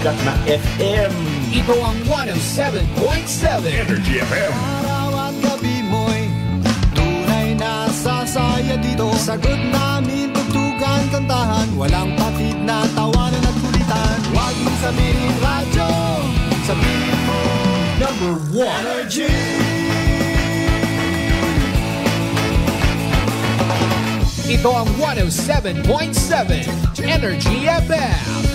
sikat na FM. Ito ang 107.7 Energy FM. Araw at gabi mo'y tunay na sasaya dito. Sagot namin, tugtugan, kantahan, walang patid na tawanan at kulitan. Huwag mong sabihin radyo, sabihin mo Number 1 Energy. Ito ang 107.7 Energy FM.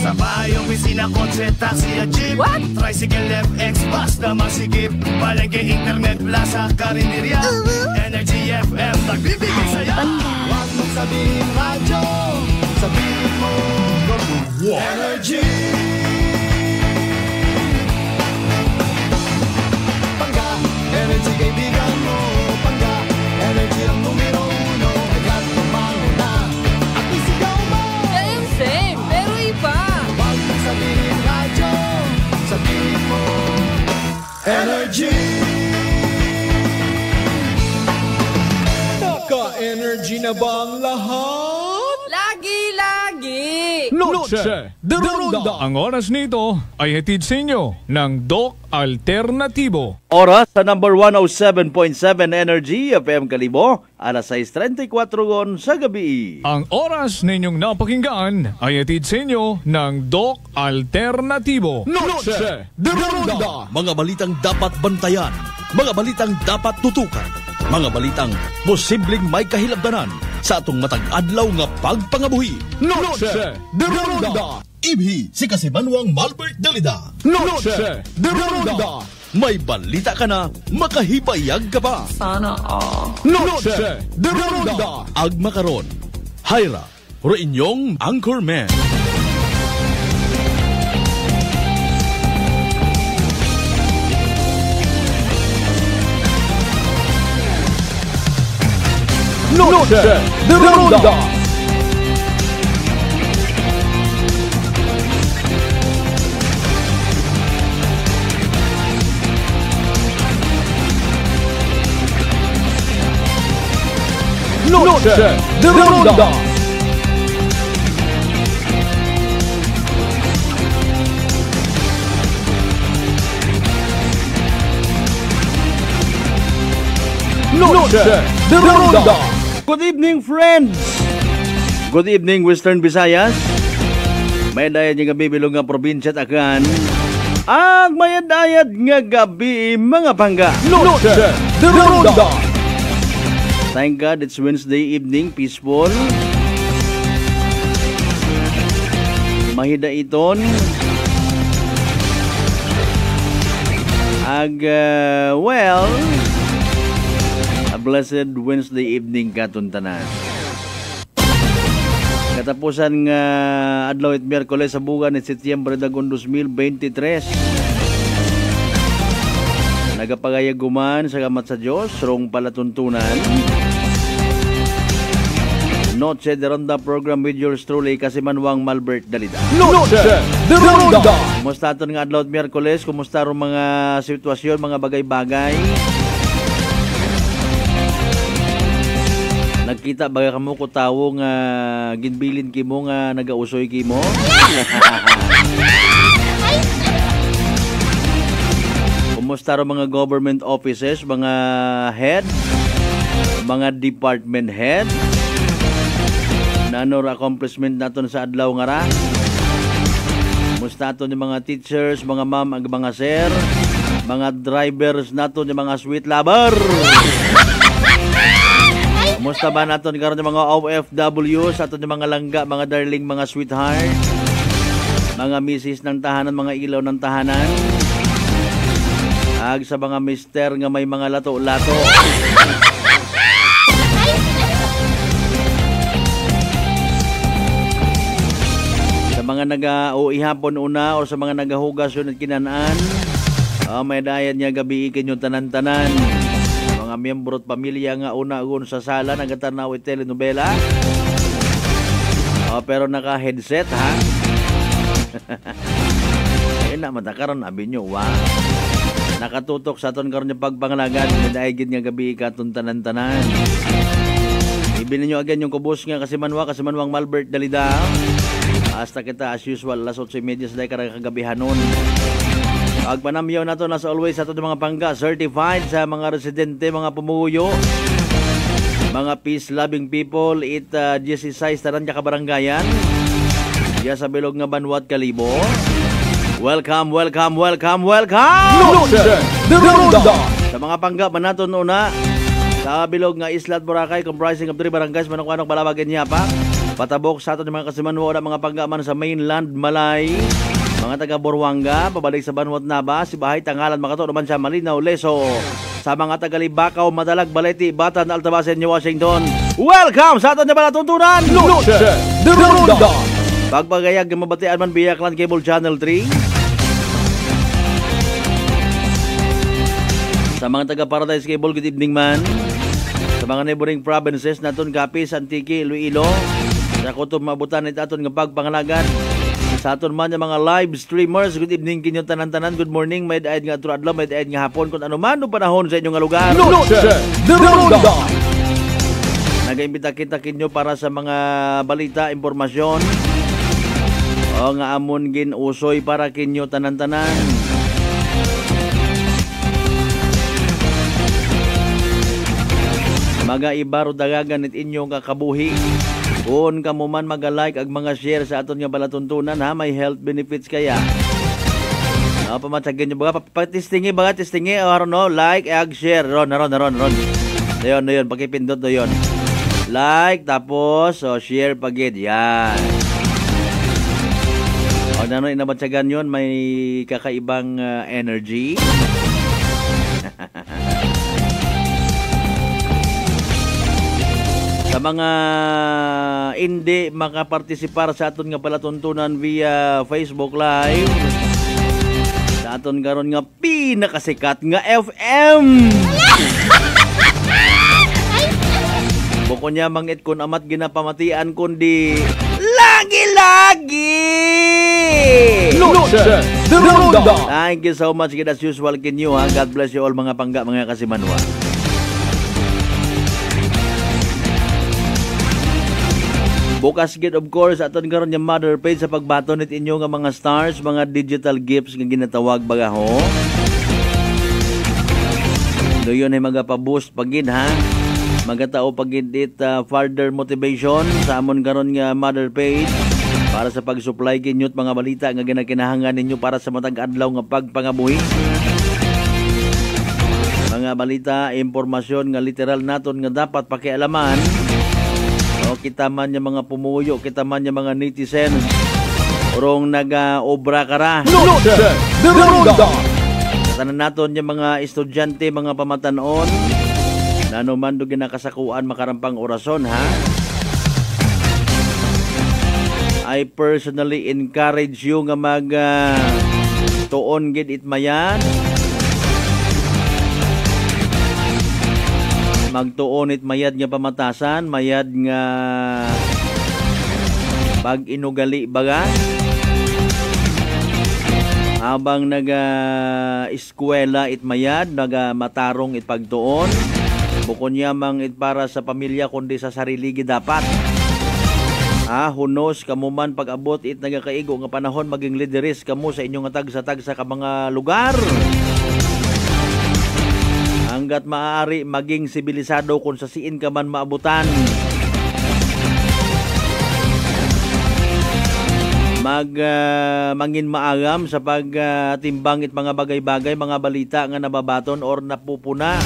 Sa bayong opisina, kotse, taxi at jeep. What? Tricycle, FX, basta masikip. Palengke, internet, plaza, karinderya. Energy FM, nagbibigay saya. Huwag mong sabihin radyo, sabihin mo Number 1 Energy. Pangga, energy kaibigan mo. Pangga, energy ang numero uno. Agad tumango na at isigaw mo. Same, pero iba. Huwag mong sabihin radyo, sabihin mo Energy. Naka-energy na ba ang lahat? Lagi-lagi. Noche de Ronda. Ang oras nito ay hatid sa inyo ng Doc Alternatibo. Oras sa number 107.7 Energy FM Kalibo, alas 6:34 sa gabi. Ang oras ninyong napakinggan ay hatid sa inyo ng Doc Alternatibo. Noche de Ronda. Mga balitang dapat bantayan, mga balitang dapat tutukan, mga balitang posibleng may kahilabdanan sa atong matag adlaw nga pagpangabuhi. Noche de Ronda. Ibhi si Kasimanwang Malbert Dalida. Noche de Ronda. May balita ka na, makahibayag ka pa. Noche de Ronda. Agma karon, Hyra, ro inyong Anchorman. Noche de Ronda. Noche de Ronda. Noche de Ronda. Good evening, friends! Good evening, Western Visayas. May dayad nga gabi bilog nga probinsya at akan. At may dayad nga gabi mga pangga. Noche de Ronda. Thank God it's Wednesday evening, peaceful. Mahida iton. Well, a blessed Wednesday evening katuntanan. Katapusan nga adlaw at Miyerkules sa buwan ni Setyembre dagon 2023. Nagapagayaguman sa gamat sa Diyos, rong palatuntunan. Noche de Ronda program with yours truly, Kasimanwang Malbert Dalida. Noche de Ronda. Kumusta aton nga adlaw at Miyerkules? Kumusta rong mga sitwasyon, mga bagay-bagay? Nagkita baga kamo ko tawo nga ginbilin kimo nga nagausoy kimo? Kumusta ro mga government offices, mga head, mga department head? Nano ra accomplishment naton sa adlaw nga ra? Kumusta aton yung mga teachers, mga ma'am, ag mga sir, mga drivers naton yung mga sweet lover? Kumusta ba naton karon yung mga OFW sa aton yung mga langga, mga darling, mga sweetheart, mga misis ng tahanan, mga ilaw ng tahanan, ag sa mga mister nga may mga lato-lato. Sa mga naga-uwi hapon una o sa mga nagahugas yun at kinanaan, may dayan niya gabi ikin yung tanan-tanan. Mga miyembro at pamilya nga una-un sa sala nagatanaw at telenovela. Pero naka-headset ha. Na matakaron abi nyo wa. Nakatutok sa aton karon yung pagpangalagan daigid nga gabi katon tanan-tanan. Ibili nyo again yung kubos nga Kasimanwang Malbert Dalida. Hasta kita as usual, alas 8:30 sa day karang kagabihan nun. Ang panamyaw na to, as always, sa ito mga pangga, certified sa mga residente, mga pumuyo, mga peace-loving people, GC6, tanan niya kabaranggayan, diya sa bilog nga Banwat, Kalibo. Welcome, welcome, welcome, welcome! Noche de Ronda. Sa mga pangga, manaton una, sa bilog nga Isla at Boracay, comprising of 3 barangays, Manok-Anok, Balabag, Nyapa, patabok sa ato ng mga kasimanwa na mga pangga man sa mainland, Malay, mga taga Borwanga, pabalik sa Banwat Naba, Sibahay, Tangalan, Makato, naman sa Malinaw, Leso, sa mga taga Libakaw, Madalag, Baleti, Batan, Altabasen, New Washington. Welcome sa ato niya palatuntunan! Noche de Ronda. Pagpagayag ng mabatian man via Clan Cable Channel 3. Sa mga taga Paradise Cable, good evening man. Sa mga neighboring provinces, naton Capiz, Antique, Iloilo, sa kutob mabutan at aton nga pagpangalagan. Sa aton man yung mga live streamers, good evening kinyo tanan-tanan, good morning, may daad nga turadlaw, may daad nga hapon, kung ano man o panahon sa inyong lugar. Noche de Ronda. Nag-imbita kita kinyo para sa mga balita, impormasyon, o nga amon gin usoy para kinyo tanan-tanan. Mga ibaro dagagan it inyong kakabuhi. Kung kamo man mag-like ag mga share sa aton nga balatuntunan ha, may health benefits kaya. Pamatsagan nyo baga, patistingi baga, tistingi, or no, like, ag share, ron. Dayon, pakipindot do yon. Like, tapos, share pagid, yan. O nano inamatsagan yun, may kakaibang energy. Sa mga hindi makapartisipar sa aton nga palatuntunan via Facebook Live, sa aton karon nga pinakasikat nga FM. Bukod niya mangit kun amat ginapamatian kundi lagi-lagi. Noche de Ronda. Thank you so much as usual kinyo ha. God bless you all mga pangga, mga kasimanwa. Bukas gid of course aton karon yung mother page sa pagbaton nit inyo nga mga stars, mga digital gifts nga ginatawag bagaho. Doyon ay magapa-boost pagid ha. Magatao pagid it further motivation sa amon karon nga mother page para sa pag-supply kinyot mga balita nga ginakinahangan ninyo para sa matag adlaw nga pagpangabuhi. Mga balita, impormasyon nga literal naton nga dapat pakialaman. O kita man yung mga pumuyo, kita man yung mga netizens, urong nag-obra kara. Noche de Ronda. Tanan naton yung mga estudyante, mga pamatanon, na naman do ginakasakuan makarampang orason ha. I personally encourage you nga mag tuon gid itmayan. Magtuonit mayad nga pamatasan, mayad nga pag-inugali baga. Habang naga-eskwela it mayad, naga-matarong it pagtuon. Bukod niya mang it para sa pamilya kundi sa sarili gid dapat. Hunos kamo man pag-abot it nagakaigo nga panahon maging lideres kamo sa inyong tagsa-tagsa ka mga lugar. Hanggat maaari maging sibilisado kung sa siin ka man maabutan. Mangin maagam sa pagtimbang it mga bagay-bagay, mga balita nga nababaton or napupuna.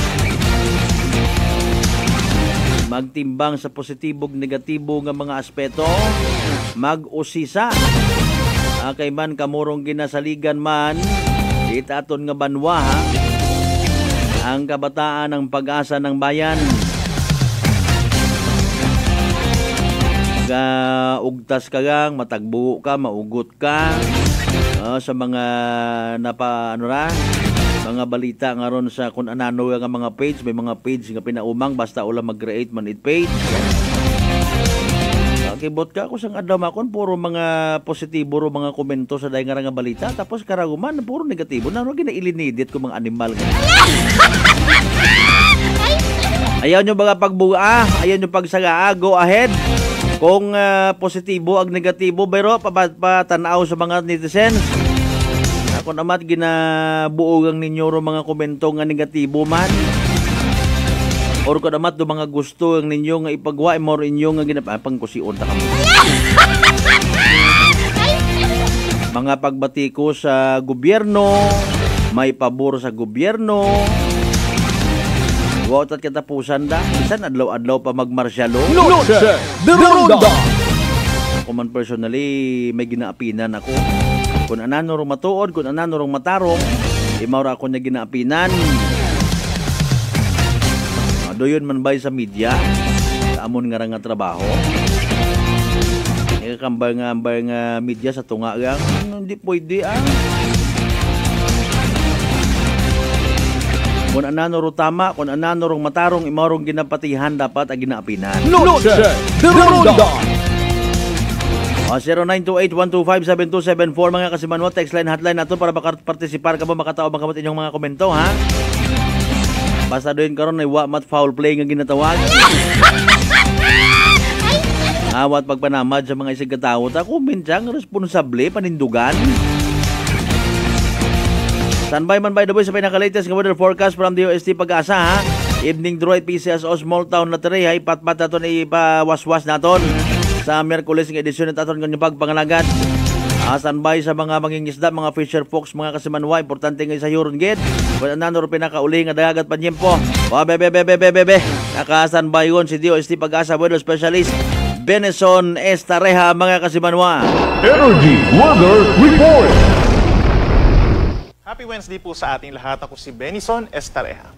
Magtimbang sa positibog negatibo nga mga aspeto. Mag-usisa. Kay man kamurong ginasaligan man itaton nga banwa ha. Ang kabataan ng pag-asa ng bayan. Ugtas ka gang, matagbuo ka, maugot ka. Sa mga mga balita nga ron sa kung anano nga mga page, may mga page nga pinaumang basta ulang mag-create man it page. Kibot ka kung sang adlaw makon puro mga positibo ro mga komento sa daing nga balita tapos karaguman puro negatibo na ginailinidit ko mga animal. Ayaw nyo baga pagbuga, ayaw nyo pagsaga, go ahead. Kung positibo ag negatibo, pero patanaw sa mga netizens. Ako naman ginabuogang ninyo ro mga komento nga negatibo man. Or ko naman do mga gusto ang ninyo nga ipagwa mo inyo nga ginapang kusion ta kamo. Mga pagbati ko sa gobyerno, may pabor sa gobyerno. Wautat katapusan da, bisan adlaw-adlaw pa magmarsyalo. Noche de Ronda. Ako man personally, may ginaapinan ako. Kung anano rong matuod, kung anano rong matarong, imawra ako niya ginaapinan. Doyon man bay sa media, sa amon nga nga trabaho. Ikakambay nga media sa tunga gang, hindi pwede Kung anano ro tama, kung anano rong matarong, imawrong ginapatihan dapat ang ginaapinan. Noche de Ronda. 0928-125-7274 mga kasimanwa, text line, hotline nato para makapartisipar ka mo, makatao makamot inyong mga komento, ha? Basta doon karon ay wamat foul play nga ginatawag. Awat pagpanamad sa mga isig katao, ta kumensyang responsable panindugan. Standby man by the way sa pinaka-latest nga weather forecast from the DOST Pag-asa, ha? Evening Droid PCSO Small Town na tiri, ha? Ipatpat naton, ipawaswas naton sa Miyerkules ng edisyon at aton ng pagpangalagan. Standby sa mga mangingisda, mga fisher folks, mga kasimanwa, importante nga sa Huron Gate. Kung anano rin pinakauli nga dagagat panyempo. Bebe. Naka-standby yun si DOST Pag-asa weather specialist Benison Estareha, mga kasimanwa. Energy Weather Report. Happy Wednesday po sa ating lahat. Ako si Benison Estareha.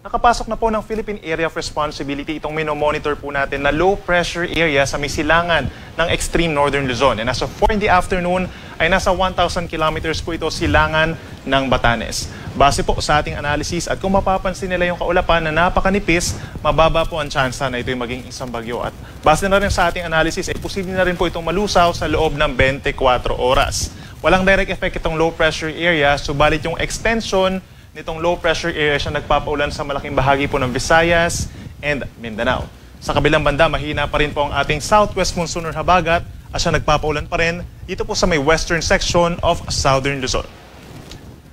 Nakapasok na po ng Philippine Area of Responsibility itong minomonitor po natin na low pressure area sa may silangan ng extreme northern Luzon. And as of 4 in the afternoon ay nasa 1,000 kilometers po ito silangan ng Batanes. Base po sa ating analysis at kung mapapansin nila yung kaulapan na napakanipis, mababa po ang tsansa na ito'y maging isang bagyo. At base na rin sa ating analysis ay posible na rin po itong malusaw sa loob ng 24 oras. Walang direct effect itong low pressure area, subalit yung extension nitong low pressure area siya nagpapaulan sa malaking bahagi po ng Visayas and Mindanao. Sa kabilang banda, mahina pa rin po ang ating southwest monsoon or habagat at siya nagpapaulan pa rin dito po sa may western section of southern Luzon.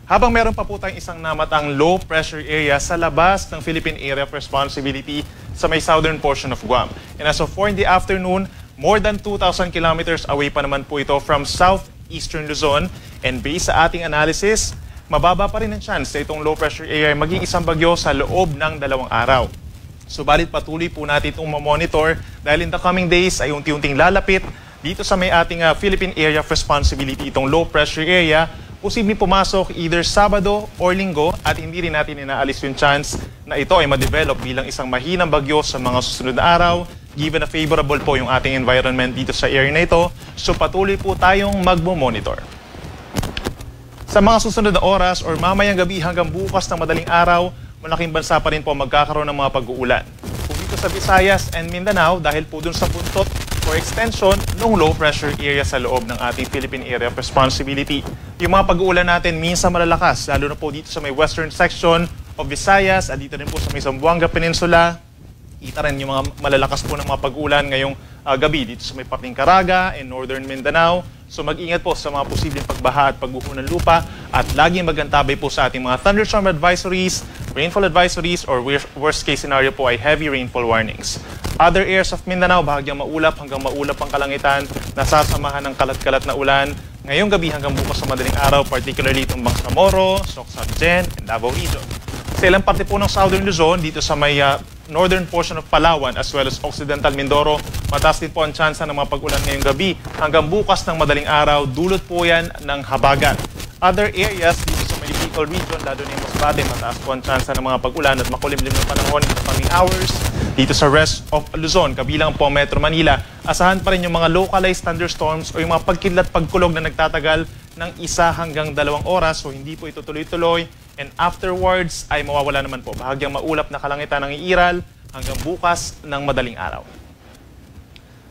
Habang meron pa po tayong isang namatang low pressure area sa labas ng Philippine Area of Responsibility sa may southern portion of Guam. And as of 4 in the afternoon, more than 2,000 kilometers away pa naman po ito from southeastern Luzon. And based sa ating analysis, mababa pa rin ang chance na itong low pressure area maging isang bagyo sa loob ng 2 araw. Subalit patuloy po natin itong mamonitor dahil in the coming days ay unti-unting lalapit dito sa may ating Philippine Area of Responsibility itong low pressure area. Posibleng pumasok either Sabado or Linggo at hindi rin natin inaalis yung chance na ito ay ma-develop bilang isang mahinang bagyo sa mga susunod na araw given na favorable po yung ating environment dito sa area na ito. So patuloy po tayong magmo-monitor. Sa mga susunod na oras or mamayang gabi hanggang bukas ng madaling araw, malaking bansa pa rin po magkakaroon ng mga pag-uulan. Kung dito sa Visayas and Mindanao, dahil po dun sa buntot or extension ng low pressure area sa loob ng ating Philippine Area of Responsibility. Yung mga pag-uulan natin minsan malalakas, lalo na po dito sa may western section of Visayas at dito rin po sa may Zamboanga Peninsula. Kita rin yung mga malalakas po ng mga pag-uulan ngayong gabi dito sa may Paping Caraga and northern Mindanao. So mag-ingat po sa mga posibleng pagbaha at pagguho ng lupa at laging magantabay po sa ating mga thunderstorm advisories, rainfall advisories, or worst case scenario po ay heavy rainfall warnings. Other areas of Mindanao, bahagyang maulap hanggang maulap ang kalangitan, nasasamahan ng kalat-kalat na ulan. Ngayong gabi hanggang bukas sa madaling araw, particularly itong Bangsamoro, Socsagen, and Davao Region. Sa ilang parte po ng southern Luzon, dito sa may northern portion of Palawan as well as occidental Mindoro, mataas din po ang tsansa ng mga pag-ulan ngayong gabi. Hanggang bukas ng madaling araw, dulot po yan ng habagat. Other areas dito sa may Bicol region, lalo na yung Masbate, mataas po ang tsansa ng mga pag-ulan at makulimlim ng panahon in the coming hours. Dito sa rest of Luzon, kabilang po Metro Manila, asahan pa rin yung mga localized thunderstorms o yung mga pagkidlat pagkulog na nagtatagal ng 1 hanggang 2 oras. So hindi po ito tuloy-tuloy. And afterwards ay mawawala naman po. Bahagyang maulap na kalangitan ng iiral hanggang bukas ng madaling araw.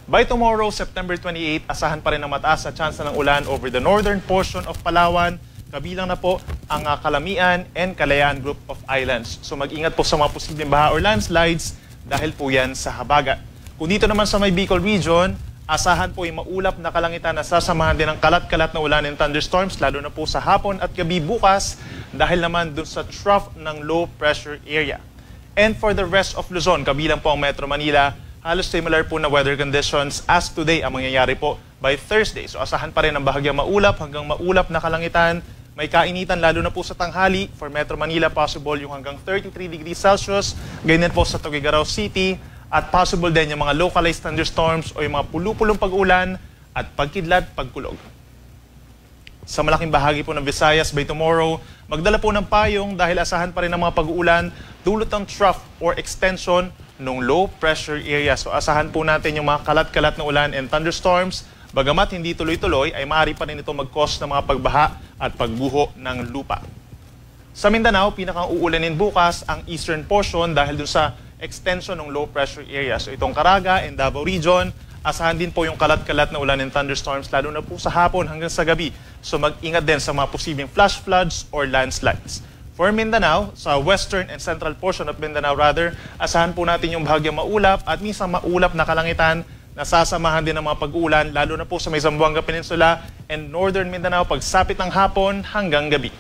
By tomorrow, September 28, asahan pa rin ang mataas na tsansa ng ulan over the northern portion of Palawan. Kabilang na po ang Calamian and Kalayaan group of islands. So mag-ingat po sa mga posibleng baha or landslides dahil po yan sa habagat. Kung dito naman sa may Bicol region, asahan po yung maulap na kalangitan na sasamahan din ng kalat-kalat na ulan and thunderstorms, lalo na po sa hapon at gabi bukas dahil naman dun sa trough ng low pressure area. And for the rest of Luzon, kabilang po ang Metro Manila, halos similar po na weather conditions as today ang mangyayari po by Thursday. So asahan pa rin ang bahagyang maulap hanggang maulap na kalangitan. May kainitan lalo na po sa tanghali. For Metro Manila, possible yung hanggang 33 degrees Celsius. Ganyan po sa Tuguegarao City. At possible din yung mga localized thunderstorms o yung mga pulupulong pag-ulan at pagkidlat, pagkulog. Sa malaking bahagi po ng Visayas by tomorrow, magdala po ng payong dahil asahan pa rin ang mga pag-uulan dulot ng trough or extension ng low pressure area. So asahan po natin yung mga kalat-kalat na ulan and thunderstorms. Bagamat hindi tuloy-tuloy, ay maaari pa rin ito mag-cause ng mga pagbaha at pagguho ng lupa. Sa Mindanao, pinakang uulanin bukas ang eastern portion dahil dun sa extension ng low pressure area. So itong Caraga and Davao region, asahan din po yung kalat-kalat na ulan and thunderstorms lalo na po sa hapon hanggang sa gabi. So mag-ingat din sa mga posibleng flash floods or landslides. For Mindanao, sa western and central portion of Mindanao rather, asahan po natin yung bahagyang maulap at minsan maulap na kalangitan nasasamahan din ng mga pag-uulan, lalo na po sa may Zamboanga Peninsula and Northern Mindanao pagsapit ng hapon hanggang gabi.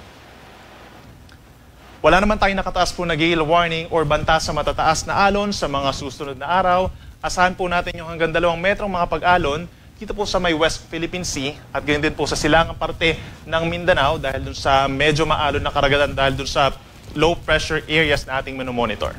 Wala naman tayong nakataas po na gale warning or banta sa matataas na alon sa mga susunod na araw. Asahan po natin yung hanggang 2 metrong mga pag-alon dito po sa may West Philippine Sea at ganyan din po sa silangang parte ng Mindanao dahil dun sa medyo maalon na karagatan dahil dun sa low pressure areas na ating monitor.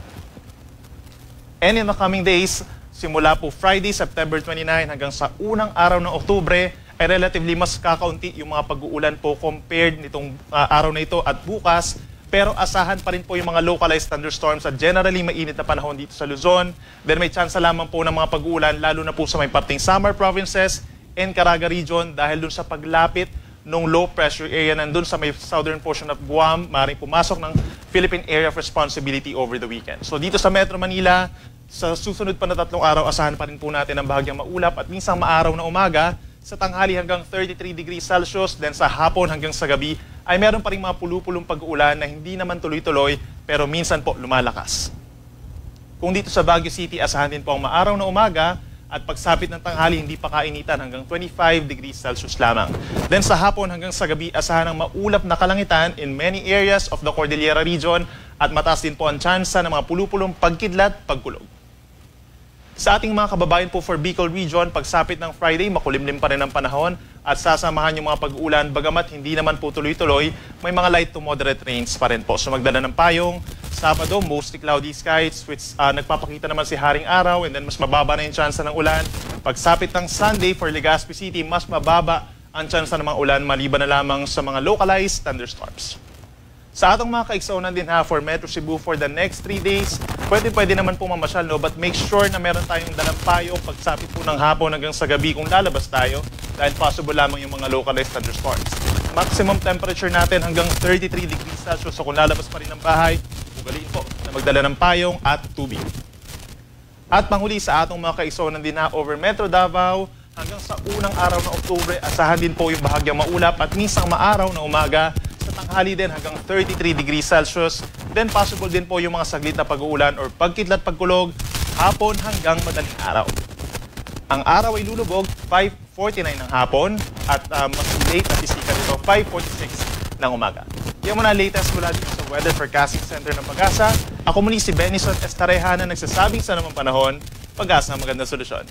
And in the coming days, simula po Friday, September 29 hanggang sa unang araw ng Oktubre ay relatively mas kakaunti yung mga pag-uulan po compared nitong araw na ito at bukas. Pero asahan pa rin po yung mga localized thunderstorms at generally mainit na panahon dito sa Luzon. Then may chance lamang po ng mga pag-uulan lalo na po sa may parting Samar provinces and Caraga region dahil dun sa paglapit ng low pressure area nandun sa may southern portion of Guam, maaaring pumasok ng Philippine Area of Responsibility over the weekend. So dito sa Metro Manila, sa susunod pa na 3 araw, asahan pa rin po natin ang bahagyang maulap at minsang maaraw na umaga sa tanghali hanggang 33 degrees Celsius, then sa hapon hanggang sa gabi ay meron pa rin mga pulupulong pag-uulan na hindi naman tuloy-tuloy pero minsan po lumalakas. Kung dito sa Baguio City, asahan din po ang maaraw na umaga at pagsapit ng tanghali hindi pa kainitan hanggang 25 degrees Celsius lamang. Then sa hapon hanggang sa gabi, asahan ang maulap na kalangitan in many areas of the Cordillera region at mataas din po ang tsansa ng mga pulupulong pagkidlat, pagkulog. Sa ating mga kababayan po for Bicol region, pagsapit ng Friday, makulimlim pa rin ang panahon at sasamahan yung mga pag-uulan. Bagamat hindi naman po tuloy-tuloy, may mga light to moderate rains pa rin po. So magdala ng payong. Sabado, mostly cloudy skies, which nagpapakita naman si Haring Araw and then mas mababa na yung tsansa ng ulan. Pagsapit ng Sunday for Legazpi City, mas mababa ang tsansa ng mga ulan maliban na lamang sa mga localized thunderstorms. Sa atong mga kaigsunan din ha, for Metro Cebu for the next 3 days, pwede naman po mamasyal, no? But make sure na meron tayong dalang payo pagsapit po ng hapon hanggang sa gabi kung lalabas tayo dahil possible lamang yung mga localized thunderstorms. Maximum temperature natin hanggang 33 degrees Celsius. So kung lalabas pa rin ng bahay, ugaliin po na magdala ng payong at tubig. At panghuli sa atong mga kaigsunan din ha, over Metro Davao, hanggang sa unang araw ng Oktubre, asahan din po yung bahagyang maulap at minsang maaraw na umaga. Sa tanghali din hanggang 33 degrees Celsius. Then possible din po yung mga saglit na pag-uulan or pagkidlat pagkulog hapon hanggang madaling araw. Ang araw ay lulubog 5:49 ng hapon at mas late na sisikat ito 5:46 ng umaga. Yan muna latest mula dito sa Weather Forecasting Center ng Pag-asa. Ako muli si Benison Estareha na nagsasabing sa namang panahon, Pag-asa ang magandang solusyon.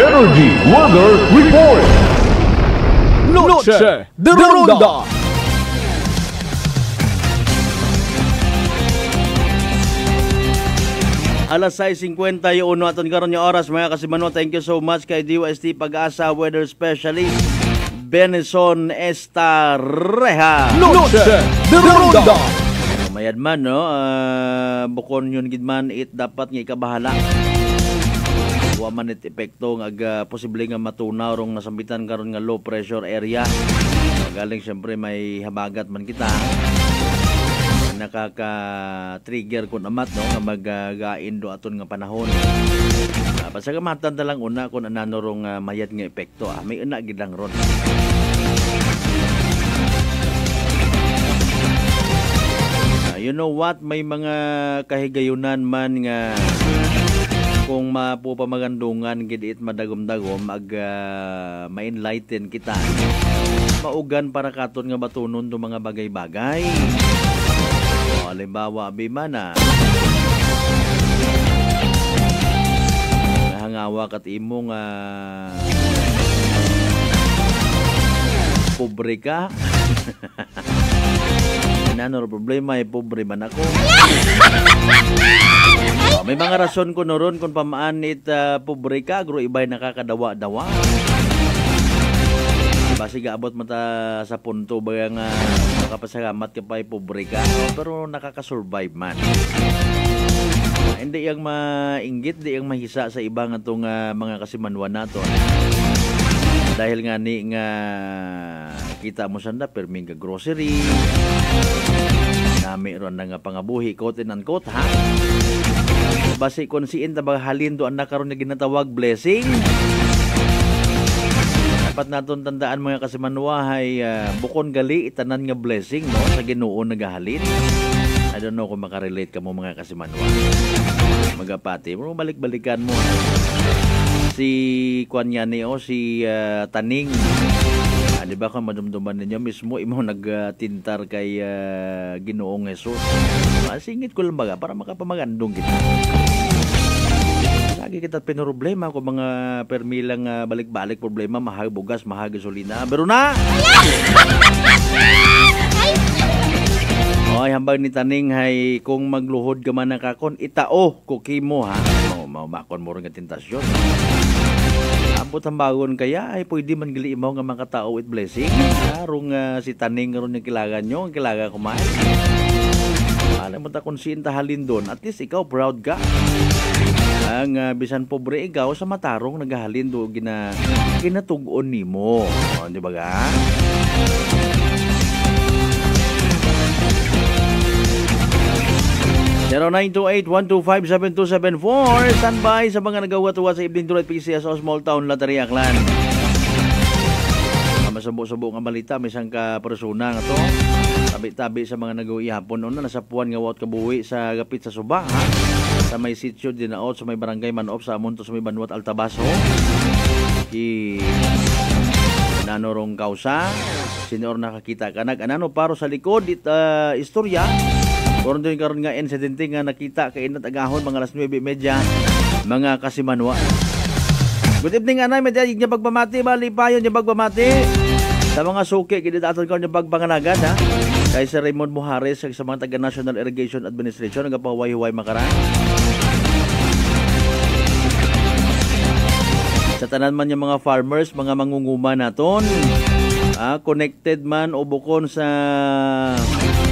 Energy Weather Report. Noche de Ronda. Alas 6:51 aton karon nga oras mga kasimano. Thank you so much kay DOST Pag-asa Weather Specialist Benison Estareha. Noche de Ronda. Mayad man no, bukon yun gid man it dapat nga ikabahala. Wa man it epekto nga posible nga matunaw rong nasambitan karon nga low pressure area. Galing syempre may habagat man kita. Nakaka-trigger kun amat no nga magagain do aton nga panahon. Basta kamatan ta lang una kun anano rong mayad nga epekto. May una gid lang ron. You know what, may mga kahigayunan man nga kung mapupamagandungan gid it madagom-dagom ma-enlighten kita. Maugan para katon nga batunon do mga bagay-bagay. O, halimbawa abimana hangawa kat imo nga pobre ka. Ano problema pobre man ako. May mga rason ko noron kung pamaan it pobre ka, gro iba'y nakakadawa-dawa. Basi gaabot mata sa punto ba nga makapasalamat ka pa'y pobre ka, pero nakakasurvive man. Hindi yang mainggit, di yang mahisa sa iba nga itong mga kasimanwan nato. Dahil nga ni nga kita mo sanda perming ka grocery nami ron na nga pangabuhi quote and unquote ha. Basi konsiin ta ba halin do anak karon nga ginatawag blessing. Dapat naton tandaan mga kasimanwahay bukon gali itanan nga blessing no sa Ginoo nagahalin. I don't know kung makarelate ka mo mga kasimanwa. Magapati mo balik-balikan mo si Kuanyani o si Taning. Di ba kung madumduman ninyo mismo imo nagtintar kay Ginoong Jesus. Masingit ko lang baga para makapamagandong kita. Lagi kita pinoproblema kung mga permilang balik-balik problema, mahal bugas, mahal gasolina. Pero na! Oy, hambang ni Taning hay kung magluhod ka man nakakon, itao kukimo ha. Makon mo rin nga tentasyon. Abot ang bagon kaya ay pwede man gali imaw nga mga tao with blessing. Karong si Taning karon yung kilagan nyo, ang kilaga kumain. Alam mo ta kung sintahalin doon, at least ikaw proud ka. Ang bisan pobre ikaw sa matarong nagahalin do ginatugon nimo. O, di ba ga? (0928-125-7274) standby sa mga nagawatuwa sa evening tulad PCS o Small Town Lottery Aklan. Masabo-sabo nga balita may isang ka-persona nga to tabi-tabi sa mga nagawi-hapon noon na nasa puwan nga wawat kabuhi sa gapit sa Suba ha? Sa may sitio dinaot sa may barangay Manop sa Amonto sa may Banwat Altabaso nanorong kausa senior nakakita ka nag-anano paro sa likod istorya. Karon din karon nga insidente nga nakita kay inat agahon mga alas 9:30 mga kasimanwa. Good evening anay medyo nya pagpamati bali payon nya pagpamati sa mga suki kini daton karon nya pagpanganagan ha. Kay Sir Raymond Muhares sa mga taga National Irrigation Administration nagapahuway-huway makaran. Sa tanan man yung mga farmers, mga mangunguma naton, connected man o bukon sa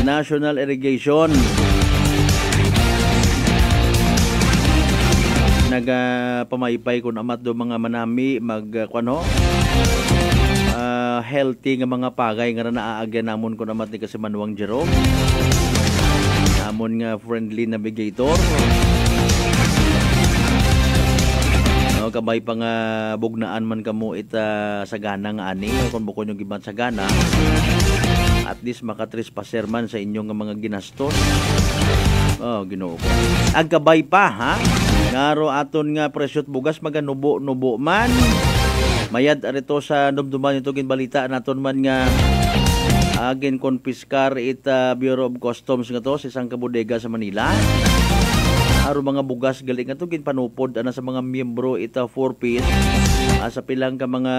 National Irrigation. Nagapamaypay kun amat do mga manami healthy nga mga pagay nga naaagyan namon kun amat ni Kasimanwang Jerome. Namon nga friendly navigator. Kabay pa nga bugnaan man kamo ita sagana nga ani kung bukod yung giban sagana at least makatrespaser man sa inyong mga ginastos. Ginoo ko ang kabay pa ha ngaro aton nga presyot bugas maganubo-nubo man mayad arito sa dumduman ito ginbalita naton man nga agin konfiskar ita Bureau of Customs nga to sa isang kabodega sa Manila. Aro mga bugas galing nga to ginpanupod ana sa mga miyembro ita 4-piece sa pilang ka mga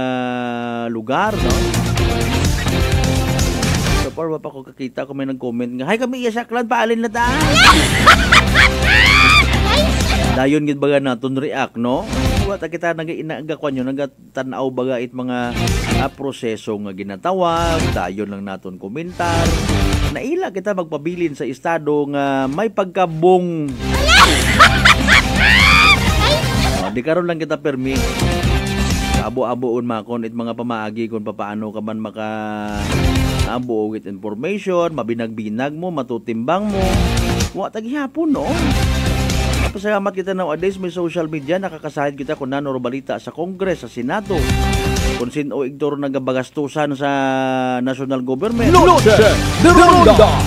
lugar no. So far pa ko kakita ko may nag-comment nga hay kami iyasaklan paalin na ta. Dayon gid baga naton react no. Wa ta kita nagainagakwan yo nagatanaw baga it mga proseso nga ginatawag dayon lang naton komentar. Naila kita magpabilin sa estado nga may pagkabong. Di karon lang kita permi. Abo-aboon makon it mga pamaagi kung paano ka man maka-abo with information, mabinag-binag mo, matutimbang mo. Wa taghihapon no. Pasalamat kita nowadays may social media nakakasahid kita kung nanoro balita sa Congress, sa Senado. Kung sino igdoro nagabagastusan sa national government. Noche de Ronda.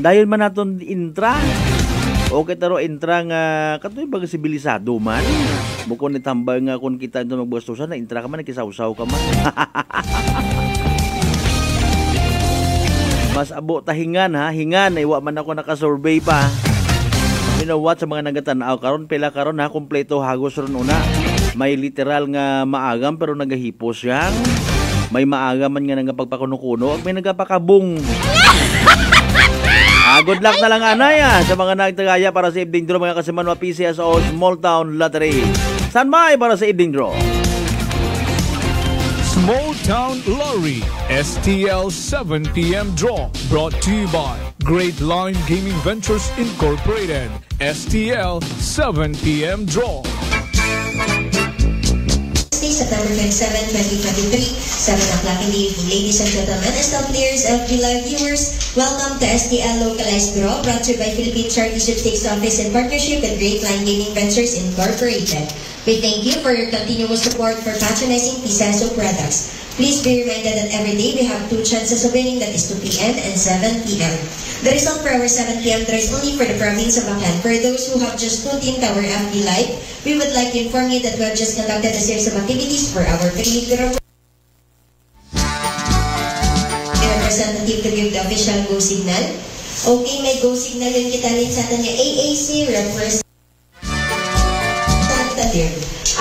Dahil man naton intra Okay taro intra nga katoy bag sibilisado man. Bukod ni tambay nga kung kita ito magbastusan na intra ka man nakisaw-saw ka man. Mas abo ta hingan ha, hingan ay wa man ako naka-survey pa. Minawat sa mga nagatanaw karon pila karon ha kompleto hagos ron una. May literal nga maagam pero nagahipos yang. May maagam man nga nagapagpakuno-kuno at may nagapakabong. Good luck na lang anaya sa mga nagtagaya para sa evening draw mga kasimanwa PCSO Small Town Lottery. Sanmay para sa evening draw. Small Town Lottery STL 7 p.m. draw brought to you by Great Line Gaming Ventures Incorporated. STL 7 p.m. draw. September 27, 2023, 7 o'clock in the evening. Ladies and gentlemen, STL players, FB Live viewers, welcome to STL Localized Draw, brought to you by Philippine Charity Sweepstakes Office in partnership with Great Line Gaming Ventures Incorporated. We thank you for your continuous support for patronizing PCSO products. Please be reminded that every day we have 2 chances of winning, that is 2 p.m. and 7 p.m. The result for our 7 p.m. draw is only for the province of Baclan. For those who have just tuned in to our FB Live, we would like to inform you that we have just conducted a series of activities for our representative to give the official go signal. Okay, may go signal yun kita rin sa atin niya AAC representative.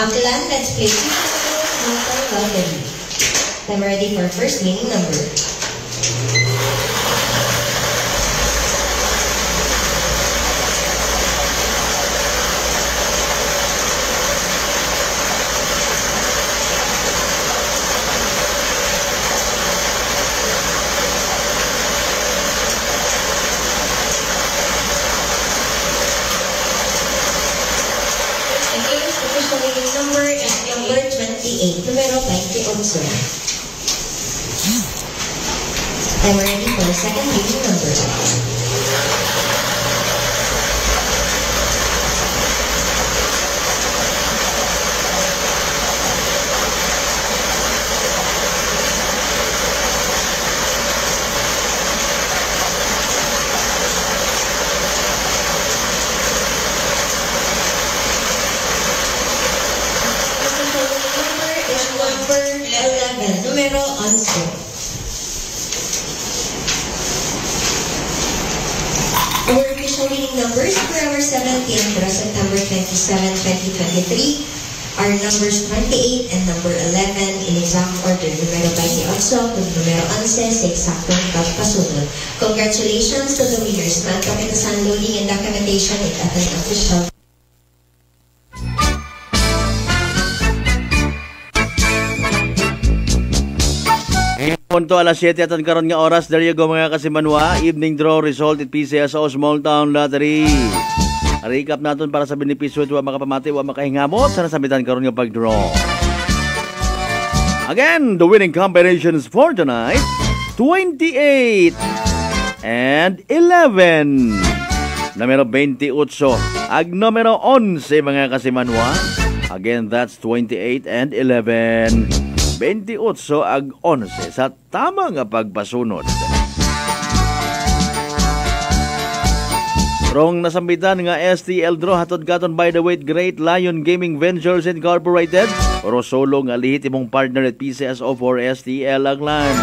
Aklan, let's play Lottery. I'm ready for first winning number. Number is number 28, numero 28. I'm ready for the second winning number. Numero 11. Our official winning numbers for our 7 p.m. draw September 27, 2023 are numbers 28 and number 11 in exact order. Numero 28 to numero 11 sa eksaktong pagpasunod. Congratulations to the winners. Magkapitasan loading and documentation at an official. Punto alas 7 at karon nga oras. There you go mga kasimanwa. Evening draw result at PCSO Small Town Lottery. Recap natin para sa benepisyo at wa makapamati, wa makahingamot sa nasabitan karon nga pag-draw. Again, the winning combinations for tonight, 28 and 11. Numero 28 ag numero 11 mga kasimanwa. Again, that's 28 and 11. 28 ag 11 sa tama nga pagpasunod. Rong nasambitan nga STL draw hatod gaton by the way Great Lion Gaming Ventures Incorporated. Oro solo nga lehitimong partner at PCSO for STL Aklan.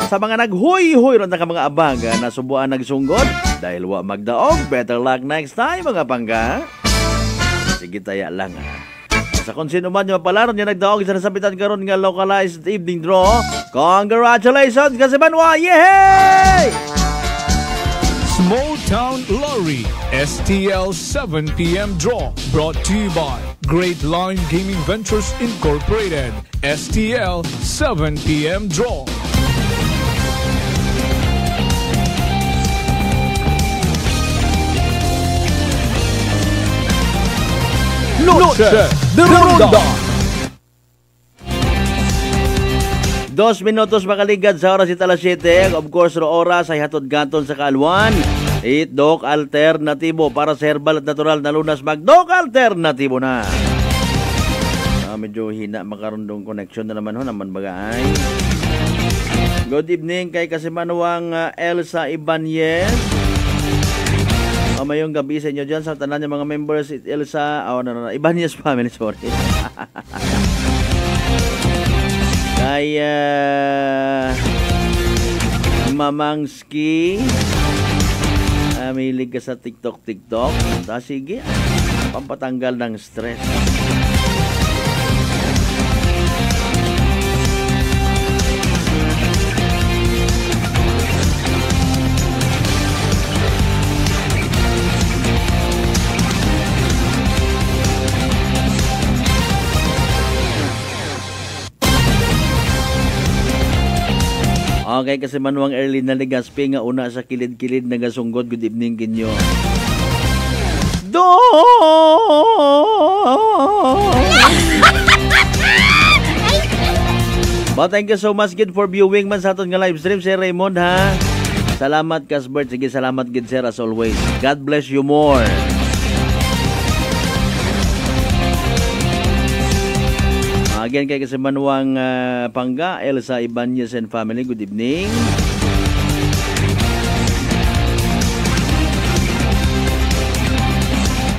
Sa mga naghoy-hoy ron na ka mga abang na subuan nagsunggod dahil wa magdaog. Better luck next time mga pangga. Sige taya lang Sa kung sino man yung palaron niya nagdaog sa nasabitan karon nga localized evening draw. Congratulations kasi banwa! Yay! Small Town Lottery STL 7 p.m. draw brought to you by Great Line Gaming Ventures Incorporated. STL 7 p.m. draw. Noche de Ronda. 2 minutos makaligad sa oras ita alas 7. Of course, ro oras ay hatod gaton sa kaalwan. Dok alternatibo para sa herbal at natural na lunas. Mag-Dok alternatibo na. Medyo hina makarundong connection na naman naman bagay. Good evening kay Kasimanwang Elsa Ibanez. Mamayong gabi sa inyo dyan sa tanan ng mga members Elsa, Ibanez family, sorry. Kaya Mamangski, milig ka sa TikTok. Sige, pampatanggal ng stress. Okay, kasi manuang early na Legaspi nga una sa kilid-kilid nagasunggot. Good evening kinyo. But thank you so much gid for viewing man sa aton nga live stream, Sir Raymond, ha. Salamat Kasbert, sige salamat gid sir as always. God bless you more. Again kay kasi manuang Pangga, Elsa Ibanez and family, good evening.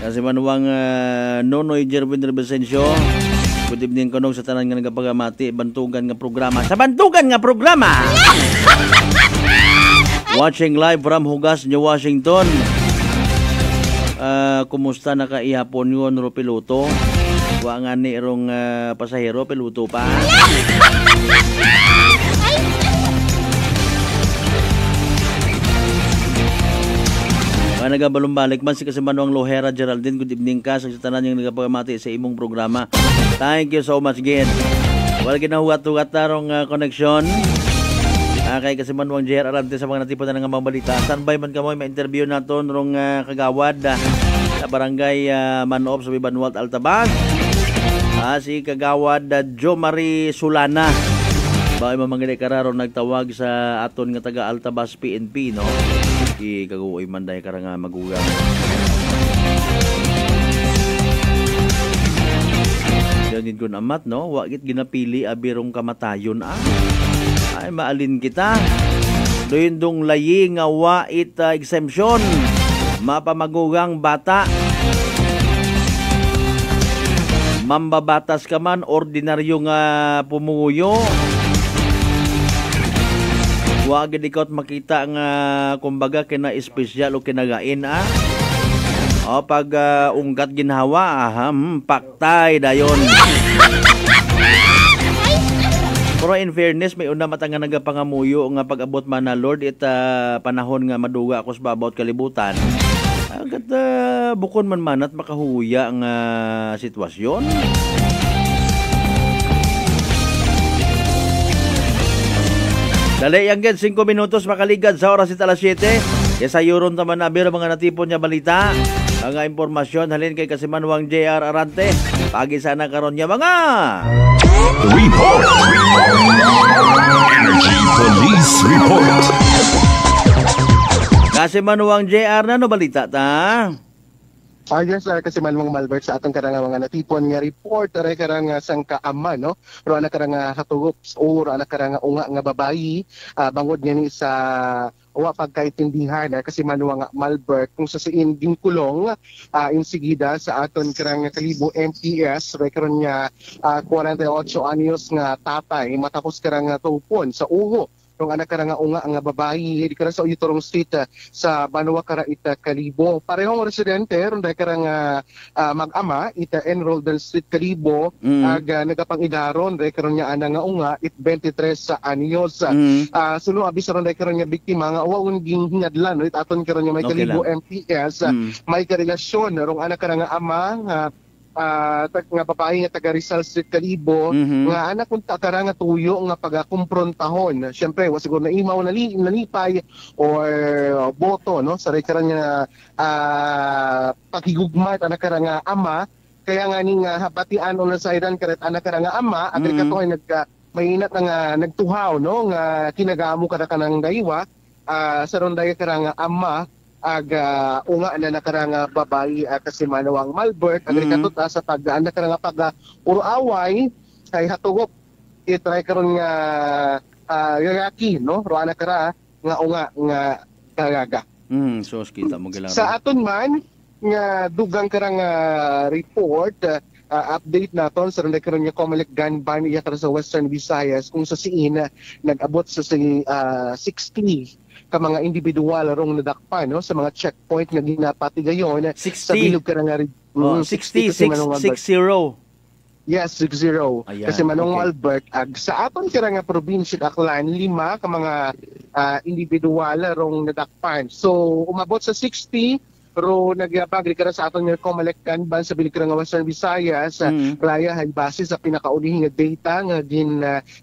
Kasi manuang Nonoy Jerwin Rebesencio, good evening kanong sa tanan nga nagapagamati, bantugan nga programa. Sa bantugan nga programa! Watching live from Hugas, New Washington. Kumusta na kaihapon yun, Rupiluto? Wa nga ni irong pasahero, piluto pa. Nagabalumbalik man si kasi Manuang Lohera Geraldine, good evening ka sa tanan yung nagapagamati sa imong programa. Thank you so much again. Wala ginahugat-hugat tarong connection. Kay kasi Manuang JR Arante sa mga natipon na nga mga balita. Standby man ka mo, ma-interview naton rong kagawad sa barangay Manoob sa Bibanwalt Altabas. Si kagawad Jo Marie Sulana. Bakit mamangili kararo nagtawag sa aton nga taga Altabas PNP, no? Kagawoy man dahil karang magugang. Ganyan ko namat, no? Wakit ginapili abirong kamatayon, ay maalin kita. Doyindong layi nga wait exemption. Mapamagugang bata. Mambabatas ka man, ordinaryo nga pumuyo. Wag dikot makita nga kumbaga kina espesyal o kinagain o pag ungkat ginhawa paktay dayon. Pero in fairness may una matanga nagapangamuyo nga pag-abot man na Lord panahon nga maduga ako sa babaw kalibutan. Agad bukon man manat makahuya ang sitwasyon. Dali yang 5 minutos makaligad sa oras ita alas 7. Kaya sa yuron taman na biro mga natipon niya balita. Mga impormasyon halin kay Kasimanwang JR Arante. Pagi sana karon niya mga Report. Energy Police Report. Kasimanwang JR na no balita ta? Yes, kasi Manwang Malbert sa atong karang mga natipon nga report aray karang sang kaama, no? Pero ana karang hatugop or ana karang unga nga babayi bangod nga ni sa wa pagkaintindihan kasi Manwang Malbert kung sa siin ginkulong insigida sa aton karang Kalibo MPS aray karon nga 48 anyos nga tatay matapos karang tupon sa uho kung anak ka nga unga nga babayi di ka sa Utorong State sa Banwa Kara ita Kalibo. Parehong residente ron dahil ka nga mag-ama ita enrolled ng Street Kalibo nagapangidaron dahil ka nga ana nga unga it 23 sa anyos. Suno abis ron dahil ka nga biktima nga uwaon ginhinadlan it aton ka nga may Kalibo MPS may karelasyon rong anak ka nga ama nga babae nga taga Rizal Street Kalibo nga anak kung takara nga tuyo nga pagakumprontahon. Siyempre wa siguro na imaw nalipay or boto no sa rekaran nga pakigugmat anak kara nga ama kaya nga ning habatian on sa iran karet anak kara nga ama agri katoy mainat nga nagtuhaw no nga kinagaamo kada kanang daywa sa ronday kara nga ama unga na nakaranga babayi kasi Manawang Malbert agrikatot sa pag-anak nga pag-uraway kay hatugop itry karon nga gagaki no ro anak nga unga nga kagaga So kita mo gilang. Sa aton man nga dugang karang report update naton sa ronda karon nga Comelec gun ban iya kara sa Western Visayas kung sa siin nag-abot sa 60 ka mga individual rong nadakpan no sa mga checkpoint nga ginapatigayon sa bilog karang 60. Yes, 60. Ayan, kasi Manong Albert, sa aton kira nga probinsya Aklan, 5 ka mga individual rong nadakpan. So, umabot sa 60, pero nagyapag kara sa aton nga Comelec ban sa bilig nga Western Visayas, raya hay base sa pinakaunihing nga data nga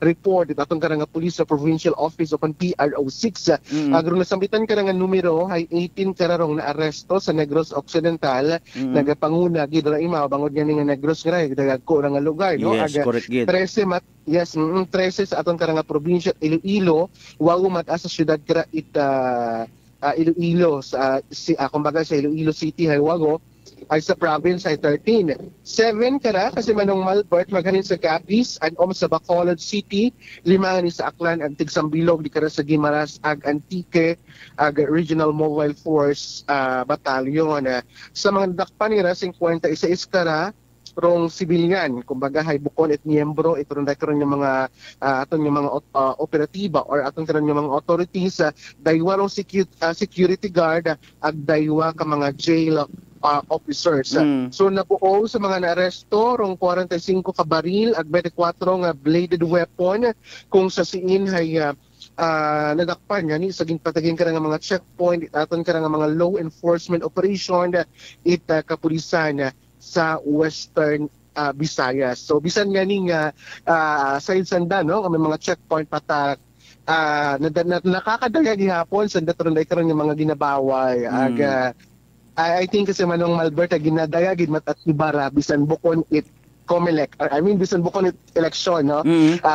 report it aton kara nga Police sa Provincial Office upon PRO6. Agro nasambitan kara nga numero hay 18 kara rong naaresto sa Negros Occidental, nagapanguna gid ra imaw bangod nga Negros nga dagko ra nga lugar no. Yes, correct gid. 13 sa aton kara nga probinsya Iloilo, wago mataas sa syudad kara Iloilo kumbaga sa Iloilo City Hiwago ay sa province ay 13. 7 kara kasi Manong Malbert maghanin sa Capiz and sa Bacolod City, 5 ni sa Aklan ag Tigsambilog di kara sa Guimaras ag Antique ag Regional Mobile Force Battalion. Sa mga nadakpan nila 51 kara rong sibilyan, kumbaga hay bukon at miyembro ito rin karon yung mga aton yung mga operatiba or aton karon yung mga authorities daywa rong security guard ag daywa ka mga jail officers. So nabuo sa mga naaresto rong 45 ka baril ag 24 nga bladed weapon kung sa siin hay nadakpan ni sa ginpatagin ka nga mga checkpoint aton ka nga mga law enforcement operation kapulisan sa Western Visayas. So bisan nga ning sa Sanda no may mga checkpoint patak nakakadaya gihapon sa datron karon nga mga ginabaway I think kasi Manong Malbert ginadaya gid matatibara bisan bukon it Comelec, bisan bukon it election no.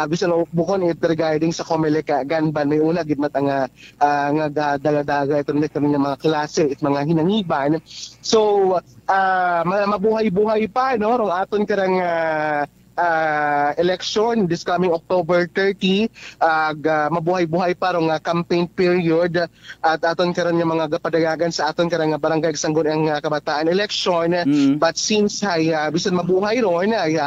Bisan bukon it regarding sa Comelec gun ban may una gid mat nga dala-daga ito nga mga klase it mga hinangiban. So mabuhay-buhay pa no rong aton karang election this coming October 30 mabuhay-buhay pa rong campaign period at aton karon nga mga gapadayagan sa aton karang barangay Sanggon ang kabataan election but since hay bisan mabuhay ron ay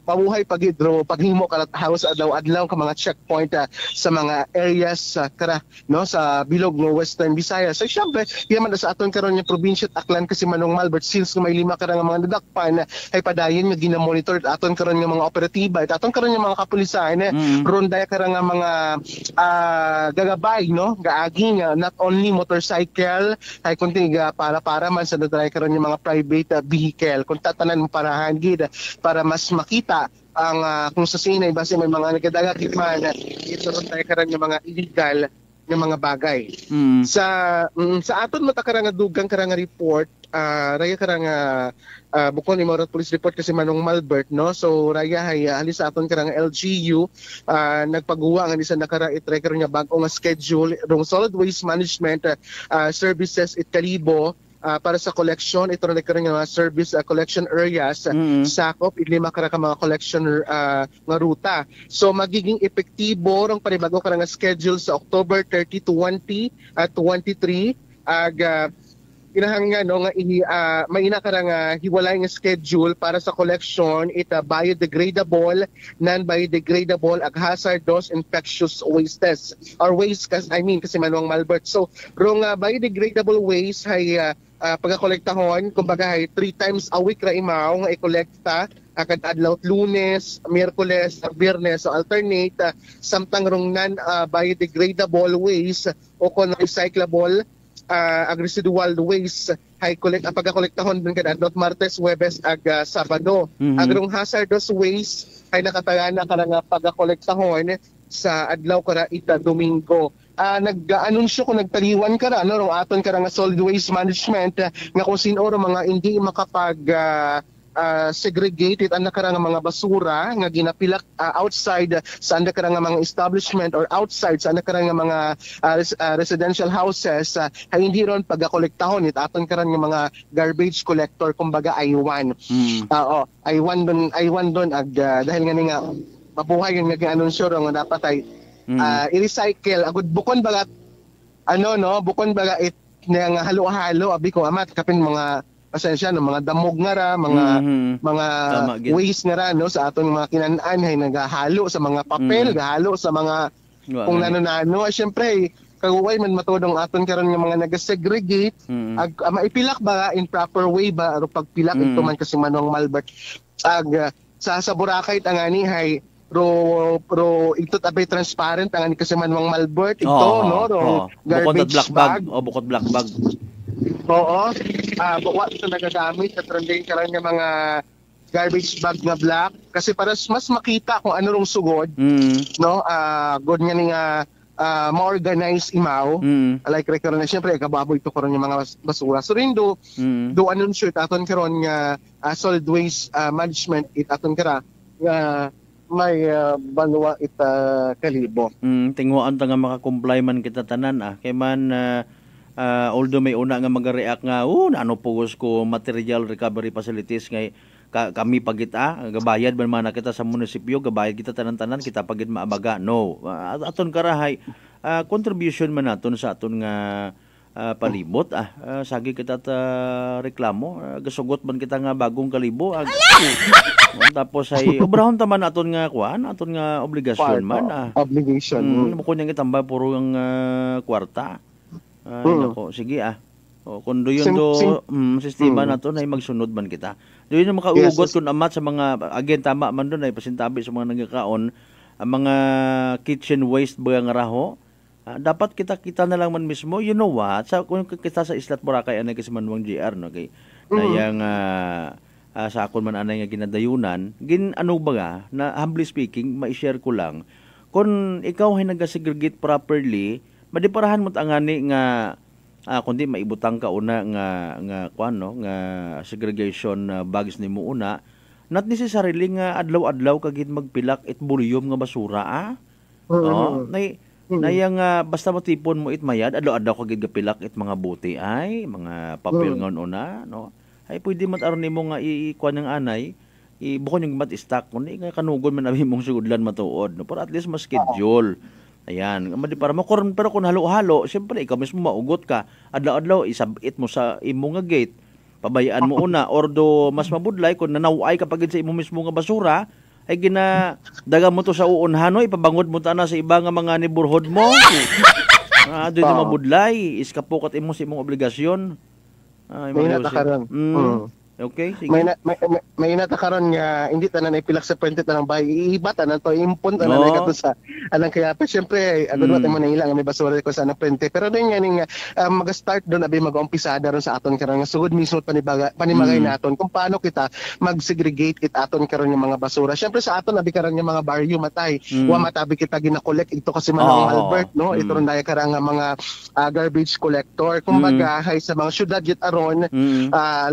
mabuhay pagidro paghimo karat house adlaw ka mga checkpoint sa mga areas kara no sa bilog ng Western Visayas. So syempre yaman sa aton karon nga probinsya Aklan kasi Manong Malbert since may 5 ka nga mga nadakpan ay padayon nga gina-monitor aton karon nga mga operatiba at aton karon nga mga kapulisan ronda ka nga mga gagabay no gaagi nga not only motorcycle ay kundi para man sa nadry karon nga mga private vehicle kung tatanan mo parahan gid para mas makita ang kung sa sinay base may mga nagadagat man ito ron tayo karon nga mga illegal nga mga bagay. Sa aton mata karang dugang karang report raya karang bukon ni Morat Police Report kasi Manong Malbert no. So raya hay halis sa aton karang LGU nagpagawa nga ni sa nakara i-tracker nga bag-o nga schedule rong solid waste management services it Kalibo para sa collection ito na nagkaroon nga service collection areas sakop ilima ka mga collection nga ruta. So magiging epektibo rong panibago ka nga schedule sa October 30 to 20 at 23 ag kinahanglan no nga may ina ka nga hiwalay nga schedule para sa collection biodegradable, non-biodegradable ag hazardous infectious wastes or waste kasi Manong Malbert. So rong biodegradable waste hay pagkakolektahon kumbaga hay 3 times a week ra imaw nga i-kolekta kada adlaw Lunes, Miyerkules, Biyernes. So alternate samtang rong non-biodegradable waste o kon recyclable ag residual waste hay pagkakolektahon din kada adlaw Martes, Huwebes ag Sabado. Agrong hazardous waste ay nakatagana ka nga pagkakolektahon sa adlaw kara ita Domingo. Nag-anunsyo kung nagtaliwan ka na rong aton ka nga solid waste management nga kung sino mga hindi makapag segregated ang nakarang mga basura nga ginapilak outside sa nakarang mga establishment or outside sa nakarang mga residential houses ay hindi ron pagkakolektahon it aton karon nga mga garbage collector kumbaga I1 I1 don ag dahil nga mabuhay yung nag-anunsyo ron nga dapat ay i-recycle agud bukon bagat ano no, bukon baga it nga halo-halo abi ko amat kapin mga pasensya no, mga damog nga ra, mga waste nga ra no sa aton mga kinan-an hay nagahalo sa mga papel, nagahalo sa mga kung nano-nano. Syempre kagaway man matudong aton karon nga mga nagasegregate maipilak ba in proper way ba aron pagpilak ito man kasi Manong Malbert ag sa Boracay tangani hay pro ito tabay transparent tangani kasi Manong Malbert ito no garbage bag bukod black bag buwa ito nagagamit sa trending karon nga mga garbage bag nga black kasi para mas makita kung ano rong sugod no good nga ni nga ma-organize imaw like karon na syempre kababoy to karon yung mga basura so rin do anon sure aton karon nga solid waste management it aton kara nga may banwa it kalibo tingwaan ta nga maka-comply man kita tanan kay man although may una nga mag-react nga ano pugos ko material recovery facilities ngay kami pagita gabayad man man kita sa munisipyo gabayad kita tanan-tanan kita pagit maabaga no aton karahay contribution man naton sa aton nga palibot sagi kita ta reklamo gasugot man kita nga bagong kalibo tapos ay obrahon ta man aton nga kuan aton nga obligasyon man obligation bukod yang itambay puro ang kwarta nako sige kung doon sistema na to na magsunod man kita. Doon yung makaugot kung amat sa mga, again, tama man doon ay pasintabi sa mga nagkakaon, ang mga kitchen waste ba nga raho, dapat kita na lang man mismo, you know what, kung kita sa Islat Boracay, anay kasi Manuang JR, no, kay, nayang, sa akon man anay nga ginadayunan, ano ba nga, na humbly speaking, ma-share ko lang, kung ikaw ay nag-segregate properly, madiparahan mo tangani nga, kundi maibutang ka una nga segregation bags nimo una not necessarily nga adlaw-adlaw kagid magpilak it bulyom nga basura nayang basta matipon mo it mayad adlaw-adlaw kagid gapilak it mga buti ay mga papel ngon una no ay pwede man aron nimo nga ikuan ng anay ibukon yung mat stock kundi nga kanugon man abi mong sugudlan matuod no para at least mas schedule. Ayan, para mo pero kung halo-halo, siyempre ikaw mismo maugot ka. Adlaw-adlaw isabit mo sa imo nga gate. Pabayaan mo una or do mas mabudlay kung nanaway kapag sa imo mismo nga basura ay daga mo to sa uunhano ipabangod mo ta na sa iba nga mga neighborhood mo. Doon na mabudlay, iskapokat imo sa imong obligasyon. May natakaran. Okay, sige. May natakaron nga hindi tanan ay pilak sa printed tanang bahay iba tanan to impon tanan ay kato sa anang kaya pa syempre agad mo na ilang may basura ko sa anang printe pero din nga ning mag-start doon abi mag-umpisada ron sa aton karon nga sugod mismo panimagay naton kung paano kita mag-segregate it aton karon yung mga basura syempre sa aton abi karon yung mga baryo matay wa matabi kita gina-collect ito kasi Manong Albert no ito ron daya karang mga garbage collector kumbaga hay sa mga syudad yut aron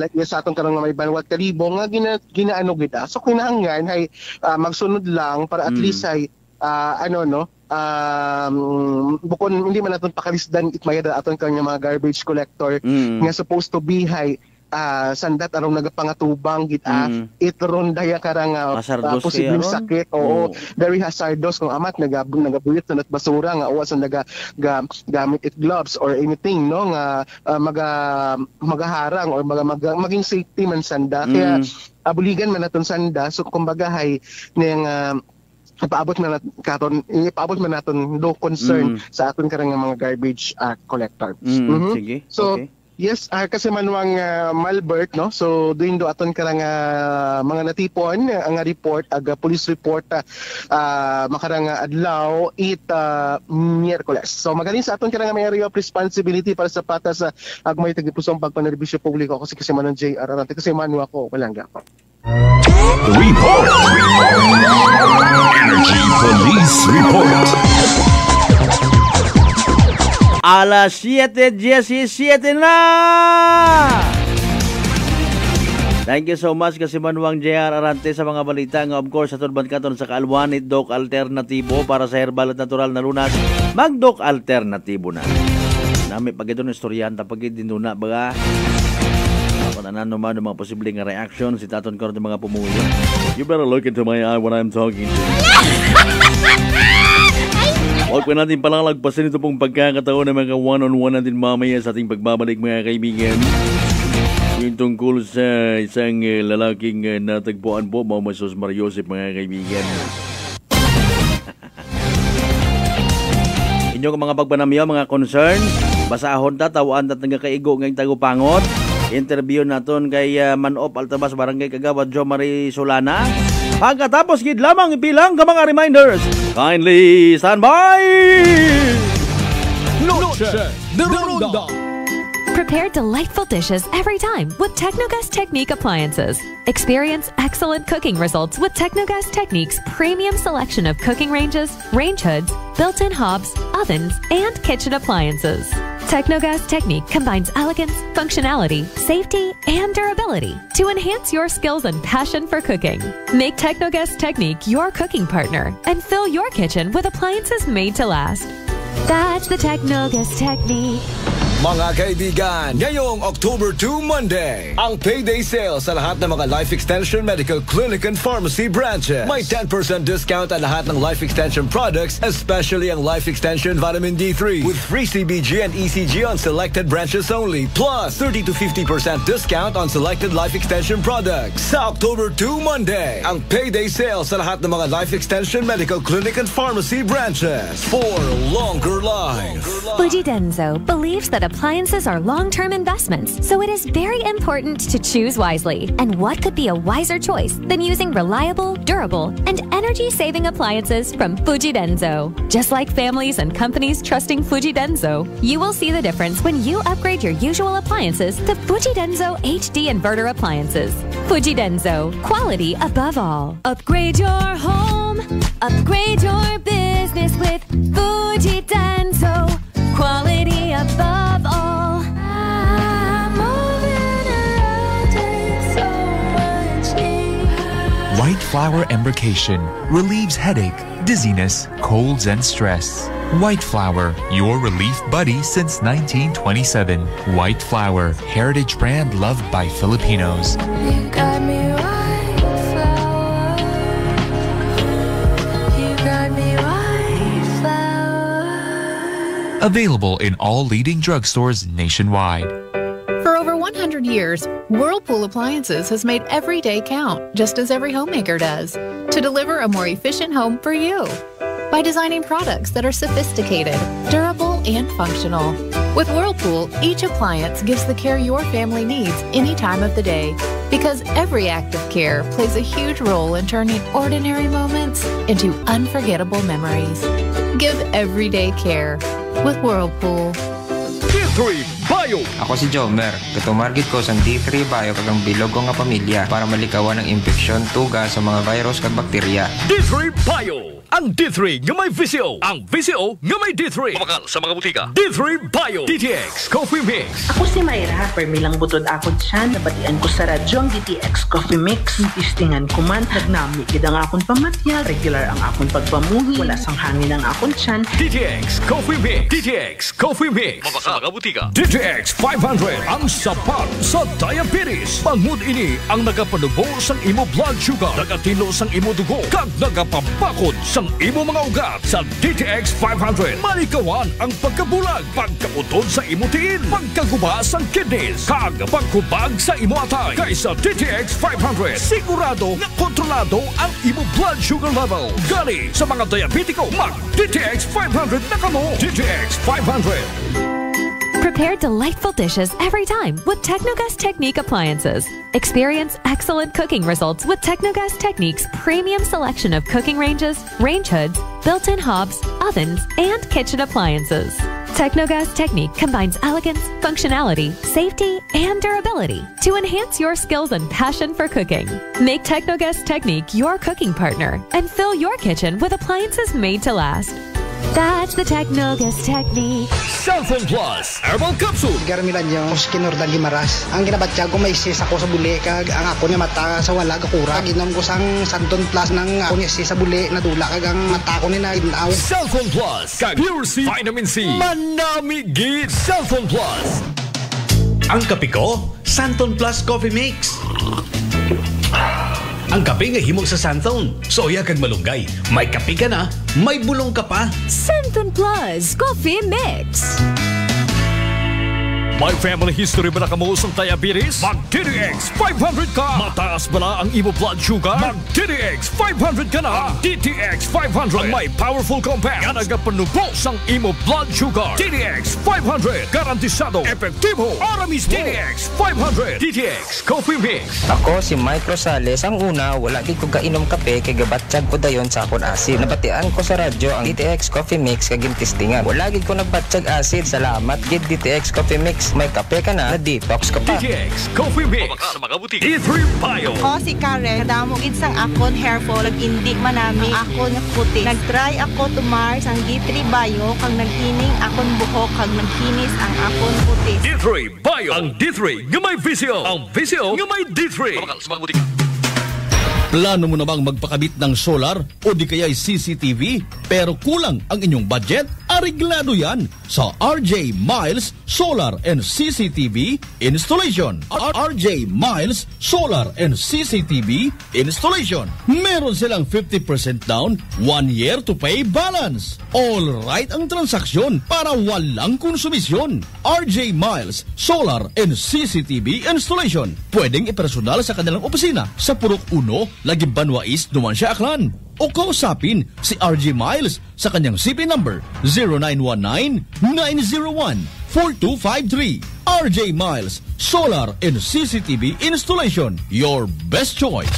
like sa aton karon nga may banwat kalibo nga ginaano kita so kinahanglan hay magsunod lang para at least ay bukon hindi man naton pakalisdan itmayad aton kanya mga garbage collector nga supposed to be hay sandat arong nagapangatubang kita itron daya karang posibleng sakit very hazardous kung amat nagabuyot na basura nga uwas gamit it gloves or anything no nga magaharang or maging safety man sanda kaya abuligan man naton sanda so kumbaga hay ning ipaabot man naton no concern sa aton karang mga garbage collector sige so okay. Yes, kasi Manuang Malbert no. So duin do aton karang mga natipon ang report police report makarang adlaw Miyerkules. So magaling sa aton karang may area of responsibility para sa patas sa agmay tagipusong pagpanerbisyo publiko kasi Manong JR Arante kasi Manu ako walang gako. Report. Energy Police Report. Alas 7:17 na! Thank you so much kasi Manuang JR Arante sa mga balita nga of course sa turban katon sa kaalwanit Doc Alternatibo para sa herbal at natural na lunas mag-Doc Alternatibo na. Nami pag ito ng istoryan tapag dinuna baga kung ano man mga posibleng reaction si taton karon ng mga pumuyo. You better look into my eye when I'm talking to you. Huwag pa natin palalagpasin ito pong pagkakataon ng mga one-on-one natin mamaya sa ating pagbabalik mga kaibigan. Yung tungkol sa isang lalaking natagpuan po, Mama Sos Mariosep mga kaibigan. Inyong mga pagpanamyo, mga concern, basahon ta, tawaan ta nagkaigo ngayong tagupangot. Interview naton kay Manop Altabas Barangay Kagawad Jo Marie Solana. Pagkatapos gid lamang ipilang ka mga reminders. Kindly stand by! Noche de Ronda. Prepare delightful dishes every time with Technogas Technique appliances. Experience excellent cooking results with Technogas Technique's premium selection of cooking ranges, range hoods, built-in hobs, ovens, and kitchen appliances. Technogas Technique combines elegance, functionality, safety, and durability to enhance your skills and passion for cooking. Make Technogas Technique your cooking partner and fill your kitchen with appliances made to last. That's the Technogas Technique. Mga kaibigan, ngayong October 2 Monday, ang payday sale sa lahat ng mga Life Extension Medical Clinic and Pharmacy branches. May 10% discount ang lahat ng Life Extension products, especially ang Life Extension Vitamin D3 with free CBG and ECG on selected branches only, plus 30 to 50% discount on selected Life Extension products. Sa October 2 Monday, ang payday sale sa lahat ng mga Life Extension Medical Clinic and Pharmacy branches for longer life. Fuji Denso believes that appliances are long-term investments, so it is very important to choose wisely. And what could be a wiser choice than using reliable, durable, and energy-saving appliances from Fuji Denso? Just like families and companies trusting Fuji Denso, you will see the difference when you upgrade your usual appliances to Fuji Denso HD inverter appliances. Fuji Denso, quality above all. Upgrade your home, upgrade your business with Fuji Denso, quality above all. I'm moving around in so much heat. White Flower Embrocation relieves headache, dizziness, colds, and stress. White Flower, your relief buddy since 1927. White Flower, heritage brand loved by Filipinos. You got me white flower. You got me white flower. Available in all leading drugstores nationwide. For over 100 years, Whirlpool Appliances has made every day count, just as every homemaker does, to deliver a more efficient home for you. By designing products that are sophisticated, durable, and functional. With Whirlpool, each appliance gives the care your family needs any time of the day. Because every act of care plays a huge role in turning ordinary moments into unforgettable memories. Give everyday care with Whirlpool. D3 Bio. Ako si Jomer. Katumargit ko sa D3 Bio kagang bilog ko nga pamilya para malikawan ng infeksyon, tuga sa mga virus kag bakterya. D3 Bio. Ang D3 nga may VCO. Ang VCO nga may D3. Kumakal sa mga butika. D3 Bio. DTX Coffee Mix. Ako si Mayra. Permilang butod akod siya. Nabatian ko sa radyo ang DTX Coffee Mix. Tistingan ko man. Nagnami gid ang akong pamatya. Regular ang akong pagpamuhi. Wala sang hangin ang akong tiyan. DTX Coffee Mix. DTX Coffee Mix. Sa mga butika. DTX 500 ang sapat sa diabetes. Bangod ini ang nagapanubo sang imo blood sugar, nagatilo sang imo dugo, kag nagapapakod sang imo mga ugat. Sa DTX 500, malikawan ang pagkabulag, pagkautod sa imo tiil, pagkaguba sang kidneys, kag pagkubag sa imo atay. Kaysa DTX 500, sigurado na kontrolado ang imo blood sugar level. Gali sa mga diabetiko, mag DTX 500 na kamo. DTX 500. Prepare delightful dishes every time with Technogas Technique appliances. Experience excellent cooking results with Technogas Technique's premium selection of cooking ranges, range hoods, built-in hobs, ovens, and kitchen appliances. Technogas Technique combines elegance, functionality, safety, and durability to enhance your skills and passion for cooking. Make Technogas Technique your cooking partner and fill your kitchen with appliances made to last. That's the Technogas Technique. Cellphone Plus Herbal Capsule. Garamilan yung Skinurdan Limaras. Ang ginabatya ko may sis ako sa buli kag ang ako niya mata sa wala kakura. Ginom ko sang Santon Plus ng ako niya sis sa buli nadula kag ang mata ko ni na ginaw. Cellphone Plus kag Pure C Vitamin C. Manami gid Cellphone Plus. Ang kape ko, Santon Plus Coffee Mix. Ang kape nga himog sa Santon. Soya kag malunggay. May kape ka na, may bulong ka pa. Santon Plus Coffee Mix. May family history ba na kamuusong diabetes? Mag-DTX 500 ka! Mataas ba na ang imo blood sugar? Mag-DTX 500 ka na! DTX 500 ang may powerful compounds nga nagapanubos ang imo blood sugar. DTX 500 garantisado, epektibo, aramis mo. DTX 500 DTX Coffee Mix. Ako si Mike Rosales. Ang una, wala gid ko kainom kape kay gabatsyag ko dayon sa akon acid. Nabatian ko sa radyo ang DTX Coffee Mix kag gintistingan. Wala gid ko nagbatsyag acid. Salamat gid DTX Coffee Mix. May kape ka na detox ka pa. DTX Coffee Mix sa mga butik. D3 Bio. Ako si Karen. Kadamo gid sang akon hair fall ag indi manami ako naputi. Nagtry ako tumar sang D3 Bio kag naghining akon buhok kag naghinis ang akon puti. D3 Bio. Ang D3 nga may visyo. Ang visyo nga may D3. Sa mga butik. Plano mo na bang magpakabit ng solar o di kaya'y CCTV pero kulang ang inyong budget? Areglado yan sa RJ Miles Solar and CCTV Installation. RJ Miles Solar and CCTV Installation. Meron silang 50% down, 1 year to pay balance. All right ang transaksyon para walang konsumisyon. RJ Miles Solar and CCTV Installation. Pwedeng ipersonal sa kanilang opisina sa Purok 1, Laging Banwais, Numancia, Aklan. O kausapin si RJ Miles sa kanyang CP number 0919-901-4253. RJ Miles Solar and CCTV Installation. Your best choice.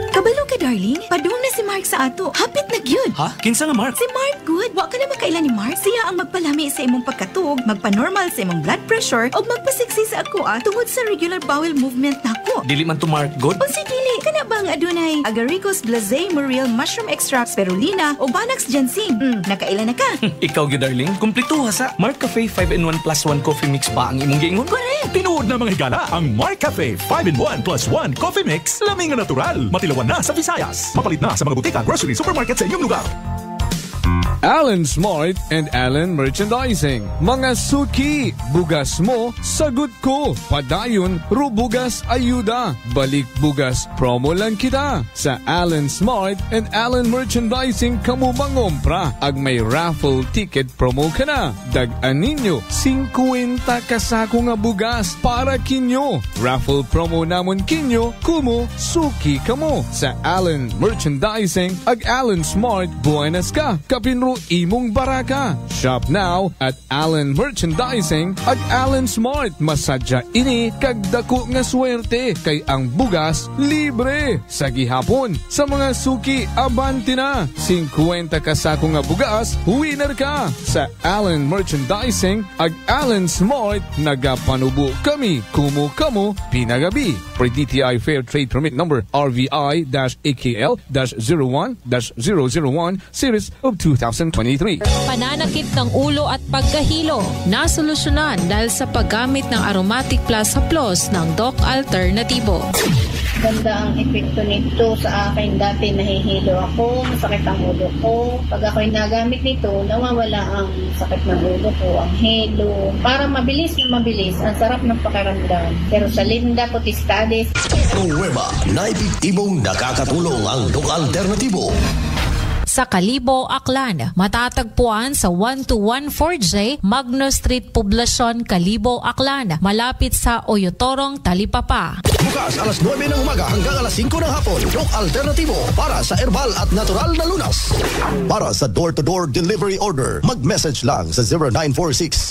Kabalo ka, darling. Padung na si Mark sa ato. Hapit na gyud. Ha? Kinsa nga Mark? Si Mark good. Wa ka na makailan ni Mark. Siya ang magpalami sa imong pagkatug, magpa-normal sa imong blood pressure, o magpasiksi sa ako tungod sa regular bowel movement nako. Dili man to Mark good? O si dili. Kana ba ang adunay Agaricus blazei Muriel mushroom extract, spirulina o Banax ginseng? Nakailan na ka? Ikaw gyud darling. Kumpleto ha sa Mark Cafe 5-in-1 plus 1 coffee mix pa ang imong giingon. Correct. Tinuod na mga higala ang Mark Cafe 5-in-1 plus 1 coffee mix. Laming na natural. Matilawan na sa Visayas. Mapalit na sa mga butika, grocery, supermarket sa inyong lugar. Alan Smart and Alan Merchandising. Mga suki, bugas mo, sagot ko. Padayon, rubugas ayuda. Balik bugas, promo lang kita. Sa Alan Smart and Alan Merchandising, kamu mangompra. Ag may raffle ticket promo ka na. Dag-an ninyo, 50 kasako nga bugas para kinyo. Raffle promo namon kinyo, kumo, suki kamo. Sa Alan Merchandising, ag Alan Smart, buenas ka. Kapinro imong baraka. Shop now at Allen Merchandising at Allen Smart. Masadya ini kag dako nga swerte kay ang bugas libre. Sa gihapon sa mga suki abanti na 50 kasako nga bugas winner ka. Sa Allen Merchandising at Allen Smart nagapanubo kami kumo kamo pinagabi. For DTI Fair Trade Permit number RVI-AKL-01-001 series of 2023. Pananakit ng ulo at pagkahilo nasolusyonan dahil sa paggamit ng Aromatic Plus Haplos ng Doc Alternativo. Ganda ang epekto nito sa akin. Dati nahihilo ako, masakit ang ulo ko. Pag ako'y nagamit nito, nawawala ang sakit ng ulo ko, ang hilo. Para mabilis na mabilis, ang sarap ng pakiramdam. Pero sa Linda Potestades, Nueva na epektibong nakakatulong ang Doc Alternativo. Sa Kalibo, Aklan, matatagpuan sa 1214J Magno Street, Poblacion, Kalibo, Aklan, malapit sa Oyotorong, Talipapa. Bukas alas 9 ng umaga hanggang alas 5 ng hapon, Doc Alternativo para sa herbal at natural na lunas. Para sa door-to-door delivery order, mag-message lang sa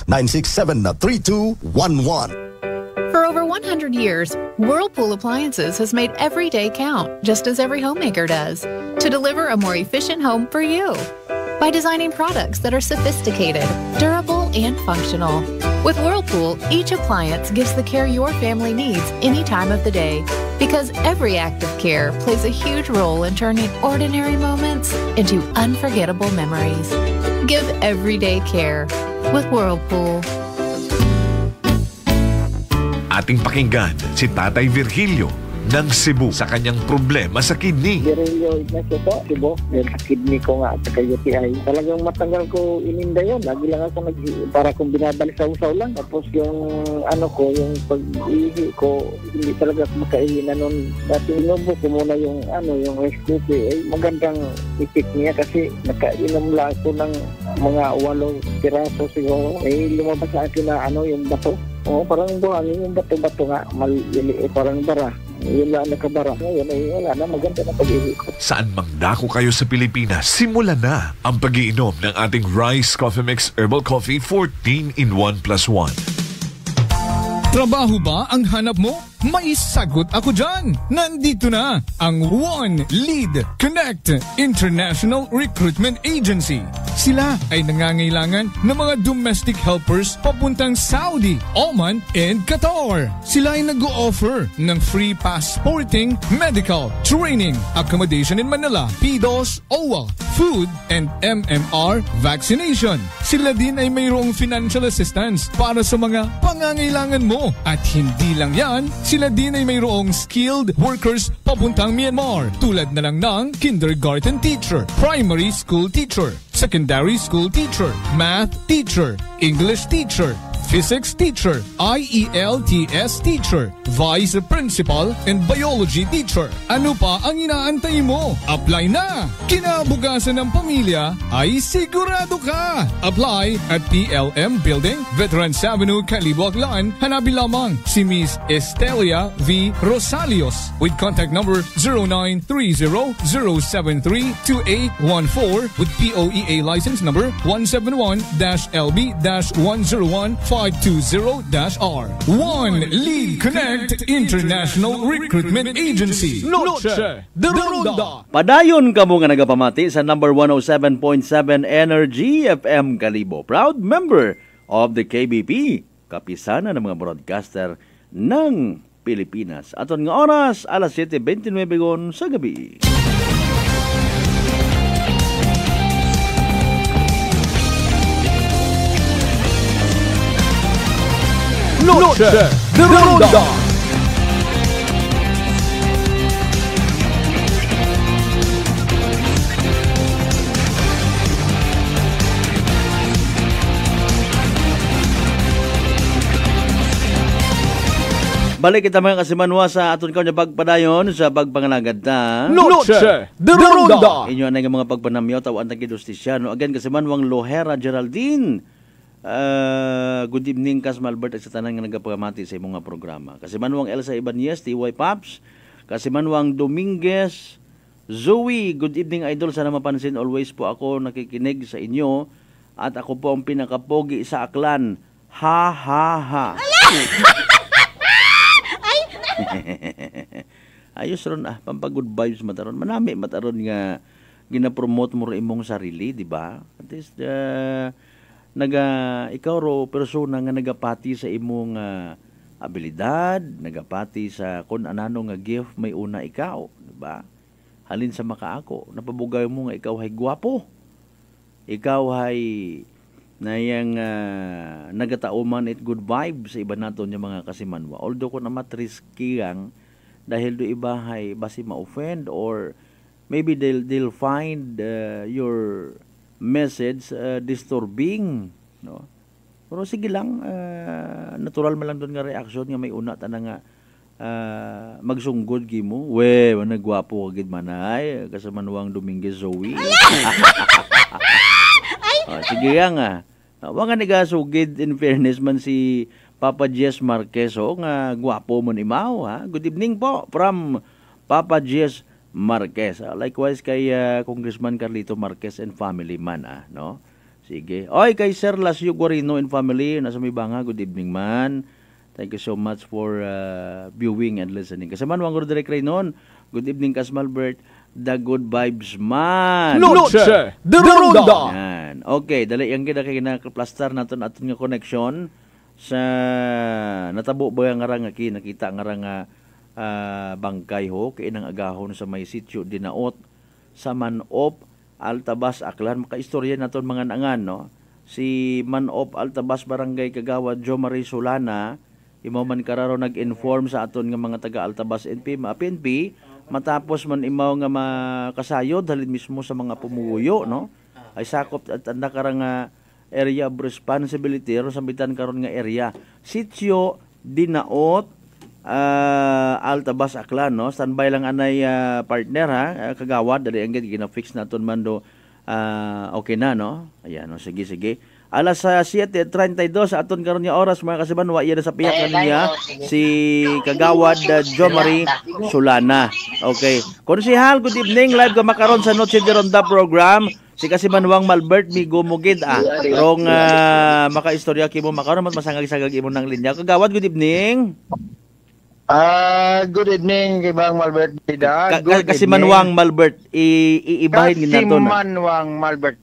0946-967-3211. For over 100 years, Whirlpool Appliances has made every day count, just as every homemaker does, to deliver a more efficient home for you. By designing products that are sophisticated, durable, and functional. With Whirlpool, each appliance gives the care your family needs any time of the day. Because every act of care plays a huge role in turning ordinary moments into unforgettable memories. Give everyday care with Whirlpool. Ating pakinggan si Tatay Virgilio ng Cebu sa kanyang problema sa kidney. Direlio Ignacio po, Cebu. Yan sa kidney ko nga at sa UTI. Talagang matagal ko ininda yun. Lagi lang ako para kung binabalik sa usaw lang. Tapos yung yung pag-ihi ko, hindi talaga ako makaihi na nun. Dati inubo ko muna yung rice cookie. Magandang effect niya kasi nakainom lang ako ng mga 8 piraso siguro. Lumabas sa akin na yung bato. Parang buhangin yung bato-bato nga. Parang bara. Yun lang nakabara. Ngayon wala na, maganda na pag-ihi ko. Saan mang dako kayo sa Pilipinas, simulan na ang pag-iinom ng ating Rice Coffee Mix Herbal Coffee 14 in 1+1. Trabaho ba ang hanap mo? May sagot ako dyan! Nandito na ang One Lead Connect International Recruitment Agency. Sila ay nangangailangan ng mga domestic helpers papuntang Saudi, Oman, and Qatar. Sila ay nag-o-offer ng free passporting, medical, training, accommodation in Manila, PDOS, OWA, food, and MMR vaccination. Sila din ay mayroong financial assistance para sa mga pangangailangan mo. At hindi lang yan, sila din ay mayroong skilled workers papuntang Myanmar tulad na lang ng kindergarten teacher, primary school teacher, secondary school teacher, math teacher, English teacher, physics teacher, IELTS teacher, vice principal, and biology teacher. Ano pa ang inaantay mo? Apply na! Kinabukasan ng pamilya ay sigurado ka! Apply at PLM Building, Veterans Avenue, Calibo, Aklan. Hanapin lamang si Miss Estelia V. Rosalios with contact number 0930-073-2814 with POEA license number 171-LB-101-520-R. One Lead Connect International Recruitment Agency. Noche de Ronda. Padayon ka mo nga nagapamati sa number 107.7 Energy FM Calibo. Proud member of the KBP. Kapisana ng mga broadcaster ng Pilipinas. Aton nga oras, alas 7:29 sa gabi. Noche de Ronda. Balik kita mga kasimanwa sa aton kaw na pagpadayon sa pagpangalagad na Noche de Ronda. Inyo na nga mga pagpanamyaw tawan tagi Justisyano. Again kasimanwang Lohera Geraldine. Good evening Kas Malbert at sa tanan nga nagapamati sa imong programa. Kasimanwang Elsa Ibanez, TY Pops. Kasimanwang Dominguez, Zoe, good evening idol. Sana mapansin always po ako nakikinig sa inyo at ako po ang pinakapogi sa Aklan. Ha ha ha. Ayos ron pampag-good vibes mataron. Manami mataron nga gina-promote mo rin imong sarili, di ba? At least ikaw ro persona nga nagapati sa imong abilidad, nagapati sa kun anano nga gift may una ikaw, di ba? Halin sa makaako, napabugay mo nga ikaw hay gwapo. Ikaw hay nayang nagatauman it good vibes sa iba naton yung mga kasimanwa. Although kung namat risky ang dahil do iba hay basi ma-offend or maybe they'll find your message disturbing, no? Pero sige lang, natural man lang doon nga reaction nga may una ta na nga magsunggod gimo. We, nagwapo gid manay kasamanwang Dominguez Zoe. Sige nga. Wa nga nagasugid in fairness man si Papa Jess Marquez nga gwapo mo ni Mao ha. Good evening po from Papa Jess Marquez. Likewise kay Congressman Carlito Marquez and family man no. Sige. Oy kay Sir Lasio Guarino and family nasa may banga. Good evening man. Thank you so much for viewing and listening. Kasi man wang Roderick Raynon. Good evening Kasmalbert. The good vibes man. Noche de Ronda. Yan. Okay, dali yang kita kay kinaplastar naton aton nga connection sa natabo ba nga nga nakita nga nga bangkay ho kay nang agahon sa may sitio Dinaot sa Manop Altabas Aklan. Makaistorya naton mga nangan no. Si Manop Altabas Barangay Kagawad Jo Marie Solana imo man kararo nag-inform sa aton nga mga taga Altabas PNP matapos man imaw nga makasayod halin mismo sa mga pumuyo, no? Ay sakop at anda karang area of responsibility ro sambitan karon nga area. Sitio Dinaot Altabas Aklan, no? Standby lang anay partner ha, kagawad dali ang gina-fix naton man do okay na, no? Ayan, no? Sige. Alas 7:32 sa aton karon nga oras mga kasiban, wa iya sa piyak niya si kagawad Jo Marie Sulana. Okay. Konsehal, good evening. Live ka makaron sa Noche de Ronda program. Si Kasimanwang Malbert Migo Mugid rong makaistorya kimo makaron masangag-sagag imo ng linya. Kagawad, good evening. Good evening kay Bang Malbert Bida. Kasimanwang Malbert iibahin ginaton.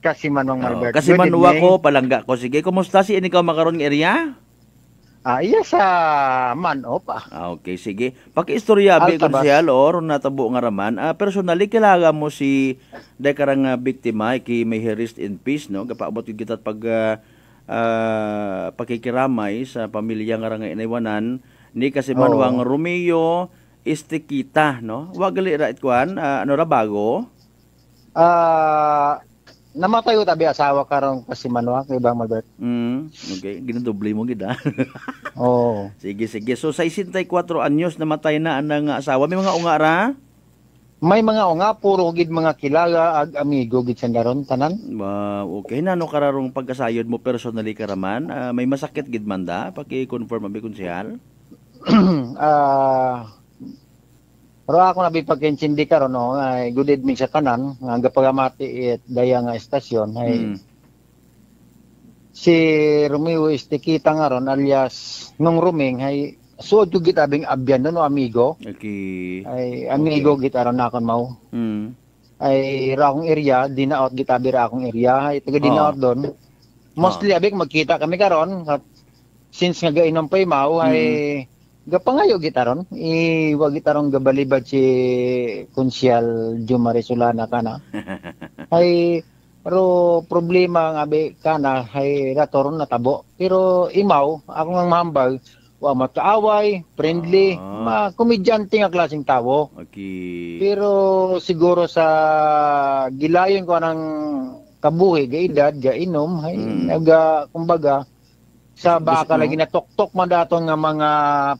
Kasimanwang Malbert. Kasimanwa ko palangga ko. Sige, kumusta si ikaw makaron nga area? Iya sa Manop. Okay, sige. Paki-istorya bi konsehal or natabo nga raman. Personally kilala mo si dekarang biktima kay may rest in peace, no? Kapaabot kita pag pakikiramay sa pamilya nga nga inaywanan ni Kasimanwang Romeo Estequita, no? Wagali ra itkuan ano ra bago? Namatay tabi asawa karong Kasimanwang kay Bang Malbert. Okay, ginadoble mo gid. Oo. Sige. So 64 anyos namatay na ang asawa. May mga unga ra? May mga unga, puro gid mga kilala ag amigo gid sa daron tanan. Okay, nano kararong pagkasayod mo personally karaman? May masakit gid man da? Paki-confirm abi konsehal. Pero ako nabi pagkinsindi karon, no, ay good evening sa tanan nga pagamati daya nga estasyon ay si Romeo Estequita nga ron alias Nung Ruming ay suod yung gitabing abyan no amigo. Okay. Ay amigo gitaron na akon mao. Ay ra akong area, dinaot gitabi ra akong area, ay taga dinaot doon. Mostly abik magkita kami karon since nga gainom pa mao ay gapangayo gitaron, wag gitaron gabalibad si Konsyal Jo Marie Sulana kana. Ay pero problema nga be kana ay ratoron natabo. Pero imaw ako nga mahambal, wa makaaway, friendly, komedyante nga klaseng tawo. Okay. Pero siguro sa gilayon ko ng kabuhi, gaedad, gainom, ay kumbaga sa baka lagi na tok-tok man daton nga mga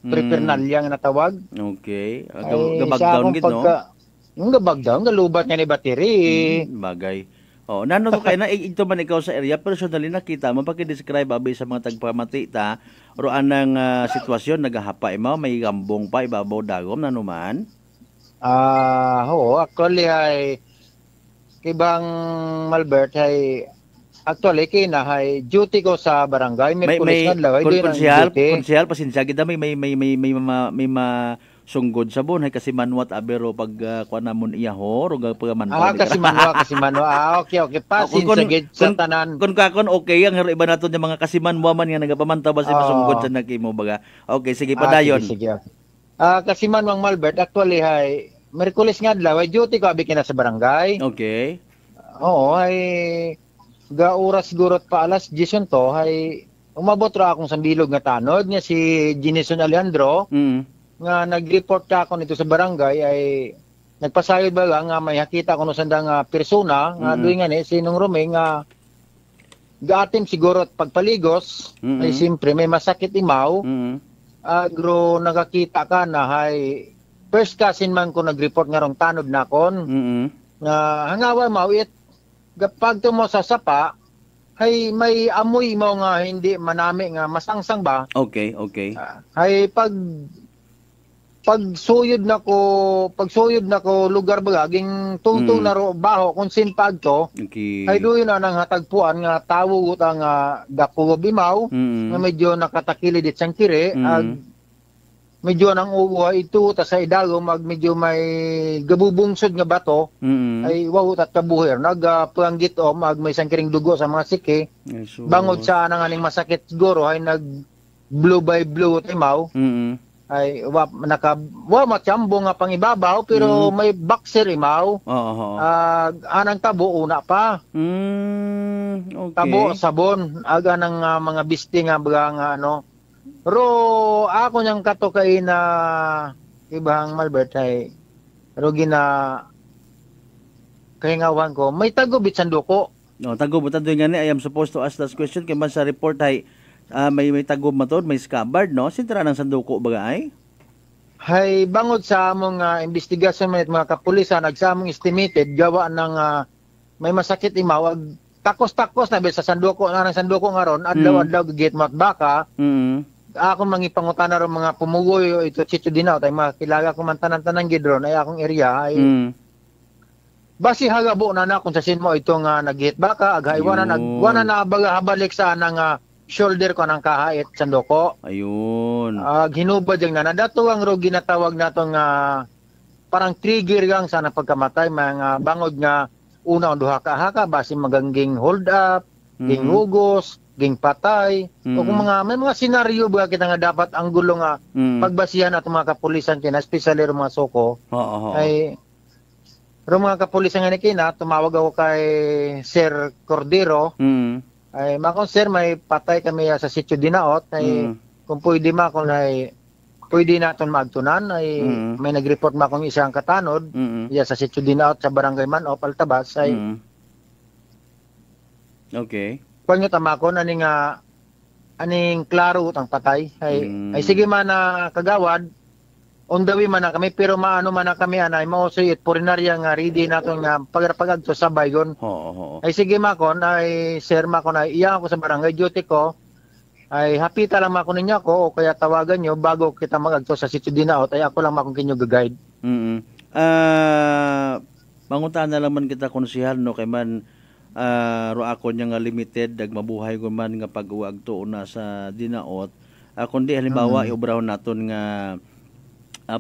prepernalya nga natawag. Okay. Gabagdown gid no. Yung gabagdown, galubat nga ni battery. Bagay. Nano to kay na ito man ikaw sa area personally nakita mo paki-describe abi sa mga tagpamati ta ro anang sitwasyon nagahapay mo may gambong pa ibabaw dagom nano man? Actually ay kay Bang Malbert ay actually kina hay duty ko sa barangay may konsyal pasensya gid may sunggod sa bon hay kasi manwat abero pag kuan namon iyaho ug pagamantaw kasi manwa okay pasensya gid sa tanan kun okay ang iba naton yung mga kasimanwa man nga nagapamantaw ba sa sunggod sa nakimo baga okay sige padayon sige. Kasimanwang Malbert actually hay Miyerkules nga adlaw duty ko abi kina sa barangay. Okay. Oo ay oras siguro pa alas 10 to ay umabot ra akong sambilog nga tanod nga si Jinison Alejandro nga nag-report ka ako nito sa barangay ay nagpasayod ba nga may hakita ko no sanda nga persona nga duy nga ni sinong Ruming nga gaatim siguro at pagpaligos ay simpre may masakit imaw agro nakakita ka na ay first cousin man ko nag-report nga rong tanod na kon nga hangawa mawit kapag mo sa sapa, ay may amoy mo nga hindi manami nga masangsang ba? Okay. Ay pagsuyod na ko lugar ba gaging tungtong na ro baho kung sinpag to. Okay. Ay doon na nang hatagpuan nga tawo uta nga dako bimaw nga medyo nakatakilid it sang kire medyo nang uwa ito ta sa idago medyo may gabubungsod nga bato ay wawut at kabuher nagpanggit may sangkiring dugo sa mga siki bangod sa anang aning masakit siguro ay nag blue by blue timaw ay wa machambo nga pangibabaw pero may boxer imaw anang tabo una pa okay. Tabo sabon aga ng mga bisti nga baga nga Ro ako niyang kato kay na ibang Malbert ay ro gina kay ngawan ko may tagubit sanduko. No, tagub ta doy ngani I am supposed to ask that question kay man sa report ay may tagub matod, may scabbard no. Sintra nang sanduko baga ay? Hay bangod sa among investigasyon man mga kapulisan nagsamong estimated gawa ng may masakit imawag takos-takos na sa sanduko na ng sanduko ngaron adlaw-adlaw gigit mat baka. Akong mangipangutan na ron mga pumugoy ito Chicho Dinaw tay makilala ko man tanan-tanan gidron ay akong area ay basi hagabo na kung sa sinmo itong naghit baka aghaywanan agwana na habalik sa nang shoulder ko ng kahait sandoko. Ayun. Hinubad yung nadato ang ro ginatawag natong parang trigger gang sa pagkamatay mga bangod nga una ang duha ka haka basi magangging hold up, ging hugos, ging patay o kung may mga senaryo ba kita nga dapat ang gulo nga pagbasihan at mga kapulisan kina especially ro mga soko. Ay ro mga kapulisan nga kina tumawag ako kay Sir Cordero. Ay makon sir may patay kami sa Sitio Dinaot ay kung pwede makon ay pwede naton maagtunan ay may nagreport makong isang katanod sa Sitio Dinaot sa Barangay Manop Altabas ay okay. Kung nyo tamakon, aning klaro utang patay. Ay sige man na kagawad, on the way man na kami, pero maano man na kami, ay mausoy at purinarya nga ready nato nga pagagto sa baygon. Ay sige makon, ay sir makon, ay iya ako sa barangay duty ko, ay hapita lang makon ninyo ako, o kaya tawagan nyo, bago kita magagto sa Sitio Dinaot, ay ako lang makon kinyo gagayad. Manguntaan na lang man kita konsihal, no, kay man, ro ako niya nga limited dag mabuhay ko man nga pag-uwag to una sa Dinaot kundi halimbawa iubraw naton nga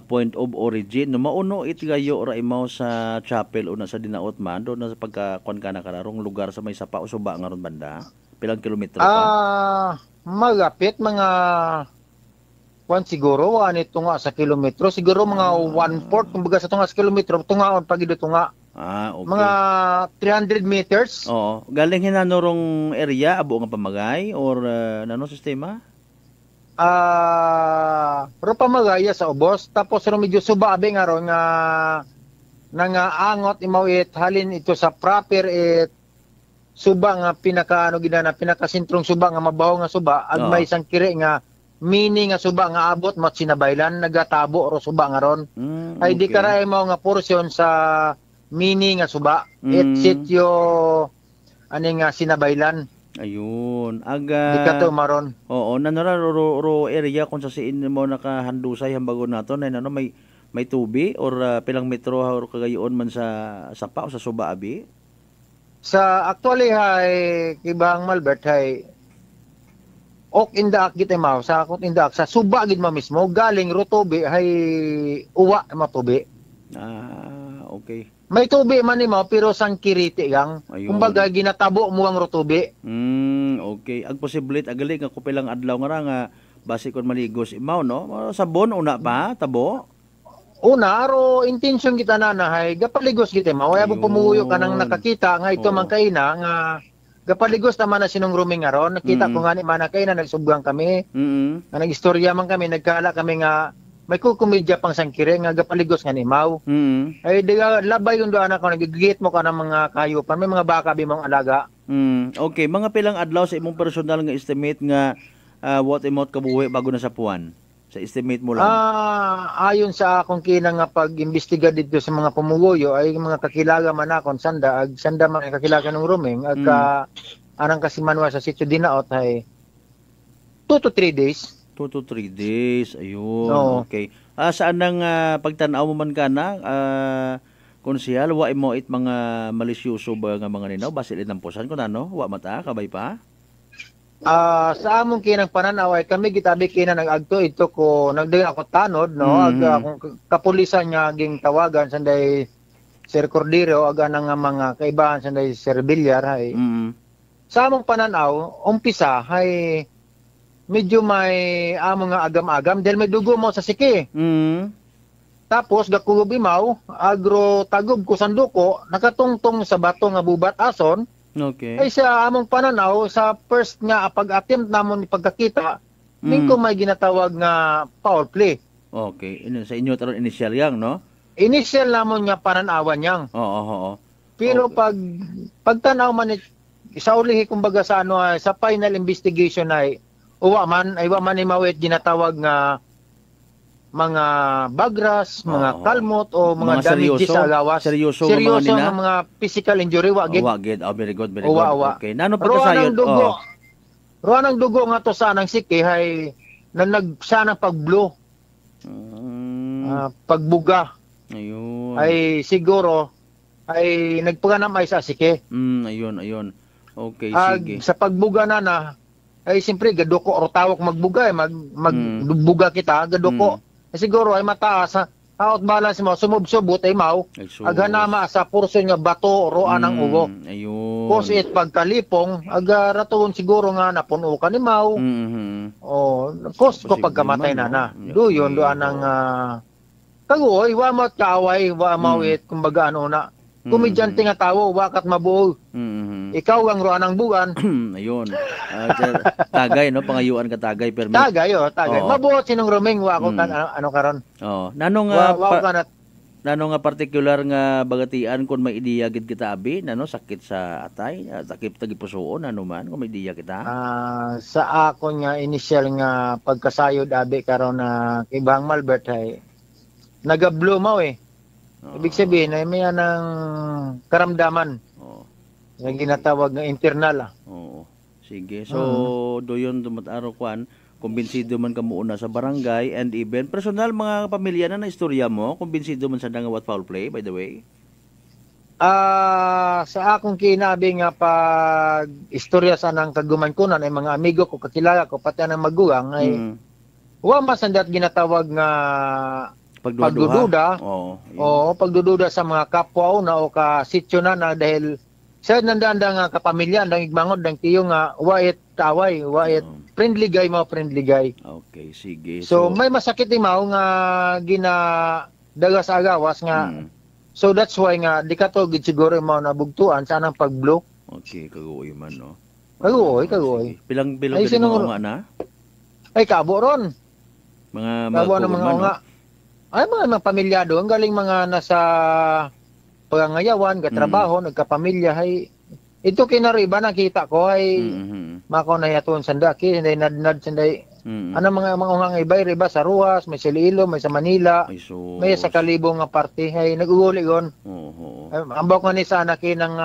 point of origin no mauno itigayo ra imaw sa chapel una sa Dinaot man do na sa pagkakuan kana kararong lugar sa may sapa o suba nga ron banda pilang kilometro pa magapit mga siguro anito nga sa kilometro siguro mga 1/4 kumbaga sa tunga sa kilometro tungaon pagido tunga. Okay. Mga 300 meters. Oo. Galing hinanorong area, abo nga pamagay or nano sistema? Pero pamagay sa ubos. Tapos medyo subabi nga ron nga angot imawit halin ito sa proper suba nga pinakasintrong suba nga mabaho nga suba. Ag may isang kiri nga mini nga suba nga abot mat sinabaylan nagatabo ro suba nga ron. Ay di karay mo nga porsyon sa mini nga suba sitio ani nga sinabaylan. Ayun di ka to maron. Oo nanora ro area kung sa siin mo nakahandusay hambago naton ay nano may tubi or pilang metro or kagayon man sa sapa o sa suba abi sa actually hay kibang Malbert hay ok indaak gitay maw sa akot indaak sa suba gid mo mismo galing ro tubi hay uwa matubi. Okay. May tubi man ni mo pero sang kiriti gang. Kumbaga ginatabo mo ang rotubi. Okay. Ag posible agali nga kupilang adlaw nga base kon maligos imaw no. Sabon una pa tabo. Una aro intention kita na hay gapaligos kita mao. Ay pumuyo ka nang nakakita nga ito man kaina nga gapaligos naman na sinong rooming aron. Nakita ko nga ni man kaina nagsubgang kami. Nga nagistorya man kami nagkala kami nga may kukumedya pang sangkire nga gapaligos nga ni Mau. Ay labay yung doon ako nagigigit mo ka ng mga kayupan. May mga baka bimong alaga. Okay, mga pilang adlaw sa imong personal nga estimate nga what imot kabuhi bago na sa puwan? Sa estimate mo lang. Ayon sa akong kinang nga pag-imbestiga dito sa mga pumugoyo ay mga kakilala man akon sanda man kakilala ng rooming ag anang kasimanwa sa Sitio Dinaot ay 2 to 3 days. 2 to 3 days. Ayun. Okay. Saan nang pagtanaw mo man ka na, konsihal, wa mo it mga malisyoso ba nga mga ninaw? Basil inampusan ko na, no? Wa mata, kabay pa? Sa among kinang pananaw ay kami gitabi kina nag-agto ito ko, nagdagan ako tanod, no? Akong kapulisan nga ging tawagan, sanday Sir Cordero, aga nga mga kaibahan, sanday Sir Villar, ay. Sa among pananaw, umpisa, ay medyo may amo nga agam-agam dahil may dugo mo sa siki. Tapos gakugob imaw agro tagob ko sanduko nakatungtong sa bato nga bubat ason. Okay. Ay sa among pananaw sa first nga pag-attempt namon ni pagkakita ning ko may ginatawag nga foul play. Okay, sa inyo taron initial yang, no? Initial namon nga pananawan yang. Oo. Pero pagtanaw man sa ulihi kumbaga sa sa final investigation ay wa man ni mawit ginatawag nga mga bagras, mga kalmot o mga damages sa agawas. Seryoso mga physical injury wa gid. Very good. Okay. Nano pagkasayod? Ruan ang dugo nga to sa nang siki hay nagsanang pag-blow. Pagbuga. Ayun. Ay siguro ay nagpaganam ay sa siki. Ayun. Okay, sige. Sa pagbuga na ay siyempre gadoko or tawag magbuga magbuga kita gadoko. Siguro ay mataas out balance mo sumubsubot ay mau aghanama sa portion nga bato roan ang ugo. Ayun. Kos it pagkalipong agaraton siguro nga napuno ka ni mau. Kos ko pagkamatay na. Duyon doan ang kagoy wa mo kaaway wa mawit kumbaga na. Komedyante nga tawo, wakat mabuo. Ikaw ang roan ng buwan. Ayun. Tagay, no? Pangayuan ka tagay. Permit. Tagay. Mabuot sinong ruming, wako ano karon. Nanong nga particular nga bagatian kung may ideya gid kita abi, sakit sa atay, sakit tagipusoon, man, kung may ideya kita? Sa ako nga initial nga pagkasayod abi karon na kay Bang Malbert ay nagablo mo Ibig sabihin ay may anang karamdaman. Yung ginatawag na internal. Sige. So, doyon dumataro kwan, kumbinsido man ka muna sa barangay and even personal mga pamilya na istorya mo, kumbinsido man sa dangawat foul play, by the way? Sa akong kinabi nga pag istorya sa nang kaguman ko na ay mga amigo ko, kakilala ko, pati ang magulang ay wa masandat ginatawag nga pagdududa. Pagdududa sa mga kapwa na o ka sityo na dahil sa nandanda nga kapamilya andang igmangod dang tiyo nga wait taway friendly guy. Okay, sige. So may masakit imaw nga ginadaga sa agawas nga so that's why nga di ka to gid siguro imaw nabugtuan sa nang pagblow. Okay, kagoy man no. Kagoy. Pilang bilog nga na? Ay kabo ron. Mga mga ay mga pamilya doon, galing mga nasa pangangayawan, katrabaho, nagkapamilya, ay ito kinariba nakita ko, ay mako na yaton sandaki, sanday nadnad, sanday, mga ungang ibay, riba sa Ruas, may sa Iloilo, may sa Manila, may sa Kalibong nga parte, ay nag-uguli yun. Ambok nga ni sana kinang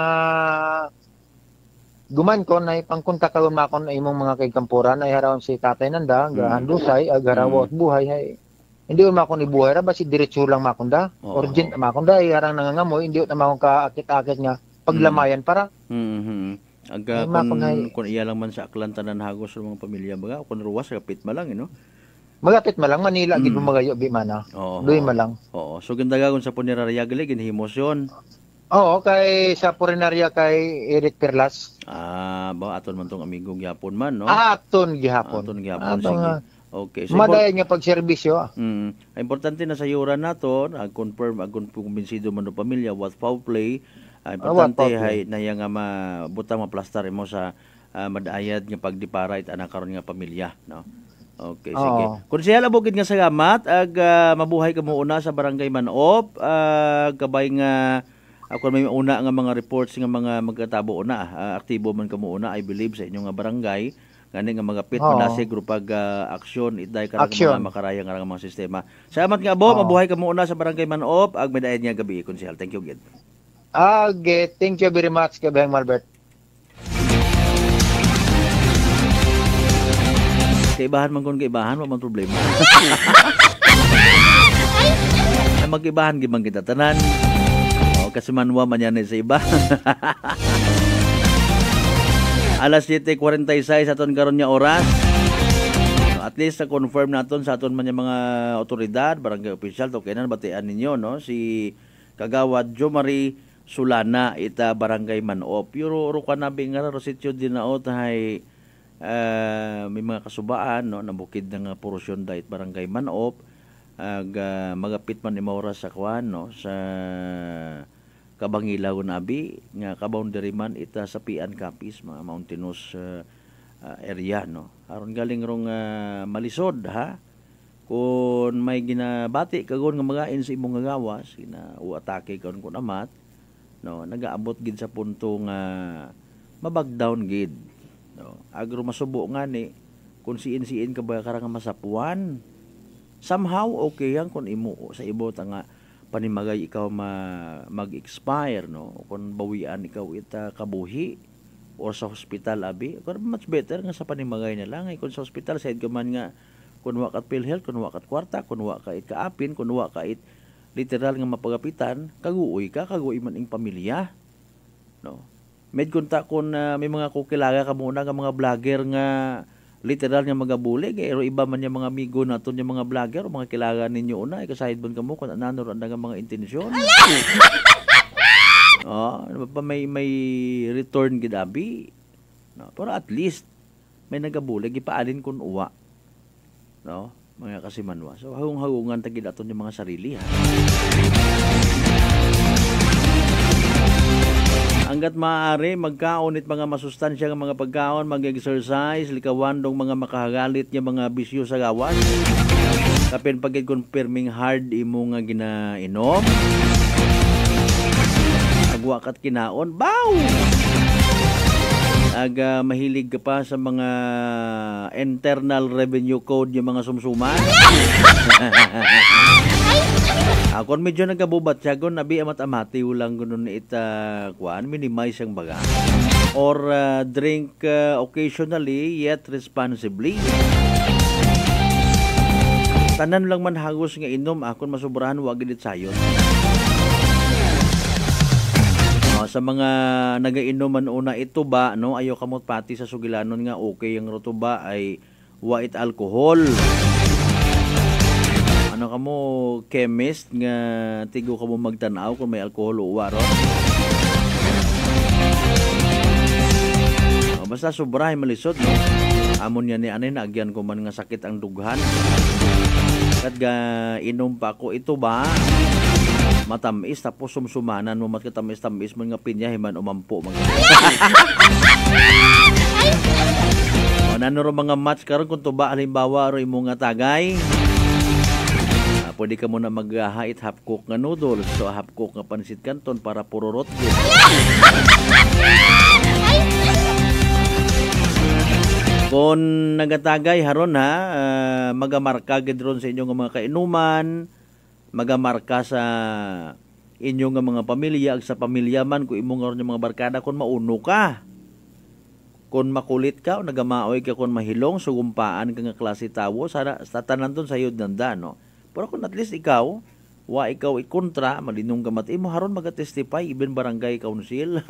guman ko, na pangkunta karon mako na imong mga kaykampuran, ay harawon si Tatay Nanda, gahandusay, agarawot buhay, ay hindi mo makon ibuhay ra basi diretso lang makunda urgent makunda harang nangangamoy hindi na makon ka akit-akit nga paglamayan para aga kun iya lang man sa aklan tanan hagos sa mga pamilya baga kun ruwas kapit malang magapit malang Manila gid mo magayo bi mana duy malang so ganda gagon sa punerarya gali ginhimos yon kay sa punerarya kay Eric Perlas ba aton man tong amigo gyapon man no aton gihapon sige. Okay. So madayon nga pagserbisyo. Importante na sa yuran nato, confirm agon kumbinsido man do pamilya what foul play. Importante hay naya nga mabutang maplastar mo sa madayad nga pagdipara it anak karon nga pamilya, no. Okay, sige. Konsehal abogid nga salamat ag mabuhay ka mo una sa barangay Manop, kabay nga ako may una nga mga reports nga mga magkatabo una, aktibo man ka mo una I believe sa inyong nga barangay. Gani nga mga pit manasi grupag aksyon itday karang mga makaraya nga mga sistema. Salamat nga abo, mabuhay ka muna sa barangay Manop ag medayon nga gabi konsehal. Thank you gid. Thank you very much Kabang Malbert. Kaibahan man kon kaibahan, wa man problema. Mag-ibahan gid man kita tanan. Kasi manwa man yan sa iba. Alas 7:46 aton karon nya oras. At least na confirm naton sa aton man yung mga otoridad, barangay official to kenan batian ninyo no si Kagawad Jomari Sulana ita barangay Manop. Pero ro kanabi nga sitio dinaot hay may mga kasubaan no na bukid nga porosyon dait barangay Manop ag magapit man ni oras sa kwan no sa Kabangilaw nabi nga ka-boundary man ita sa Pian Capiz mga mountainous area, no. Aron galing rong malisod, ha. Kung may ginabati kagon nga magain sa imong gawas, uatake kagon kun amat, no, nagaabot gid sa punto nga mabagdown gid, no. Agro masubo nga ni kung siin-siin ka ba karang masapuan. Somehow okay yan kung imo sa ibot nga panimagay ikaw mag-expire, no. Kung bawian ikaw ita kabuhi or sa hospital abi, much better nga sa panimagay na lang. Kung sa hospital said ka man nga kun wa kat PhilHealth, kun wa kat kwarta, kun wa ka it kaapin, kun wa ka it literal nga mapagapitan, kaguoy man ing pamilya, no. Med kunta kun may mga kukilaga ka muna nga mga vlogger nga literal nga magabuli, pero iba man yung mga amigo naton yung mga vlogger o mga kilaga ninyo una, ikasahid bon kamo kung anano ran nga mga intensyon. May return gid abi, no. Pero at least may nagabuli gipaalin kun uwa, no, mga kasimanwa. So hawung-hawungan tagid aton yung mga sarili, ha. Hanggat maaari magkaon it mga masustansya nga mga pagkaon, mag-exercise, likawan dong mga makahagalit niya mga bisyo sa gawas. Kapin pagid confirming hard imo nga ginainom. Agwa kat kinaon, baw! Mahilig ka pa sa mga internal revenue code yung mga sumsuman. Kung medyo nagabubat siya, kung nabi amat-amati ulang ganun minimize ang baga. Or drink occasionally yet responsibly. Tanan lang man hagos nga inom, akon masubrahan wag gid sayon. Sa mga nagainom man una ito ba, no, ayo kamot pati sa sugilanon nga okay ang roto ba ay white alcohol. Ano kamo chemist nga tigo kamo magtanaw kung may alcohol o waro. Basta sobra malisod, no. Amon yan ni anay naagyan ko man nga sakit ang dughan. Kat ga inom pa ko ito ba, matamis tapos sumsumanan mo mat katamis-tamis mo nga pinya himan umampo mga. Ano ro mga match karon kung tuba halimbawa ro imo nga tagay. Pwede ka muna mag-hait half cook nga noodles, so half cook nga pansit canton para pururot. Kung nagatagay haron, ha, magamarka gid ron sa inyong mga kainuman, magamarka sa inyong mga pamilya ag sa pamilya man kung imong nga mga barkada kung mauno ka, kung makulit ka o nagamaoy ka, kung mahilong sugumpaan ka nga klase tawo sa tanan ton sayod nanda, no. Pero kung at least ikaw ikontra malinong gamat imo haron magatestify even barangay council.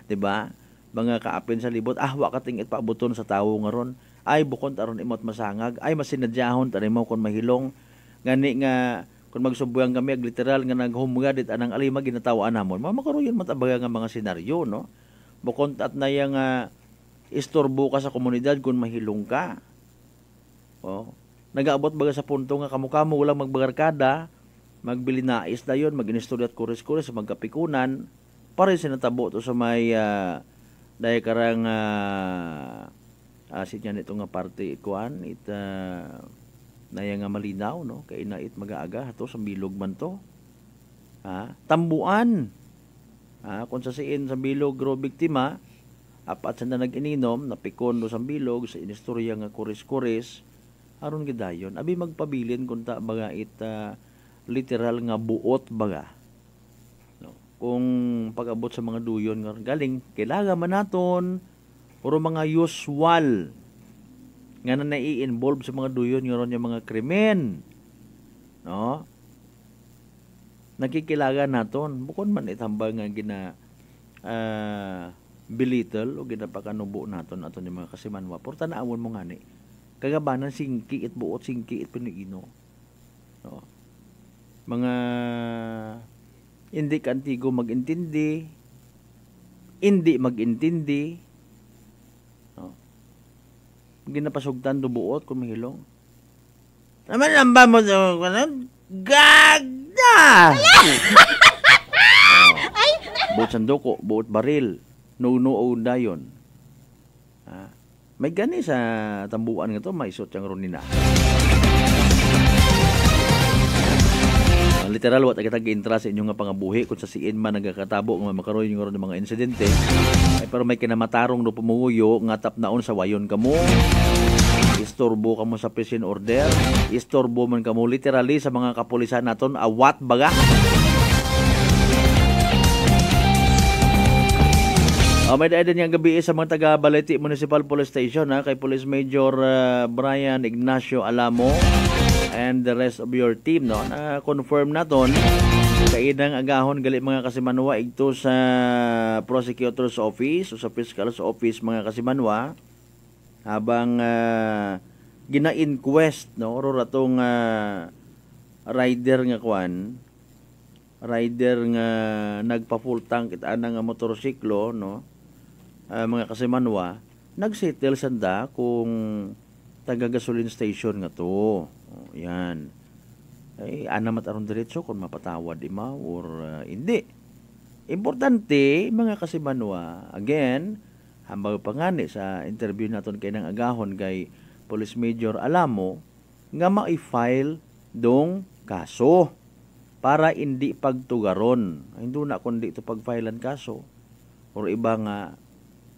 Diba? Mga kaapin sa libot, wa katingit paabuton sa tawo nga ron, ay bukod aron imot masangag, ay masinadyahon tani mo kung mahilong ngani nga kung magsubuyang kami ag literal nga naghumugad it anang alima ginatawaan namon. Makaroon matabaga nga mga senaryo, no. Bukod at na yang istorbo ka sa komunidad kung mahilong ka. Nagaabot baga sa punto nga kamukamo lang magbagarkada, magbili na isda yun, mag-inistorya at kuris-kuris, magkapikunan, para sinatabo to sa may dahil karang sinya nito nga parte ikuan naya nga malinaw, no, kay na it mag-aaga hato sa bilog man to, tambuan, kung sa siin sa bilog ro biktima apat sa na nag-ininom napikon do sa bilog sa inistorya nga kuris-kuris aron gidayon abi magpabilin kung ta baga it literal nga buot baga, no. Kung pag-abot sa mga duyon nga galing kailangan man naton puro mga usual nga na nai-involve sa mga duyon nga ron yung mga krimen, no, nakikilaga naton bukod man itambal nga gina belittle o ginapakanubo naton aton yung mga kasimanwa por tanaawon mo ngani kagabanan singki it buot singki it pinuino, no. Mga hindi kantigo magintindi, hindi magintindi, no. Ginapasugtan do buot kung mahilong naman ang ba mo gagda. Buot sandoko, buot baril, no dayon, May gani sa tambuan nga to, maisot yang ron nina. Literal, wat agad ag-intra sa inyong nga pangabuhi kung sa siin man nagkakatabo nga makaroon yung ron ng mga insidente. Ay, pero may kinamatarong no pumuyo nga tapnaon sa wayon kamo. Istorbo kamo sa prison order. Istorbo man kamo literally sa mga kapulisan naton, awat baga. May daan din yung gabi sa mga taga Balete Municipal Police Station kay Police Major Brian Ignacio Alamo and the rest of your team no na confirm naton kaidang agahon gali mga kasimanwa igto sa prosecutor's office o sa fiscal's office mga kasimanwa habang gina-inquest no ro ratong rider nga nagpa-full tank ita nga motorsiklo no mga kasimanwa nagsettle sanda kung taga gasoline station nga to. Yan. Ay anamat aron diretso kung mapatawad ima or hindi. Importante mga kasimanwa, again, hambal pangani sa interview naton kay nang agahon kay Police Major Alamo nga ma-file dong kaso para hindi pagtugaron. Hindi na kundi ito pag-filean kaso or iba nga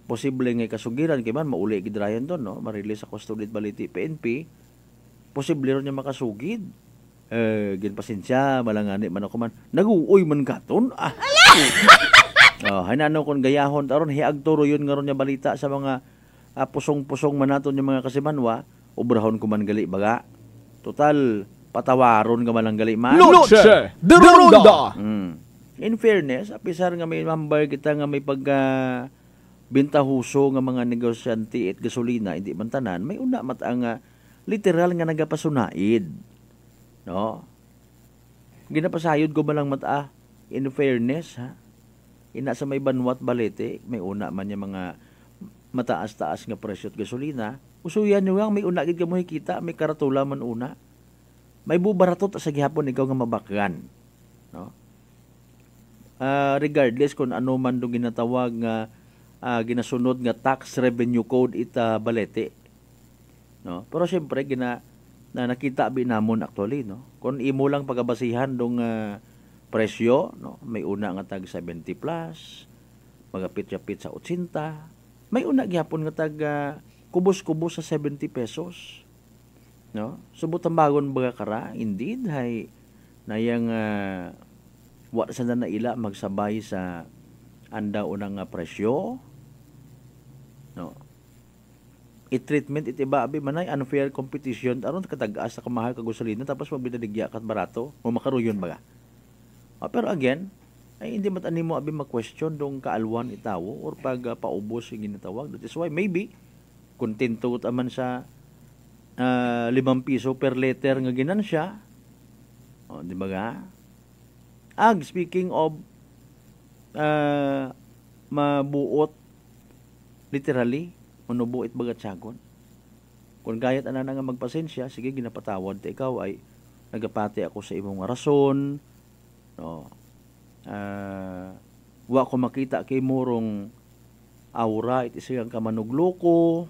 posible nga kasugiran kay man mauli gidrayan doon no ma-release sa custody Balete PNP posible ron niya makasugid ginpasensya malangani man ako man naguoy man katon hanano kon gayahon taron hiag turo yun nga ron niya balita sa mga pusong-pusong man naton yung mga kasimanwa obrahon ko man gali baga total patawaron ka man lang gali man Noche de Ronda. In fairness apisar nga may member kita nga may bintahuso nga mga negosyante at gasolina hindi man tanan may una mat ang literal nga nagapasunaid no ginapasayod ko man lang mata in fairness ina sa may Banwat Balete may una man yung mga mataas-taas nga presyo at gasolina usuyan nyo nga may una gid ka mo hikita may karatula man una may bubaratot sa gihapon ikaw nga mabakgan no regardless kung ano man do ginatawag nga ginasunod nga tax revenue code ita Balete no pero syempre na nakita binamon actually no kung imo lang pagabasihan dong presyo no may una nga tag 70 plus magapit-yapit sa 80 may una gyapon nga tag kubos-kubos sa 70 pesos no subutan bagon baga kara indeed hay nayang wa sa na ila magsabay sa anda unang presyo no i-treatment itiba abi manay unfair competition aron katag-as sa kamahal kag gasolina tapos mabidaligya kat barato mo makaruyon baga pero again ay hindi mat animo abi ma-question dong kaalwan itawo or pag paubos yung ginatawag that is why maybe kontento taman sa 5 piso per liter nga ginansya di ba ga speaking of mabuot literally manubuit bagat sagon kung gayat ana nga magpasensya sige ginapatawad ta ikaw ay nagapati ako sa imong rason no wa ko makita kay murong aura it isigang kamanugloko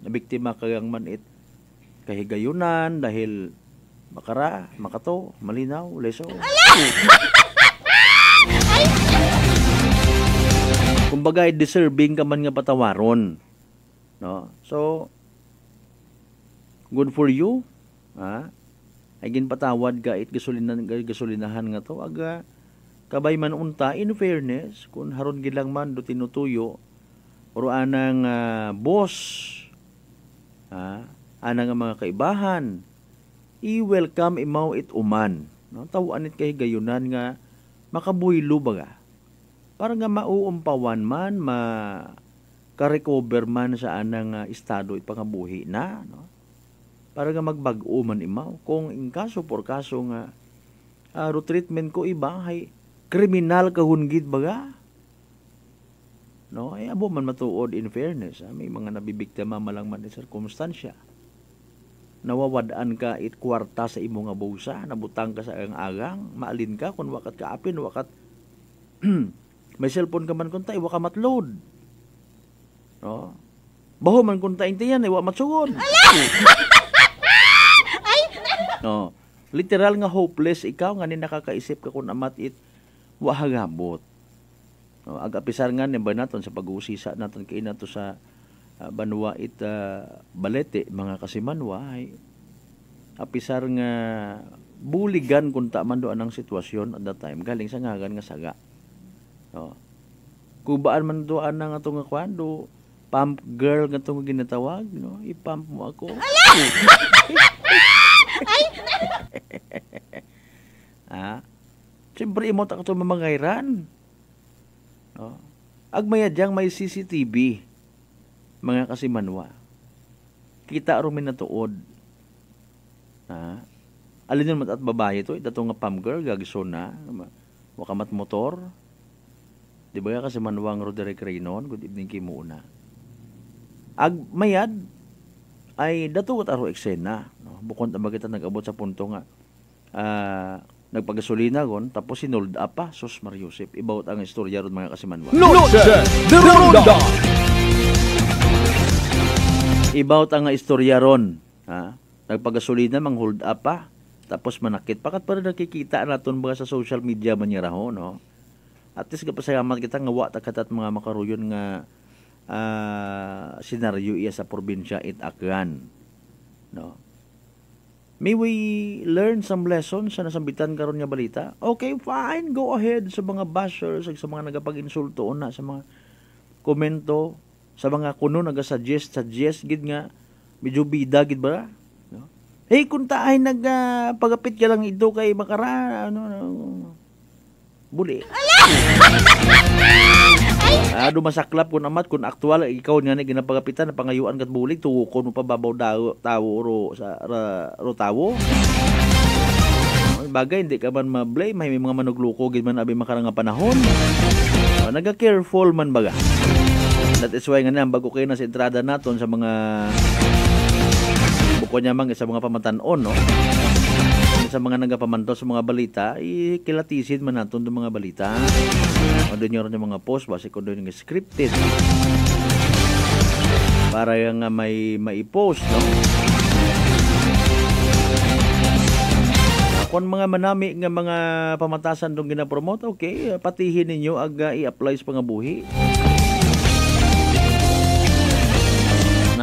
na biktima kagang manit kahigayunan dahil makato malinaw leso kumbaga deserving ka man nga patawaron no so good for you ay ginpatawad ka it gasolinahan nga to aga kabay man unta in fairness kung haron gid lang man do tinutuyo or anang boss anang mga kaibahan i-welcome imaw it uman no tawaan it kay gayunan nga makabuylo baga para nga mauumpawan man ka-recover man sa anang estado it pangabuhi na no para nga magbag-o man imaw kung in kaso por kaso nga treatment ko iba hay kriminal kahungid baga no ay abo man matuod in fairness may mga nabibiktima malang man sa circumstansya nawawad-an ka it kwarta sa imong nga busa nabutang ka sa agang maalin ka kun wakat kaapin wakat may cellphone ka man kun tay wa ka matload no Baho man kung taintiyan, wa matsugod. No. Literal nga hopeless ikaw nga ni nakakaisip ka kung amat it wa hagabot. No, agapisar nga ni ba naton sa pag-uusisa naton kay nato sa banwa it balete mga kasimanwa ay apisar nga buligan kung taman doon ang sitwasyon at that time galing sa ngagan nga saga. No. Kubaan man doon nga itong nga kwando, pump girl nga itong ginatawag, no? I-pump mo ako. Siyempre, imot ako itong mamangayran. No? Agmayadyang may CCTV, mga kasimanwa. Kita rumin na tuod. Alin yun at babae ito, ito nga pump girl, gagiso na, wakamat motor. Di ba kasi manwang Roderick Reynon, good evening kay muna. Agmayad ay datugot aro eksena. No? Bukod na kita nag-abot sa punto nga nagpagasolina gon, tapos sinold up pa, sus Mariusip. Ibawat ang istorya ron mga kasimanwa. Noche de Ronda! Ibawat ang istorya ron. Nagpagasolina, mang hold up pa, tapos manakit. Pakat pa rin nakikita natin mga sa social media man niya raho, no? At least kapasayamat kita nga wa takat mga makaruyon nga senaryo iya sa probinsya itakgan. No. May we learn some lessons sa nasambitan karon nga balita? Okay, fine. Go ahead sa mga bashers, sa mga nagapag-insulto na, sa mga komento, sa mga kuno nagasuggest gid nga medyo bida gid ba? No. Hey, kung taay nagpagapit ka lang ito kay makara buli. Dumasaklap kung amat kung aktual ikaw nga ni ginapagapitan na pangayuan kat bulig tuwukon mo pa babaw tawo ro sa ro tawo. Bagay hindi ka man ma-blame, may mga manugluko gid man abi makarang nga panahon. Naga-careful man baga. That is why nga na bago kayo na sa entrada naton sa mga buko niya mang sa mga pamatanon, no? Sa mga nagapamanto sa mga balita, ikilatisin man natin itong mga balita. O doon nyo rin yung mga post, base ko doon yung scripted. Para yung may post, no? Kung mga manami nga mga pamatasan doon ginapromote, okay, patihin ninyo i-apply sa pangabuhi.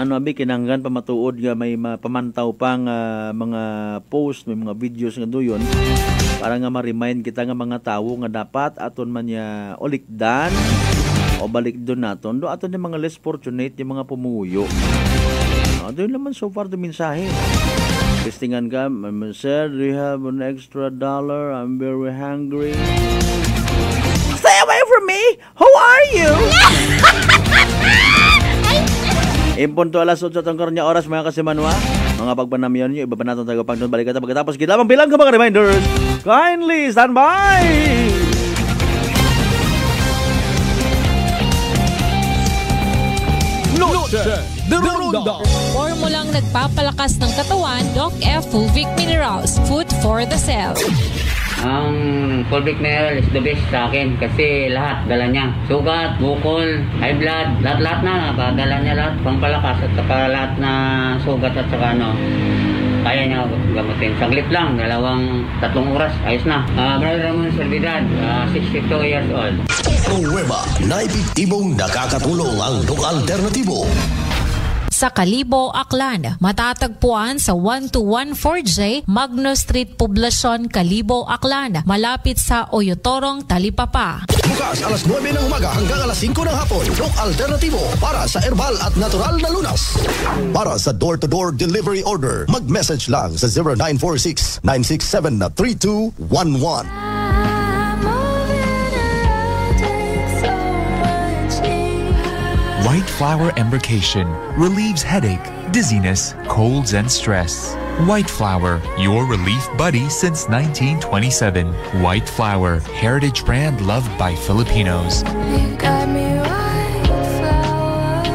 Ano abi kinanggan pamatuod nga may pamantaw pang mga post, may mga videos nga doyon para nga ma-remind kita nga mga tawo nga dapat aton man ya ulikdan o balik doon naton do aton yung mga less fortunate yung mga pumuyo. Doon naman so far the mensahe. Testingan ka, sir, do you have an extra $1? I'm very hungry. Stay away from me! Who are you? Impunto alas 8 tangkar niya oras mga kasimanwa. Mga pagpanamyon nyo, iba pa natin tagapang doon. Balik ka pagkatapos kita lamang bilang ka mga reminders. Kindly stand by! Noche de Ronda! Formulang nagpapalakas ng katawan, Doc F. Fulvic Minerals. Food for the cell. Ang Fulvic Mineral is the best sa akin kasi lahat dala niya. Sugat, bukol, high blood, lahat na dala niya lahat. Pangpalakas at saka lahat na sugat at saka kaya niya gamutin. Saglit lang, 2-3 oras, ayos na. Brother Ramon Servidad, 62 years old. Pruweba na epektibong nakakatulong ang Doc Alternativo. Sa Kalibo, Aklan, matatagpuan sa 1214J Magno Street, Poblacion, Kalibo, Aklan, malapit sa Oyotorong, Talipapa. Bukas alas 9 ng umaga hanggang alas 5 ng hapon, Doc Alternativo para sa herbal at natural na lunas. Para sa door-to-door delivery order, mag-message lang sa 0946-967-3211. White Flower Embrocation relieves headache, dizziness, colds, and stress. White Flower, your relief buddy since 1927. White Flower, heritage brand loved by Filipinos. You got me white flower.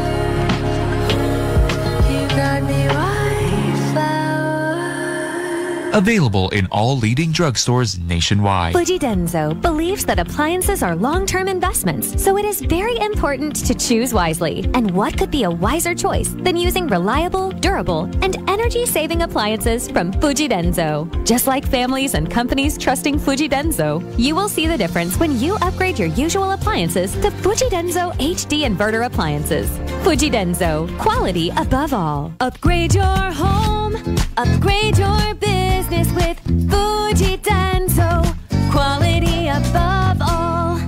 You got me white flower. Available in all leading drugstores nationwide. Fujidenzo believes that appliances are long-term investments, so it is very important to choose wisely. And what could be a wiser choice than using reliable, durable, and energy-saving appliances from Fujidenzo? Just like families and companies trusting Fujidenzo, you will see the difference when you upgrade your usual appliances to Fujidenzo HD inverter appliances. Fujidenzo, quality above all. Upgrade your home, upgrade your business with Fujidenzo, quality above all.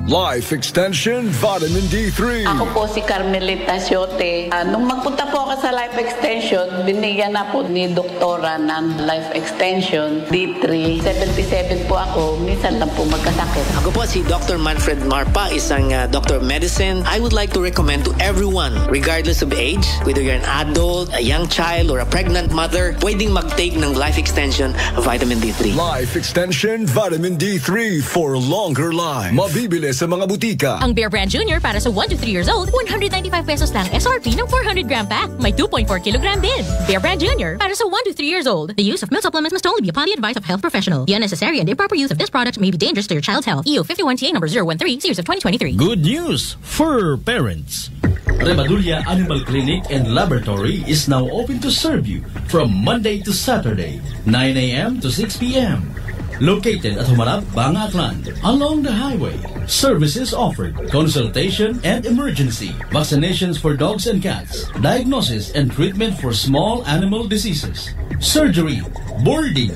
Life Extension Vitamin D3. Ako po si Carmelita Siote. Nung magpunta po ako sa Life Extension, binigyan na po ni doktora ng Life Extension D3. 77 po ako, minsan lang po magkasakit. Ako po si Dr. Manfred Marpa, isang doctor of medicine. I would like to recommend to everyone, regardless of age, whether you're an adult, a young child, or a pregnant mother, pwedeng mag-take ng Life Extension Vitamin D3. Life Extension Vitamin D3 for longer life. Mabibili sa mga butika. Ang Bear Brand Junior para sa 1 to 3 years old, 195 pesos lang SRP ng 400 gram pack. May 2.4 kilogram din. Bear Brand Junior para sa 1 to 3 years old. The use of milk supplements must only be upon the advice of a health professional. The unnecessary and improper use of this product may be dangerous to your child's health. EU 51TA number 013, series of 2023. Good news for parents. Rebadulia Animal Clinic and Laboratory is now open to serve you from Monday to Saturday, 9 a.m. to 6 p.m. Located at Humarap, Bangaklan, along the highway. Services offered: consultation and emergency, vaccinations for dogs and cats, diagnosis and treatment for small animal diseases, surgery, boarding,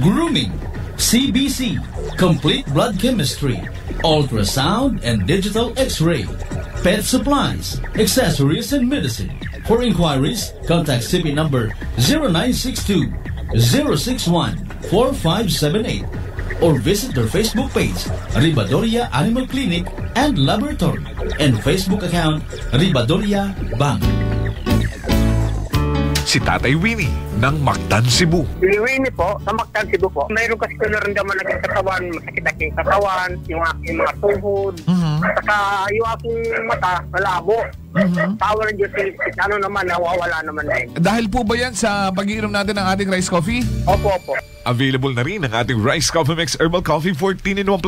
grooming, CBC, complete blood chemistry, ultrasound and digital x-ray, pet supplies, accessories and medicine. For inquiries, contact CP number 0962 061-4578 or visit their Facebook page, Ribadoria Animal Clinic and Laboratory, and Facebook account, Ribadoria Bank. Si Tatay Winnie ng Mactan, Cebu. Si Winnie po, sa Mactan, Cebu po. Mayroon kasi ko naramdaman ng katawan, masakit-sakit katawan, yung aking mga tuhod, saka yung aking mata, malabo. Power and juice, ano naman, nawawala naman din. Dahil po ba yan sa pag-iinom natin ng ating rice coffee? Opo, opo. Available na rin ang ating Rice Coffee Mix Herbal Coffee 14 in 1+1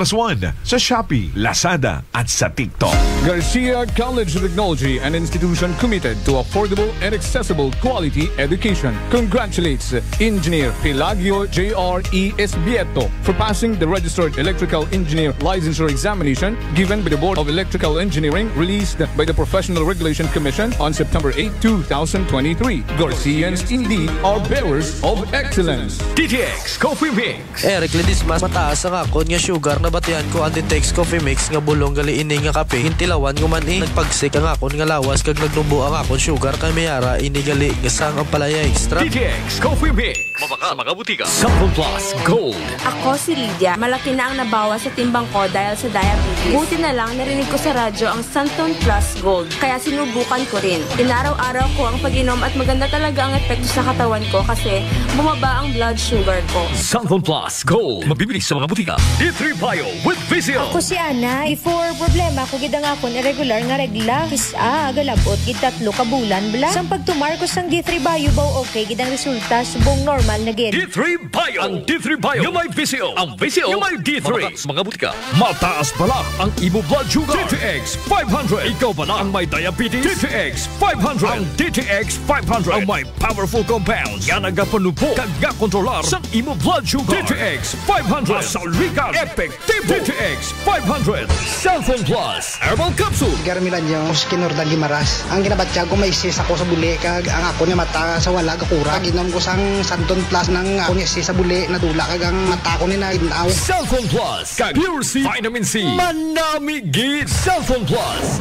sa Shopee, Lazada at sa TikTok. Garcia College of Technology, an institution committed to affordable and accessible quality education, congratulates Engineer Pelagio J.R.E. Esbieto for passing the Registered Electrical Engineer Licensure Examination given by the Board of Electrical Engineering, released by the Professional Regulation Commission on September 8, 2023. Garcians indeed are bearers of excellence. DTX Coffee Mix. Eric Ledis, mas mataas ang akon nga sugar na batian ko ang DTX Coffee Mix nga bulong gali ini nga kape. Hintilawan ko man nagpagsik ang akon nga lawas kag nagnubo ang akon sugar kay mayara ini gali nga sang ang palaya extra. DTX Coffee Mix. Mabaka sa mga butika. Santon Plus Gold. Ako si Lydia. Malaki na ang nabawas sa timbang ko dahil sa diabetes. Buti na lang narinig ko sa radyo ang Santon Plus Gold. Kaya sinubukan ko rin. Inaraw-araw ko ang pag-inom at maganda talaga ang epekto sa katawan ko kasi bumaba ang blood sugar ko. Santon Plus Gold. Mabibili sa mga butika. D3 Bio with Vizio. Ako si Ana. Before problema ko gid ang akon irregular nga regla. Kisa galabot gid 3 ka bulan bla. Sang pagtumar ko sang D3 Bio baw okay gid ang resulta subong normal na gid. D3 Bio. Ang D3 Bio yung may Vizio. Ang Vizio yung may D3. Mabaka sa mga butika. Mataas pala ang imo blood sugar. DTX 500. Ikaw ba na ang may diabetes? DTX 500. Ang DTX 500 ang may powerful compounds yan nagapanupo kag kontrolar sa imo blood sugar. DTX 500 Salrican Effective. DTX 500 Cellphone Plus Herbal Capsule. Garmilan yung Skinordang Gimaras. Ang ginabatya ko may sis ako sa buli kag ang ako niya mata sa wala kakura. Ginom ko sang Santon Plus ng ako niya sis sa buli nadula kag ang mata ko ni na inaw. Cellphone Plus kag Pure C Vitamin C. Manami gid Cellphone Plus.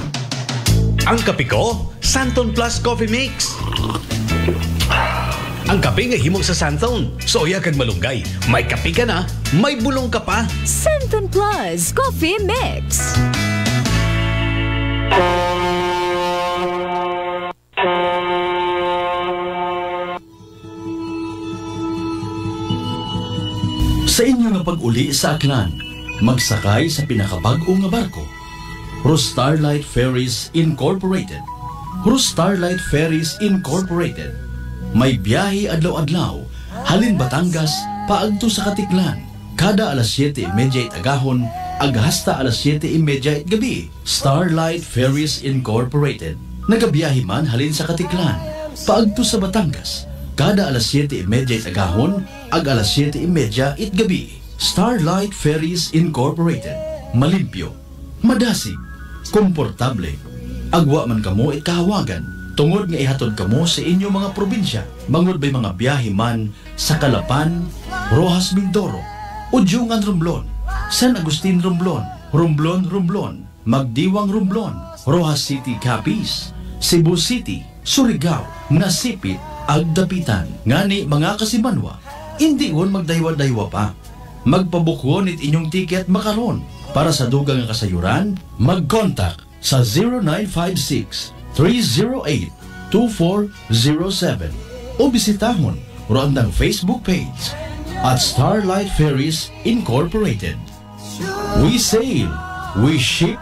Ang kape ko, Santon Plus Coffee Mix. Ang kape nga himog sa Santon. Soya kag malunggay. May kape ka na, may bulong ka pa. Santon Plus Coffee Mix. Sa inyo nga pag-uli sa Aklan, magsakay sa pinakabag-o nga barko. Starlight Ferries Incorporated. Starlight Ferries Incorporated. May biyahe adlaw-adlaw, halin Batangas paagto sa Katiklan. Kada alas 7:30 agahon, hasta alas 7:30 gabi. Starlight Ferries Incorporated. Nagabiyahe man halin sa Katiklan. Paagto sa Batangas. Kada alas 7:30 agahon, alas 7:30 gabi. Starlight Ferries Incorporated. Malimpyo, madasig, komportable. Agwa man kamo kahawagan. Tungod nga ihatod kamo sa inyo mga probinsya. Bangod ba'y mga biyahe man sa Calapan, Rojas Mindoro, Udyungan Romblon, San Agustin Romblon, Romblon, Magdiwang Romblon, Rojas City Capiz, Cebu City, Surigao, Nasipit, Agdapitan. Ngani mga kasimanwa, hindi won magdaywa-daywa pa. Magpabukwon it inyong tiket makaron. Para sa dugang nga kasayuran, mag-contact sa 0956-308-2407 o bisitahon roandang Facebook page at Starlight Ferries Incorporated. We sail, we ship,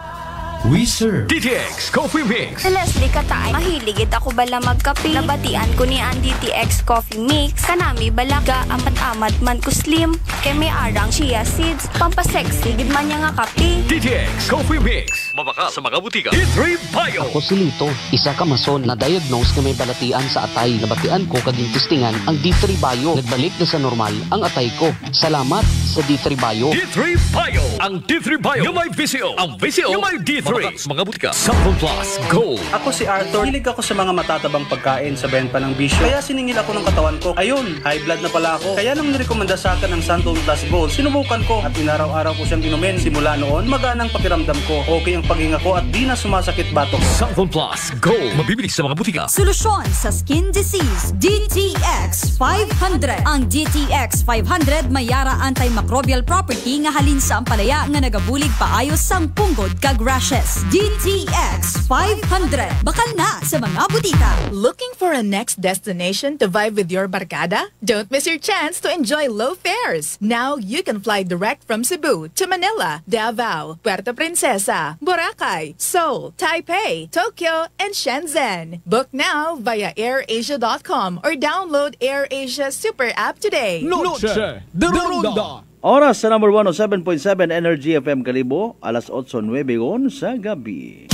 we serve. DTX Coffee Mix. Si Leslie Katay, mahiligid ako bala magkape. Nabatian ko ni ang DTX Coffee Mix. Kanami balaga, amat-amat man ko slim. Kay may arang chia seeds, pampasexy, gid man niya nga kape. DTX Coffee Mix. Mabaka sa mga butika. D3 Bio. Ako si Lito, isa ka mason na diagnose na may balatian sa atay. Nabatian ko kaging testingan ang D3 Bio. Nagbalik na sa normal ang atay ko. Salamat sa D3 Bio. D3 Bio. Ang D3 Bio yung may VCO. Ang VCO yung may D3. Mabaka sa mga butika. Sample Plus Gold. Ako si Arthur. Hilig ako sa mga matatabang pagkain sa benta ng bisyo. Kaya siningil ako ng katawan ko. Ayun, high blood na pala ako. Kaya nang nirekomenda sa akin ng Santon Plus Gold, sinubukan ko at inaraw-araw ko siyang inumin. Simula noon, maganang pakiramdam ko. Okay ang paghinga ko at di na sumasakit batok. Santon Plus Gold. Mabibili sa mga butika. Solusyon sa skin disease, DTX 500. Ang DTX 500 may yara antimicrobial property nga halin sa ampalaya nga nagabulig paayos sang punggod kag rashes. DTX 500. Bakal na sa mga butika. Looking for a next destination to vibe with your barkada? Don't miss your chance to enjoy low fares. Now you can fly direct from Cebu to Manila, Davao, Puerto Princesa, Boracay, Seoul, Taipei, Tokyo, and Shenzhen. Book now via AirAsia.com or download AirAsia Super App today. Noche de Ronda. Oras sa number 107.7 Energy FM Kalibo, alas 8:09 sa gabi.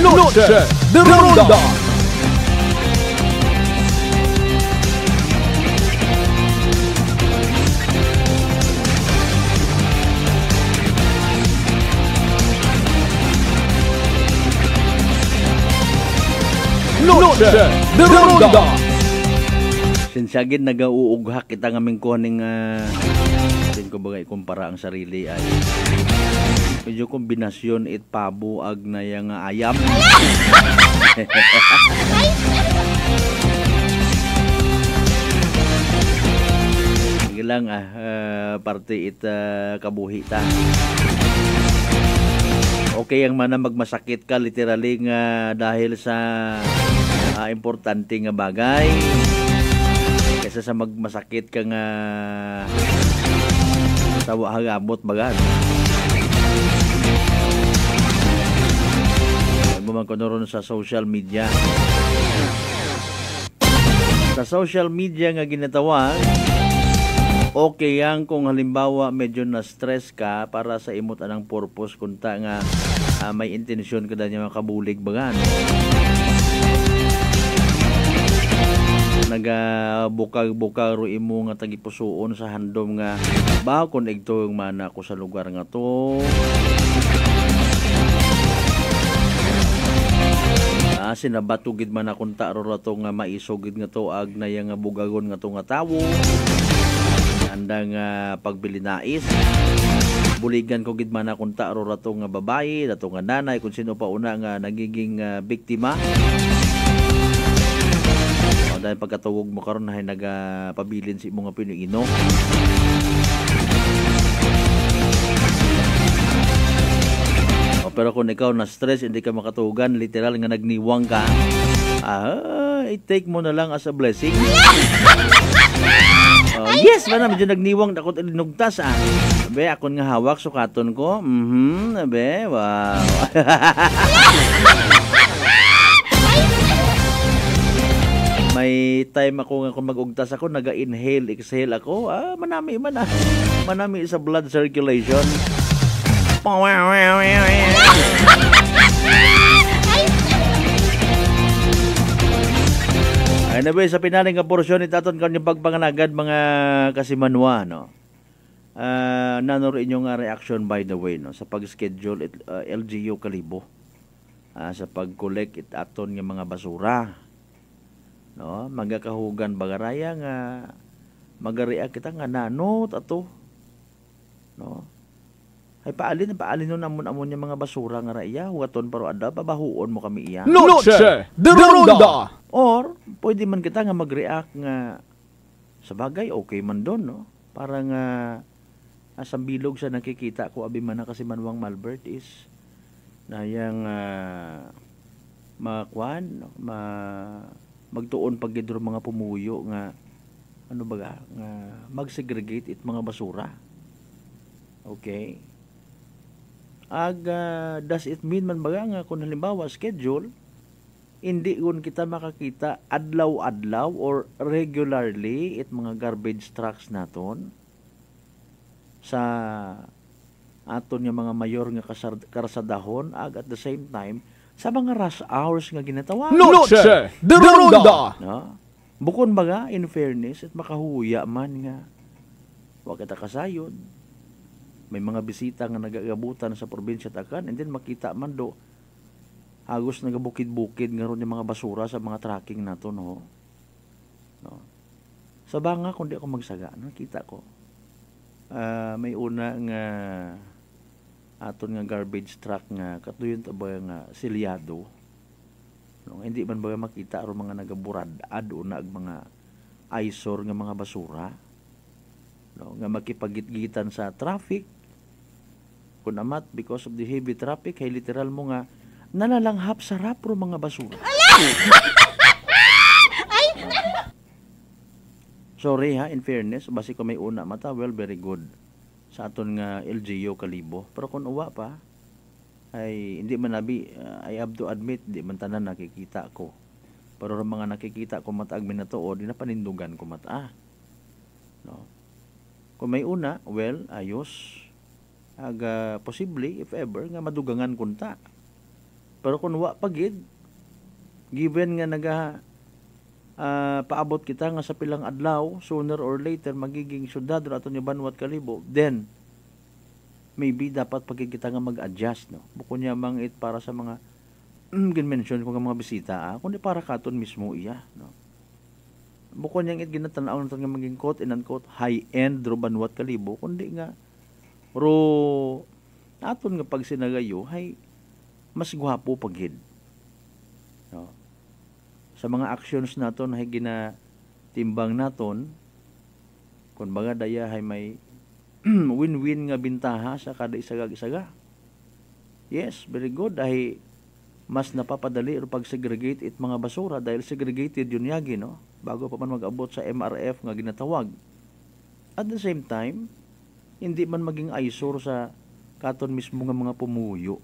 Noche de Ronda. Noche de Ronda. Sinsagin nagauughak kita ngaming kuhaning din ko bagay kumpara ang sarili ay medyo kombinasyon it pabo ag na yang ayam. Sige lang parte it kabuhi ta. Okay ang mana magmasakit ka literally nga dahil sa importante nga bagay kaysa sa magmasakit ka nga sa hagamot bagan. Mo man ko noron sa social media. Sa social media nga ginatawag okay yan kung halimbawa medyo na-stress ka para sa imot anang purpose kunta nga may intensyon ka niya makabulig bagan. Nagabukag-bukag ro imo nga tagipusoon sa handom nga ba kun igto yung mana ko sa lugar nga to. Sinabatugid man akong taro rato nga maisugid nga to ag na yang bugagon nga to nga tawo. Andang pagbili nais buligan ko gid man akong taro rato nga babae dato nga nanay kung sino pa una nga nagiging biktima o dahil pagkatawag mo karon na nagapabilin si mga Pinoy pero kung ikaw na stress hindi ka makatugan literal nga nagniwang ka i-take mo na lang as a blessing. Yes, man, medyo nagniwang dakot ilinugtas ah. Abe, akon nga hawak sukaton ko. Abe, wow. May time ako nga kung mag-ugtas ako, naga-inhale, exhale ako. Manami man ah. Manami sa blood circulation. Anyway, sa pinaling nga porsyon itaton kanyang pagpanganagad mga kasimanwa, no? Nanoro inyong reaction by the way, no? Sa pag-schedule LGU Kalibo. Sa pag-collect itaton ng mga basura. No? Magakahugan bagaraya nga magareact kita nga nanot ato. No? Ay paalin no namon yung mga basura nga raya, hugaton paro ada pabahuon mo kami iya. Noche de Ronda. Or pwede man kita nga mag-react nga sa bagay okay man doon, no? Para nga asang bilog sa nakikita ko abi man na kasi Manwang Malbert is na yang no? Magtuon pagidro mga pumuyo nga ano baga nga mag-segregate it mga basura. Okay? Does it mean man baga nga kung halimbawa schedule, hindi kun kita makakita adlaw-adlaw or regularly it mga garbage trucks naton sa aton nga mga mayor nga karasadahon at the same time sa mga rush hours nga ginatawag. Noche de Ronda. No? Bukon baga in fairness at makahuya man nga wa kita kasayod. May mga bisita nga nagagabutan sa probinsya takan and then makita man do agos nagabukid-bukid nga ron yung mga basura sa mga tracking nato, no? Sa banga kung di ako magsaga, nakita ko may una nga aton nga garbage truck nga katuyon ta ba nga silyado, no? Hindi man ba makita ron mga nagaburad una ag mga eyesore nga mga basura, no? Nga makipagitgitan sa traffic kun amat because of the heavy traffic hay literal mo nga nalalanghap sa rapro mga basura. Sorry ha, in fairness, basi ko may una mata, well, very good sa aton nga LGU Kalibo. Pero kung uwa pa, ay hindi man nabi, I have to admit, di man tanan nakikita ko. Pero mga nakikita ko mataag minatuod, di na panindugan ko mata. No? Kung may una, well, ayos. Posible, if ever, nga madugangan kunta. Pero kung wa pagid, given nga paabot kita nga sa pilang adlaw, sooner or later magiging syudad ato ni Banwat Kalibo, then maybe dapat pagid kita nga mag-adjust, no? Bukod niya mang it para sa mga gin-mention ko nga mga bisita, kundi para katon mismo iya, no? Bukod niya it ginatanaw nato nga maging quote and unquote high-end ro Banwat Kalibo, kundi nga ro aton nga pag sinagayo hay mas gwapo pagid, no? Sa mga actions naton hay ginatimbang naton kun baga daya hay may win-win nga bintaha sa kada isaga-isaga. Yes, very good. Ay mas napapadali o pag-segregate it mga basura dahil segregated yun yagi, no? Bago pa man mag-abot sa MRF nga ginatawag. At the same time, hindi man maging eyesore sa katon mismo nga mga pumuyo.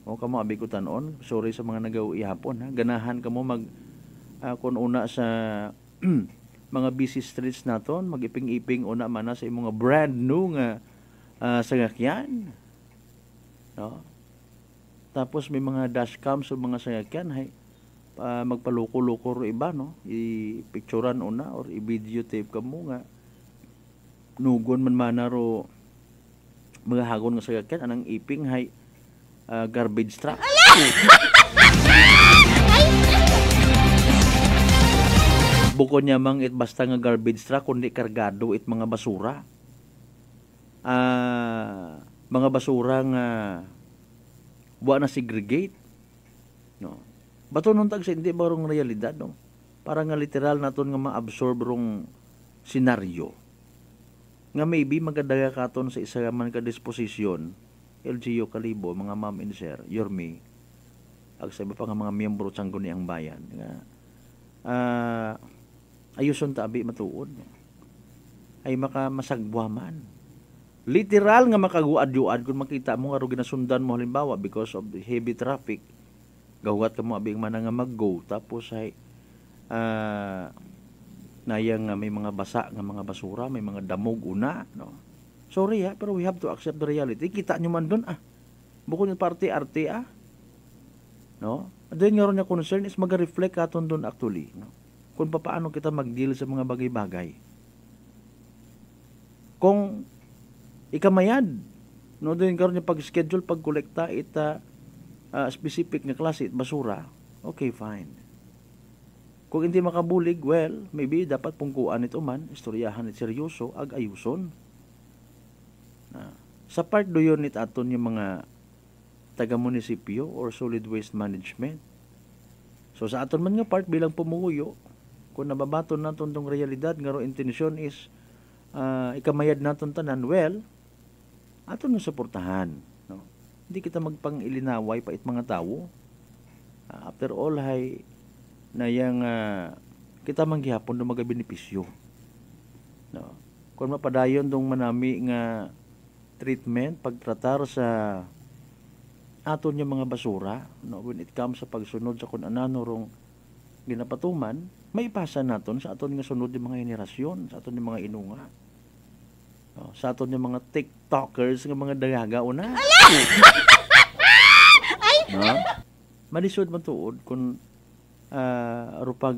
O kamo abi ko tanon, sorry sa mga nagawi hapon, ha. Ganahan kamo mag kun una sa mga busy streets naton, magiping-iping una man sa imong brand new nga sangakyan. No? Tapos may mga dashcam sa mga sangakyan hay magpaluko-luko ro iba, no? I-picturean una or i-videotape kamo nga nugon man manaro mga hagon nga sangakyan anang iping hay garbage truck. Bukod niya mang it basta nga garbage truck kundi kargado it mga basura. Mga basura nga wa na segregate, no? Bato nun tag sa hindi ba rong realidad, no? Para nga literal naton nga ma-absorb rong senaryo nga maybe magadaga katon sa isa man ka disposisyon LGU Kalibo, mga ma'am and sir, Yorme, ag sa iba pa nga mga miyembro sang guni ang bayan nga ayuson tabi matuod. ay makamasagbuaman. Literal nga makaguad-yuad kung makita mo nga ro ginasundan mo halimbawa because of the heavy traffic. Gawat ka mo abing man nga mag-go tapos ay nayang may mga basa nga mga basura, may mga damog una, no. Sorry pero we have to accept the reality. Kita nyo man doon bukod yung party-arte no. And then nga ron yung concern is mag-reflect aton doon actually, no. Kung paano kita mag-deal sa mga bagay-bagay. Kung ikamayad, no, doon karon yung pag-schedule, pag-kolekta specific na klase at basura, okay, fine. Kung hindi makabulig, well, maybe dapat pungkuan ito man, istoryahan at seryoso, ag-ayuson. Sa part do yun aton yung mga taga-munisipyo or solid waste management. So sa aton man nga part bilang pumuyo, kung nababaton naton tong realidad, nga ro intensyon is ikamayad naton tanan, well, aton yung suportahan. No? Hindi kita magpang-ilinaway pait mga tao. After all, hay, na yung kita manggihapon ng mga benepisyo. No? Kung mapadayon dong manami nga treatment, pagtratar sa aton yung mga basura, no? When it comes sa pagsunod sa kung anano rong ginapatuman, may ipasa naton sa aton nga sunod yung mga henerasyon, sa aton yung mga inunga. No? Sa aton yung mga TikTokers, nga mga dagaga una. No? Malisod man tuod kung rupag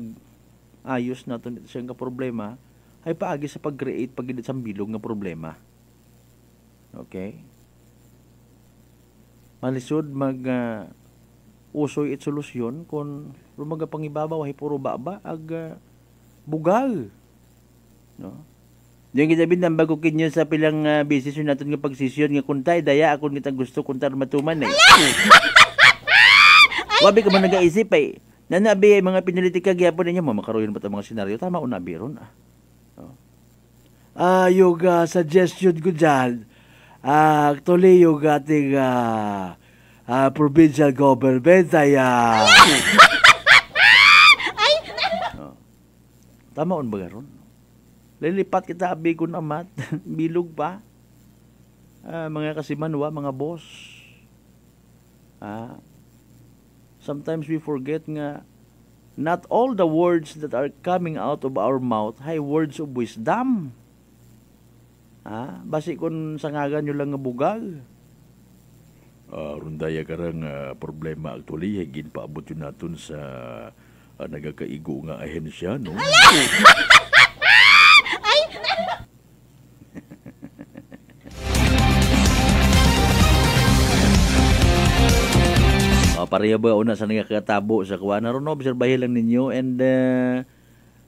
ayos naton ito siyang problema ay paagi sa pag-create pagidit sa bilog nga problema. Okay? Malisod mag usoy it solusyon kung rumaga pangibabaw ay puro baba ag bugal. No? Yung kitabin ng bago kinyo sa pilang business natin nga pagsisyon nga kuntay daya akong kitang gusto kuntar matuman Wabi ka man nag-aisip ay nanabi mga pinalitika gyapon ninyo makaroon pa mga senaryo tama unabi ron yoga suggestion ko dyan actually yoga ating provincial government ay tama un ba garon lilipat kita abi kun amat bilog pa mga kasimanwa mga boss sometimes we forget nga not all the words that are coming out of our mouth hay words of wisdom. Basi kun sangagan nyo lang nga bugal. Rundaya karang problema actually higin paabot yun natin sa nagakaigo nga ahensya, no? Pareha ba una sa nagkakatabo sa kuha na ron, obserbahin lang ninyo and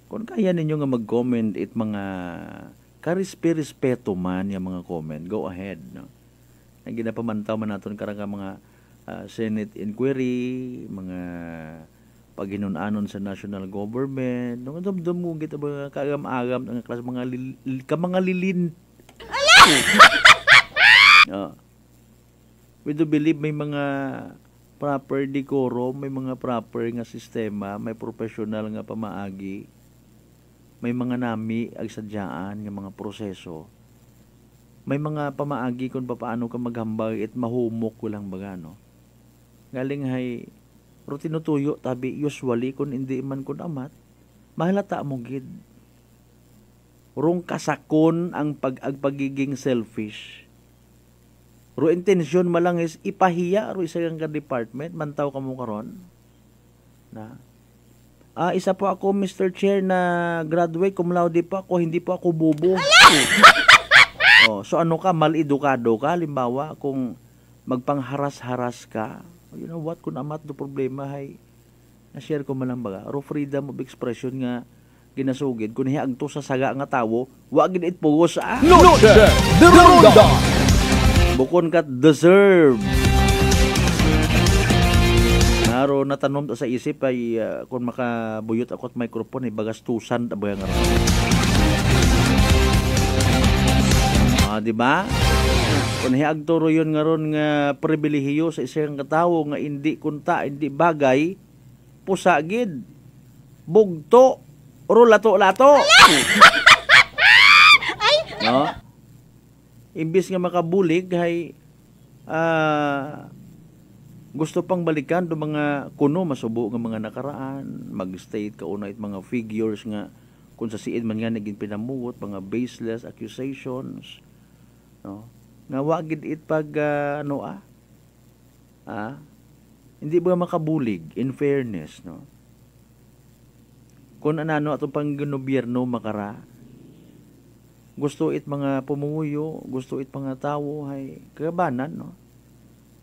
kung kaya ninyo nga mag-comment it mga karispe-respeto man yung mga comment, go ahead, no? Ang ginapamantaw man natin karang mga Senate inquiry, mga paghinunanon sa national government, nung dumdum mo kita ba kaagam-agam ang klas mga mga lilin. We do believe may mga proper decorum, may mga proper nga sistema, may professional nga pamaagi, may mga nami agsadyaan nga mga proseso, may mga pamaagi kung paano ka maghambag at mahumok walang baga, no? Galing hay rutinutuyo tabi usually kung hindi man kun amat mahalata mo gid rong kasakon ang pagiging selfish. Ro intensyon malang is ipahiya ro isa kang department mantaw kamo karon na isa po ako Mr. Chair na graduate cum laude pa ako hindi po ako bobo. So ano ka mal-edukado ka limbawa kung magpangharas-haras ka, you know what kun amat do problema hay na-share ko man lang baga ro freedom of expression nga ginasugid kun hiagto sa saga nga tawo wa gid it pugos Noche de Ronda. Bukon kat deserve. Naro natanom sa isip ay kung makabuyot ako at microphone ay bagastusan abay nga. Di ba? Kung hiagturo yun nga ron nga pribilehiyo sa isang katawo nga hindi kunta, hindi bagay, pusagid, bugto, ro lato-lato. No? Imbis nga makabulig hay gusto pang balikan do mga kuno masubo nga mga nakaraan, mag-state kauna it mga figures nga kung sa siin man nga naging pinamuot, mga baseless accusations, no? Nga wagid it pag hindi ba makabulig in fairness, no? Kung anano atong pang gobyerno makara, gusto it mga pumuyo, gusto it mga tawo hay kagabanan, no?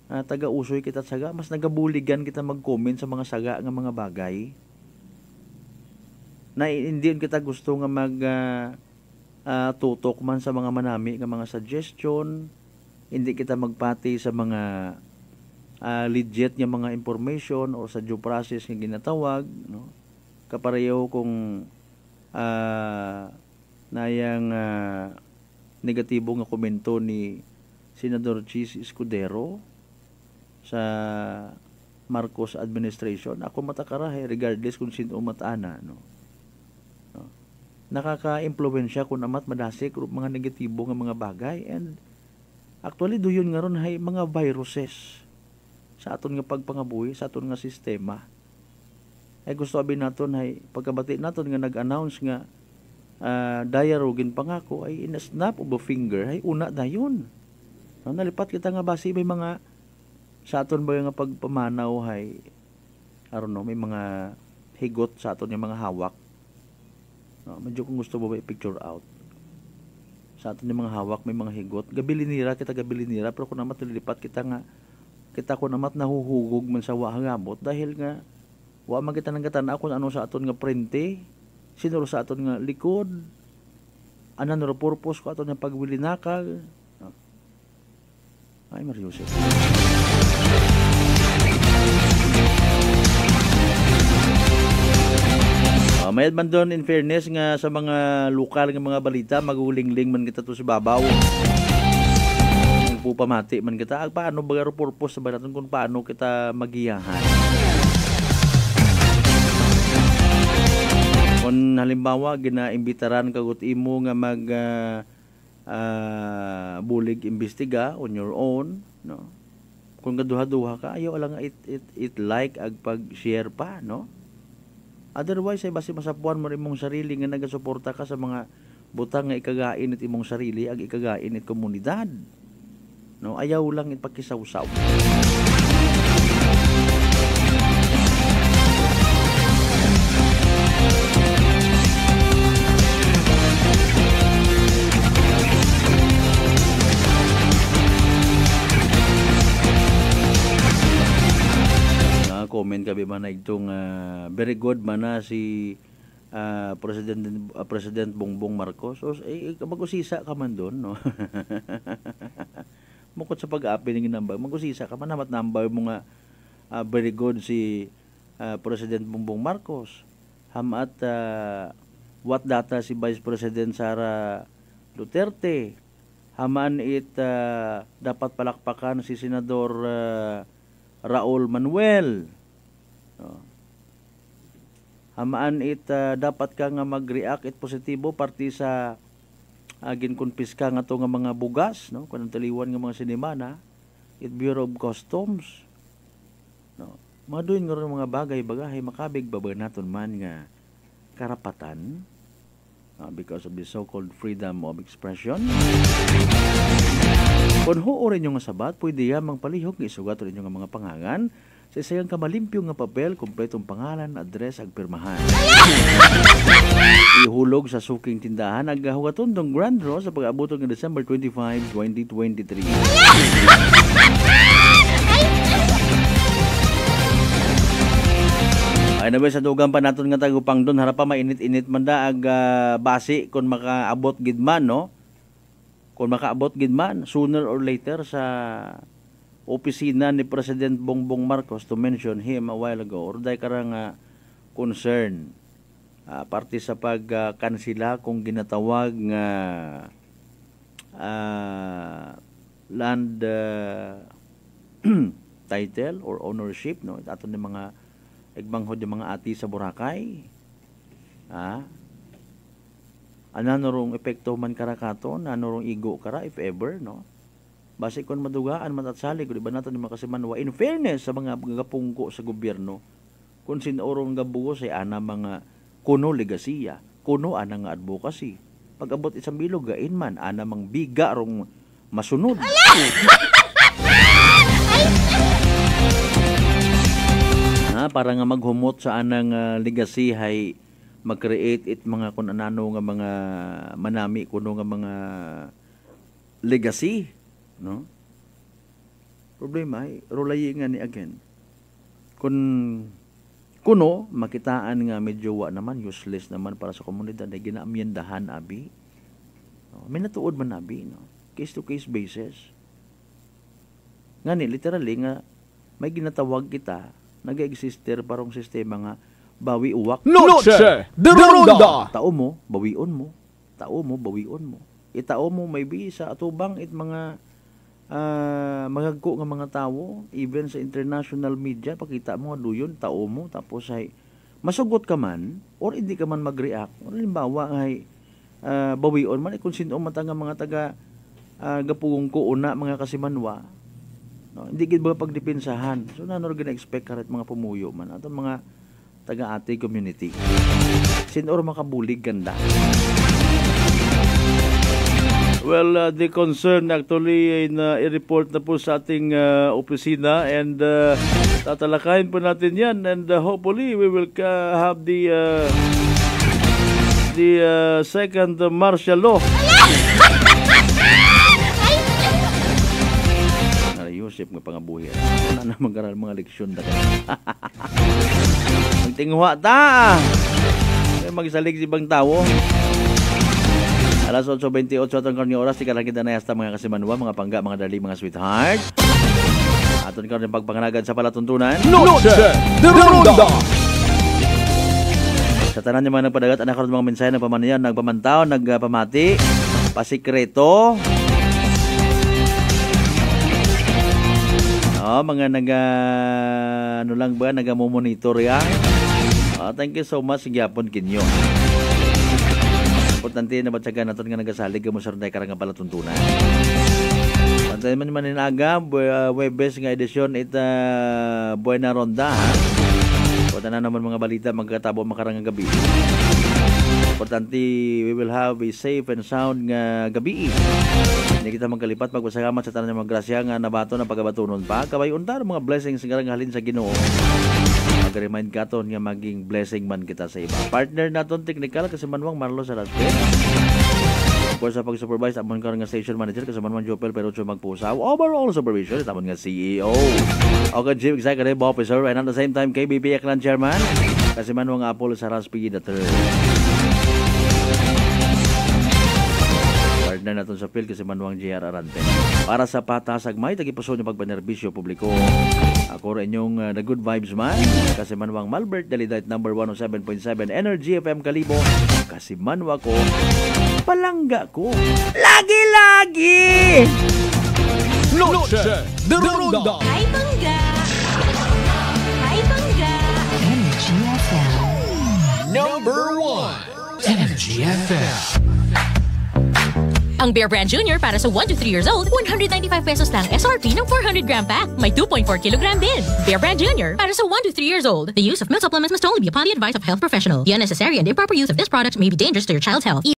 Taga-usoy kita saga, mas nagabuligan kita mag-comment sa mga saga nga mga bagay na hindi kita gusto nga tutok man sa mga manami nga mga suggestion, hindi kita magpati sa mga legit nga mga information o sa due process nga ginatawag, no? Kapareho kung nayang negatibo nga komento ni Senador Chis Escudero sa Marcos administration, ako matakarahe regardless kung sino matana, no? Nakaka-impluwensya kung amat madasik mga negatibo nga mga bagay, and actually duyon nga ron hay mga viruses sa aton nga pagpangabuhi, sa aton nga sistema. Ay gusto abin naton hay pagkabati naton nga nag-announce nga diarogin pangako ay in a snap of a finger hay una dayon. No, nalipat kita nga base may mga sa aton ba nga pagpamanaw hay may mga higot sa aton nga mga hawak. No, medyo kung gusto mo ba i-picture out. Sa aton nga mga hawak may mga higot. Gabilinira pero kung namat nililipat kita kung namat nahuhugog man sa wahangamot dahil nga wa man kita nang katana kung ano sa aton nga prente, sino sa aton nga likod, anan ro purpose ko aton nga pagwilinakag. No. Ay Mariusip. Mayad man doon in fairness nga sa mga lokal nga mga balita, magulingling man kita to sa babaw. Pupamati man kita, paano ba ro purpose sa banaton kung paano kita magiyahan. Kung halimbawa ginaimbitaran kagut imo nga mag bulig imbestiga on your own, no? Kung gaduha-duha ka, ayaw lang it like ag pag-share pa, no? Otherwise ay basi masapuan mo rin mong sarili nga nagasuporta ka sa mga butang nga ikagain it imong sarili ag ikagain it komunidad, no? Ayaw lang it pagkisawsaw. Comment kabi man na itong very good man na si President Bongbong Marcos. So, mag-usisa ka man doon, no? Mukot sa pag-aapi ng number, mag-usisa ka man, namat number mo nga very good si President Bongbong Marcos. Hamat what data si Vice President Sara Duterte. Haman it dapat palakpakan si Senador Raul Manuel. No. Hamaan it dapat ka nga mag-react it positibo parti sa ginkonpiska nga to nga mga bugas, no, kun taliwan nga mga sinimana it Bureau of Customs, no. Maduin nga ron mga bagay-bagay makabig babag naton man nga karapatan because of the so-called freedom of expression. Kung huorin nyo nga sabat, pwede yamang palihog nga isugat rin nyo nga mga pangangan sa isayang kamalimpyo nga papel, kompletong pangalan, address, ag pirmahan. Ihulog sa suking tindahan, ag hugatundong Grand Draw sa pag-abutong ng December 25, 2023. Ay na ba sa dugang pa natin nga tagupang doon, harap pa mainit-init man da ag basi kung makaabot gidman, no? Kung makaabot gidman, sooner or later sa opisina ni President Bongbong Marcos, to mention him a while ago, or day karang concern parte sa pagkansila kung ginatawag nga land title or ownership, no? Aton ni mga igbanghod yung mga ati sa Boracay. Ananurong epekto man karakato, nanurong igo kara if ever, no? Base kon madugaan matatsali ko di ba naton makasimanwa. In fairness sa mga gapungko sa gobyerno, kung sinurong gabugo say ana mga kuno legasiya, kuno ana nga advocacy. Pag abot isang bilog gain man ana mang biga rong masunod. Para nga maghumot sa anang legacy hay mag-create it mga kun anano nga mga manami kuno nga mga legacy, no? Problema ay rulayi nga ni again. Kun kuno makitaan nga medyo wa naman useless naman para sa komunidad ay ginaamyendahan abi. No? May natuod man abi, no? Case to case basis. Ngani literally nga may ginatawag kita nag-exister parang sistema nga bawi uwak. Noche de Ronda. Tao mo, bawion mo. Tao mo, bawion mo. Itao mo may sa atubang it mga magagko nga mga tao, even sa international media, pakita mo duyon, tao mo, tapos ay masugot ka man, or hindi ka man mag-react. O halimbawa ay bawion man, kung sino man nga mga taga gapugong ko una, mga kasimanwa, no, hindi gid ba pagdepensahan. So nanor gina-expect karet mga pumuyo man ato mga taga-ate community. Sinor makabulig ganda. Well, the concern actually na i-report na po sa ating opisina and tatalakayin po natin yan and hopefully we will have the second martial law. Yusip nga pangabuhi. Wala na mag-aral mga leksyon na magtingwa ta! Magsalig si bang tao. Alas 8:28 atong karong oras, tika lang kita na yasta mga kasimanwa, mga pangga, mga dali, mga sweetheart. Aton karong pagpanganagan sa palatuntunan. Noche de Ronda. Sa tanan yung mga nagpadagat, anak karong mga mensahe, nagpamanayan, nagpamantaw, nagpamati, pasikreto. Mga ano lang ba, nagamomonitor yan. Thank you so much, gyapon kinyo. Importante na batsagan natin nga nagasalig ka mo sa runday karang palatuntunan. Pantay man inaga, Webes nga edisyon ita Buena Ronda. Punta na naman mga balita magkatabo makarang gabi. Importante, we will have a safe and sound nga gabi. Hindi kita magkalipat, magpasalamat sa tanan ng mga grasya nga nabato na pagabatunon pa. Kabay untar mga blessings nga halin sa Ginoo. Mag-remind ka ton nga maging blessing man kita sa iba. Partner naton technical kasi manwang Marlo Saraspe. Of course, sa pag-supervise, amon ka nga station manager kasi manwang Jopel Perucho magpusaw. Overall supervision, amon nga CEO. Okay, Chief Executive Officer and at the same time KBP Aklan Chairman kasi manwang Apollo Saraspe III. Partner naton sa Phil kasi manwang JR Arante. Para sa patasag may tagipuso niyo pagpanerbisyo publiko. Ako rin yung The Good Vibes man kasi manwang Malbert Dalidite number 107.7 Energy FM Kalibo kasi manwa ko palangga ko lagi-lagi. Noche de Ronda. Hi Bangga. Hi Bangga. Energy FM. Number 1. Energy FM. Ang Bear Brand Junior para sa 1 to 3 years old, 195 pesos lang SRP ng 400 gram pack. May 2.4 kilogram din. Bear Brand Junior para sa 1 to 3 years old. The use of milk supplements must only be upon the advice of a health professional. The unnecessary and improper use of this product may be dangerous to your child's health.